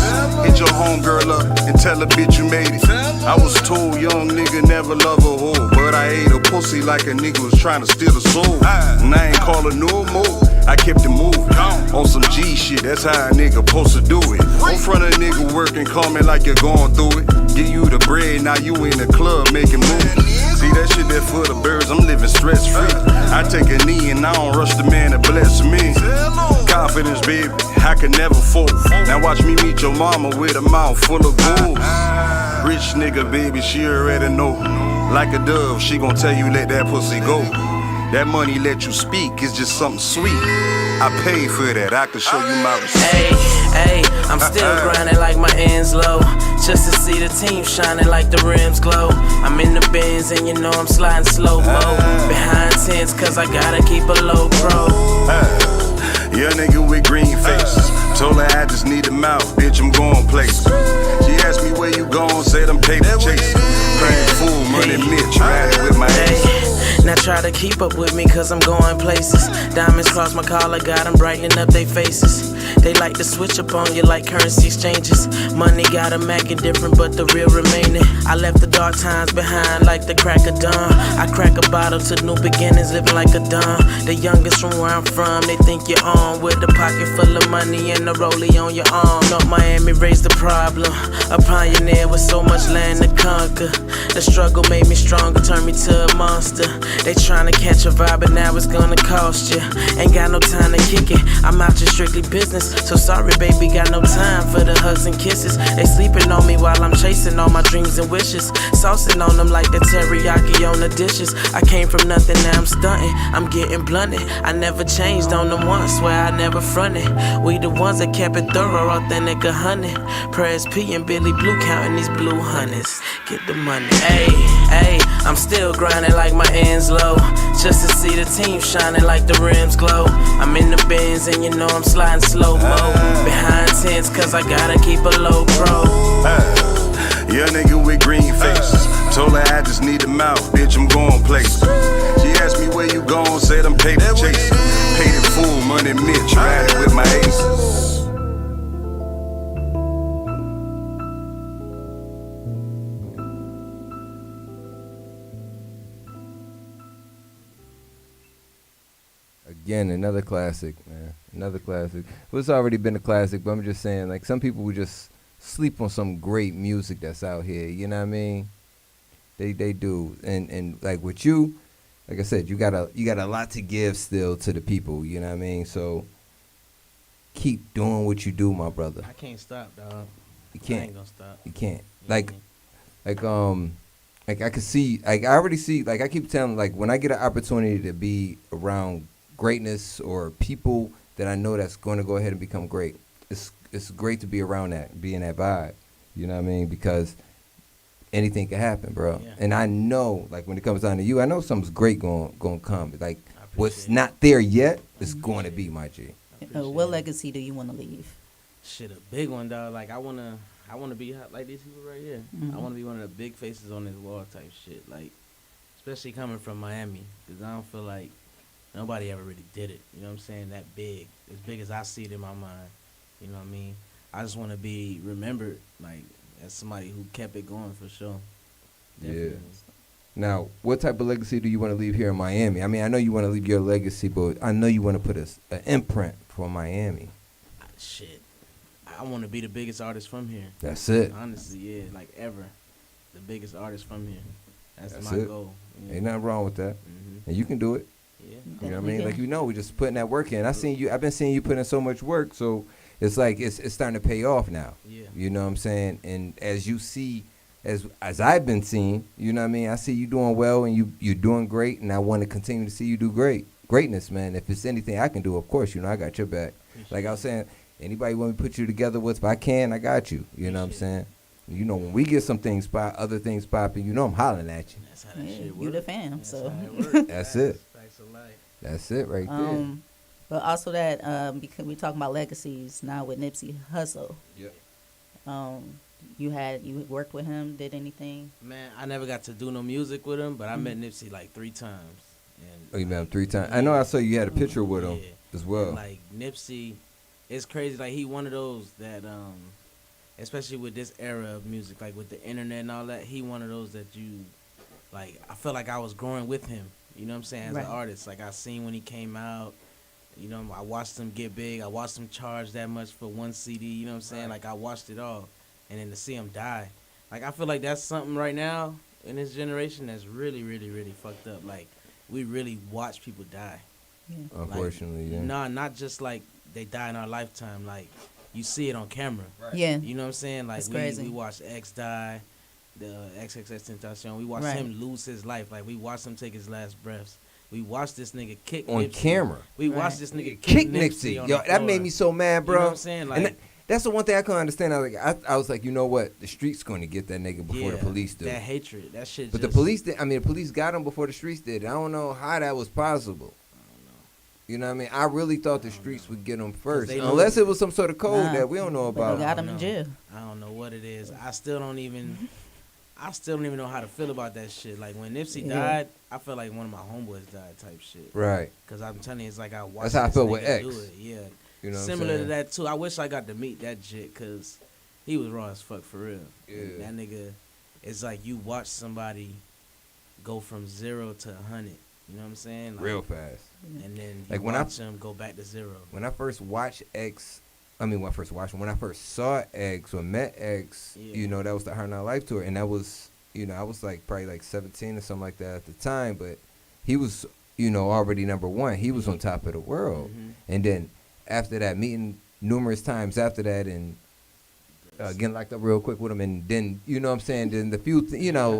Hit your homegirl up and tell her, bitch, you made it. I was told young nigga never love a hoe, but I ate a pussy like a nigga was trying to steal a soul. And I ain't call her no more, I kept it moving. On some G shit, that's how a nigga supposed to do it. In front of a nigga working, call me like you're going through it. Give you the bread, now you in the club making moves. See that shit there for the birds, I'm living stress free. I take a knee and I don't rush the man to bless me. Confidence, baby, I can never fall. Now watch me meet your mama with a mouth full of gold. Rich nigga, baby, she already know. Like a dove, she gon' tell you let that pussy go. That money let you speak, it's just something sweet. I paid for that, I can show you my receipt. Ayy, I'm still grinding like my ends low, just to see the team shining like the rims glow. I'm in the Benz and you know I'm sliding slow-mo. Behind tents cause I gotta keep a low pro. Young nigga with green faces. Told her I just need a mouth, bitch, I'm going places. She asked me where you going, said I'm paper chasing. Playing fool, money Mitch, riding with my aces. Now try to keep up with me cause I'm going places. Diamonds cross my collar, got them brightening up they faces. They like to switch up on you like currency exchanges. Money got them acting different but the real remaining. I left the dark times behind like the crack of dawn. I crack a bottle to new beginnings, living like a don. The youngest from where I'm from, they think you're on. With a pocket full of money and a rollie on your arm. North Miami raised the problem. A pioneer with so much land to conquer. The struggle made me stronger, turned me to a monster. They tryna catch a vibe, but now it's gonna cost you. Ain't got no time to kick it, I'm out just strictly business. So sorry, baby, got no time for the hugs and kisses. They sleeping on me while I'm chasing all my dreams and wishes. Saucing on them like the teriyaki on the dishes. I came from nothing, now I'm stunting. I'm getting blunted. I never changed on them once, swear I never fronted. We the ones that kept it thorough, authentic 100. Prez P and Billy Blue counting these blue hundreds. Get the money, ayy, I'm still grinding like my ends low. Just to see the team shining like the rims glow. I'm in the bins and you know I'm sliding slow-mo. Behind tents cause I gotta keep a low pro. Young nigga with green faces. Told her I just need a mouth, bitch, I'm going places. She asked me where you going, said I'm paper chasing. Paid in full, money Mitch, riding with my aces. Again, another classic, man. Another classic. Well, it's already been a classic, but I'm just saying, like, some people would just sleep on some great music that's out here. You know what I mean? They do. And like with you, like I said, you got a lot to give still to the people. You know what I mean? So keep doing what you do, my brother. I can't stop, dog. You can't. I ain't gonna stop. You can't. Like I could see. Like I already see. Like I keep telling. Like when I get an opportunity to be around greatness or people that I know that's going to go ahead and become great, it's great to be around that, be in that vibe. You know what I mean? Because anything can happen, bro. Yeah. And I know, like when it comes down to you, I know something's great going to come. Like what's not there yet is going to be, my G. What legacy do you want to leave? Shit, a big one, dog. Like I wanna be like these people right here. Mm-hmm. I wanna be one of the big faces on this wall type shit. Like, especially coming from Miami, because I don't feel like nobody ever really did it. You know what I'm saying? That big, as big as I see it in my mind. You know what I mean? I just want to be remembered, like, as somebody who kept it going for sure. Definitely. Yeah. Now, what type of legacy do you want to leave here in Miami? I mean, I know you want to leave your legacy, but I know you want to put an imprint for Miami. Shit. I want to be the biggest artist from here. That's it. Honestly, yeah, like ever. The biggest artist from here. That's my it. goal. Yeah. Ain't nothing wrong with that. Mm-hmm. And you can do it. Yeah. You know what I mean? Like, you know, we're just putting that work in. I've been seeing you put in so much work, so it's like it's starting to pay off now. Yeah. You know what I'm saying? And as you see, as I've been seeing, you know what I mean? I see you doing well and you're doing great, and I want to continue to see you do greatness, man. If it's anything I can do, of course, you know, I got your back. Like I was saying, anybody want me to put you together with, if I can, I got you. You know what I'm saying? You know, when we get some things other things popping, you know I'm hollering at you. That's how that shit works. You the fan, That's so. That's it. That's it right there. But also that, because we talking about legacies now with Nipsey Hussle. Yep. You worked with him, did anything? Man, I never got to do no music with him, but I met Nipsey like 3 times. And Oh, you met him 3 times? I know I saw you had a picture with him as well. And like Nipsey, it's crazy. Like he one of those that, especially with this era of music, like with the internet and all that, he one of those that you, like, I felt like I was growing with him. You know what I'm saying? As an artist, like I seen when he came out. You know, I watched him get big. I watched him charge that much for 1 CD. You know what I'm saying? Like I watched it all, and then to see him die, like I feel like that's something right now in this generation that's really, really, really fucked up. Like we really watch people die. Yeah. Unfortunately, like, yeah. Nah, not just like they die in our lifetime. Like you see it on camera. Right. Yeah. You know what I'm saying? Like that's crazy. We watched X die, the XXXTentacion. We watched him lose his life. Like we watched him take his last breaths. We watched this nigga kick on Nipsey. camera. We watched this nigga kick Nipsey. Yo, that made me so mad, bro. You know what I'm saying? Like, and that's the one thing I couldn't understand. I was like, you know what? The streets going to get that nigga before the police do. That hatred, that shit. But the police did. I mean, the police got him before the streets did. I don't know how that was possible. You know what I mean? I really thought the streets would get him first, unless it was some sort of code that we don't know about. They got him in jail. I don't know what it is. I still don't even know how to feel about that shit. Like when Nipsey died, I felt like one of my homeboys died type shit. Right. Because I'm telling you, it's like I watched. That's how I felt with X. Do it. Yeah. You know, similar to that too. I wish I got to meet that jit because he was raw as fuck for real. Yeah. That nigga, it's like you watch somebody go from 0 to 100. You know what I'm saying? Like, real fast. And then you like when watch him go back to 0. When I first watched X, when I first saw X or met X, you know, that was the Hard Knock Life tour, and that was I was like probably like 17 or something like that at the time, but he was, already number one. He was on top of the world. And then after that, meeting numerous times after that, and getting locked up real quick with him, and then, what I'm saying, then the few,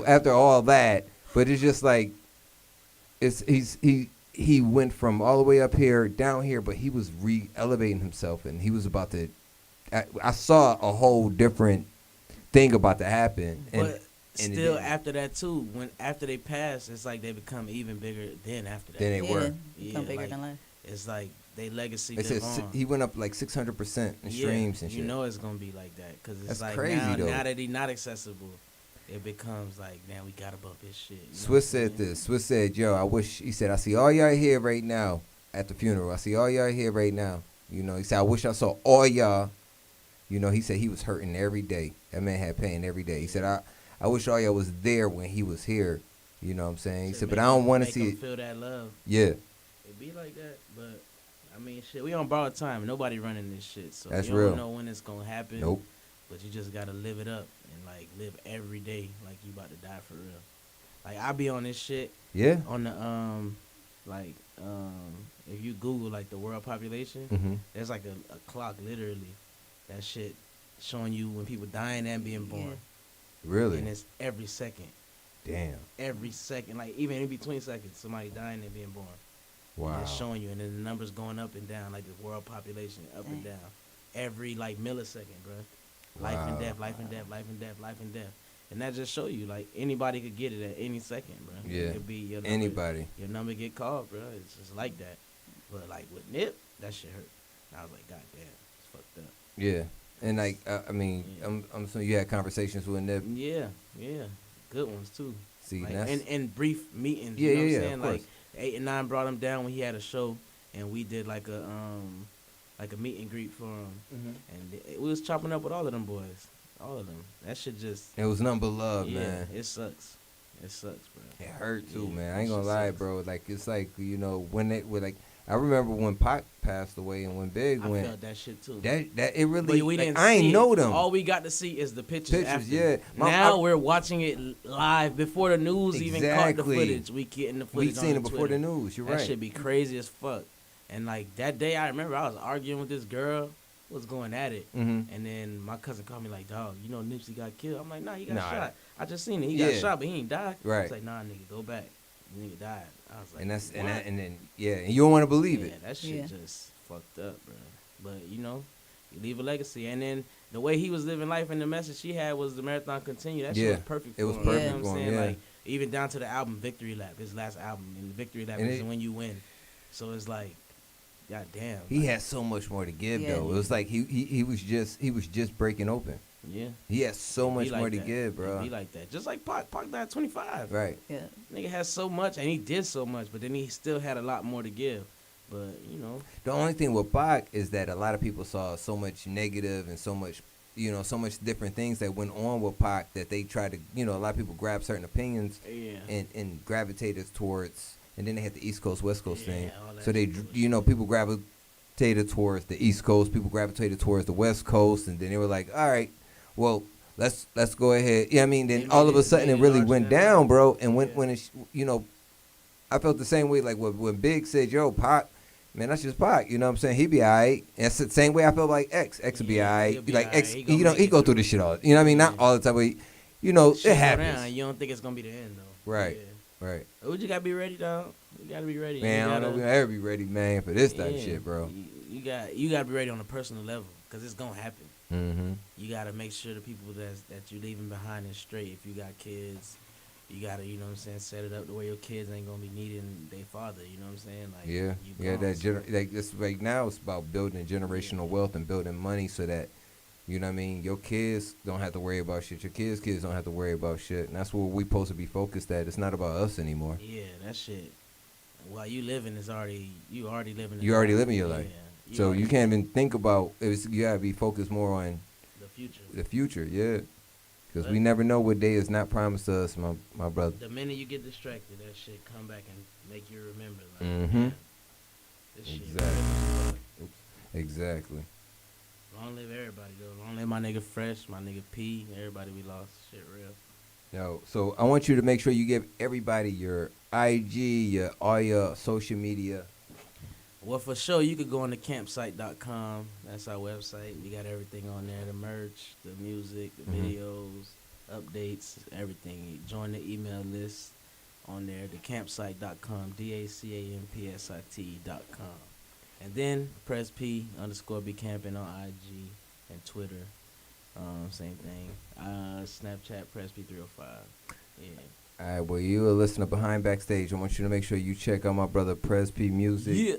after all that, but it's just like, he went from all the way up here, down here, but he was re-elevating himself, and he was about to, I saw a whole different thing about to happen. But still, after that too, after they pass, it's like they become even bigger than after that. Than they were. Become bigger than life. It's like they legacy They live said on. he went up like 600% in streams and shit. You know it's gonna be like that, because it's That's like crazy, now though. that he's not accessible, it becomes like, now we gotta bump his shit. Swiss said this. Swiss said, yo, he said, I see all y'all here right now at the funeral. I see all y'all here right now. He said, I wish I saw all y'all. He said he was hurting every day. That man had pain every day. He said, I wish all y'all was there when he was here. You know what I'm saying? He said, but I don't want to see it. Feel that love. Yeah. It be like that, but I mean, shit, we on borrowed time. Nobody running this shit, so That's you real. don't know when it's gonna happen. Nope. But you just gotta live it up and like live every day like you about to die for real. Like I be on this shit. Yeah. On the if you Google like the world population, Mhm. there's like a clock literally, that shit showing you when people dying and being born. Really? And it's every second. Damn. Every second, like even in between seconds, somebody dying and being born. Wow. And it's showing you, and then the numbers going up and down, like the world population up and down, every like millisecond, bro. Life and death, life and death, life and death, life and death, and that just show you like anybody could get it at any second, bro. Yeah. It could be your number, Anybody. Your number get called, bro. It's just like that. But like with Nip, that shit hurt. And I was like, God damn, it's fucked up. Yeah. And like, I mean, I'm assuming you had conversations with Nip. Yeah, good ones too. See, like, that's and brief meetings. Yeah, you know yeah, what I'm of saying? course. Like 8 and 9 brought him down when he had a show, and we did like a meet and greet for him, and we was chopping up with all of them boys, all of them. That shit just. It was nothing but love, Yeah, man. it sucks. It sucks, bro. It hurt too, Yeah, man. I ain't that gonna shit lie, sucks. bro. Like it's like when they were like, I remember when Pac passed away and when Big I went. felt that shit too. That it really. But we like, didn't I ain't see know it. them. All we got to see is the pictures after. Yeah. Now we're watching it live before the news even caught the Exactly. footage. We getting the footage. We seen on it before Twitter. the news. You're that right. should be crazy as fuck. And like that day, I remember I was arguing with this girl, was going at it, Mhm. and then my cousin called me like, "Dog, you know Nipsey got killed." I'm like, "Nah, he got Nah. shot. I just seen it. He Yeah. got shot, but he ain't died." Right. It's like, "Nah, nigga, go back. The nigga died." I was like, And that's what? and then and you don't want to believe Yeah, it. that shit just fucked up, bro. But you leave a legacy, and then the way he was living life and the message he had was the marathon continue. That shit Yeah, was perfect. it For was him, perfect You know what for I'm him, saying? yeah. Like even down to the album Victory Lap, his last album, and Victory Lap And is it- when you win. So it's like, god damn. He like, had so much more to give Yeah. though. It was like he was just breaking open. Yeah. He had so It much be like more to that. give, It bro. Be like that. Just like Pac. Pac died 25. Right. Yeah. Nigga has so much, and he did so much, but then he still had a lot more to give. But The only thing with Pac is that a lot of people saw so much negative and so much, so much different things that went on with Pac that they tried to, a lot of people grabbed certain opinions Yeah. and gravitated towards, and then they had the East Coast, West Coast thing. all that So they, people gravitated towards the East Coast, people gravitated towards the West Coast, and then they were like, all right, well, let's go ahead. Yeah, I mean, then all of a sudden it really went down, bro. And when it's, I felt the same way, like when Big said, yo, Pac, man, that's just Pac, you know what I'm saying? He be all right. And it's the same way I felt like X. X would be all right. he'll be Like all right. X, He gonna make he it go through this shit all, you know what I mean? Not all the time, but, Shit it go happens. down, you don't think it's gonna be the end though. Right, Yeah. right. Oh, you gotta be ready, dog. You gotta be ready. Man, you I don't know if we ever be ready, man, for this type of shit, bro. You gotta be ready on a personal level, cause it's gonna happen. Mm-hmm. You gotta make sure the people that you leaving behind is straight. If you got kids, you gotta, set it up the way your kids ain't gonna be needing their father. You know what I'm saying? Like, Yeah, you yeah. gone, so- Like this right now, it's about building generational wealth and building money so that, you know what I mean, your kids don't have to worry about shit. Your kids don't have to worry about shit, and that's where we supposed to be focused at. It's not about us anymore. Yeah, that shit. While you living you already living. You already living your Yeah, life, you so already you can't even think about. You gotta be focused more on the future. the future, yeah. Because But- we never know what day is not promised to us, my brother. The minute you get distracted, that shit come back and make you remember. Like, Mhm. man, this shit real as fuck. Exactly. Long live everybody though. Long live my nigga Fresh, my nigga P, everybody we lost. Shit real. Yo, so I want you to make sure you give everybody your IG, all your social media. Well, for sure, you could go on to campsite.com. That's our website. We got everything on there, the merch, the music, the videos, updates, everything. Join the email list on there, the campsite.com, DACAMPSIT.com. And then Prez P _be camping on IG and Twitter. Same thing. Snapchat, Prez P305. Yeah. All right, well, you a listener behind Backstage. I want you to make sure you check out my brother Prez P Music. Yeah.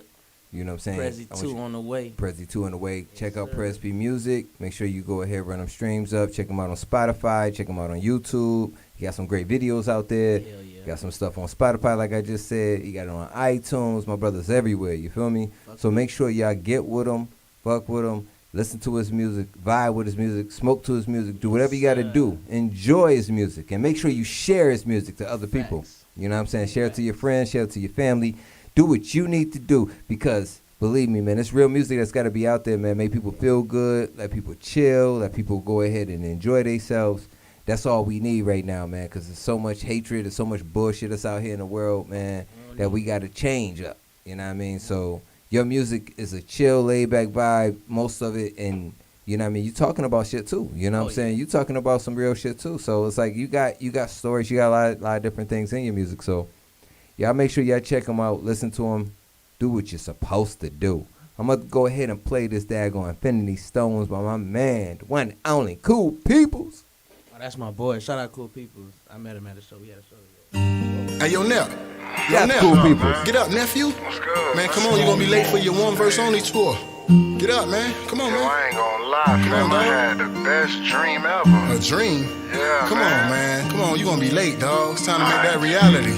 You know what I'm saying? Prezi 2 on the way. Prezi 2 on the way. Check out Prez P Music. Make sure you go ahead, run them streams up. Check them out on Spotify. Check them out on YouTube. He got some great videos out there. Hell yeah. Got some stuff on Spotify, like I just said. He got it on iTunes. My brother's everywhere. You feel me? So make sure y'all get with him, fuck with him, listen to his music, vibe with his music, smoke to his music, do whatever you got to do. Enjoy his music, and make sure you share his music to other people. You know what I'm saying? Share it to your friends, share it to your family. Do what you need to do, because believe me, man, it's real music that's got to be out there, man. Make people feel good, let people chill, let people go ahead and enjoy themselves. That's all we need right now, man, because there's so much hatred, there's so much bullshit that's out here in the world, man, that we got to change up. You know what I mean? So your music is a chill, laid-back vibe, most of it, and you know what I mean? You talking about shit, too. You know what I'm saying? You talking about some real shit, too. So it's like you got stories, you got a lot of different things in your music. So y'all make sure y'all check them out, listen to them, do what you're supposed to do. I'm going to go ahead and play this daggone Infinity Stones by my man, the one and only Cool Peoples. Oh, that's my boy. Shout out Cool Peoples. I met him at a show. We had a show. Hey, yo, Nep. Yeah, Cool Peoples. Get up, nephew. Man, come on. You're going to be late for your one verse only tour. Get up, man. Come on, man. I ain't gonna lie, fam. I had the best dream ever. A dream? Yeah, Come man. on, man. Come on. You're going to be late, dog. It's time to make that reality.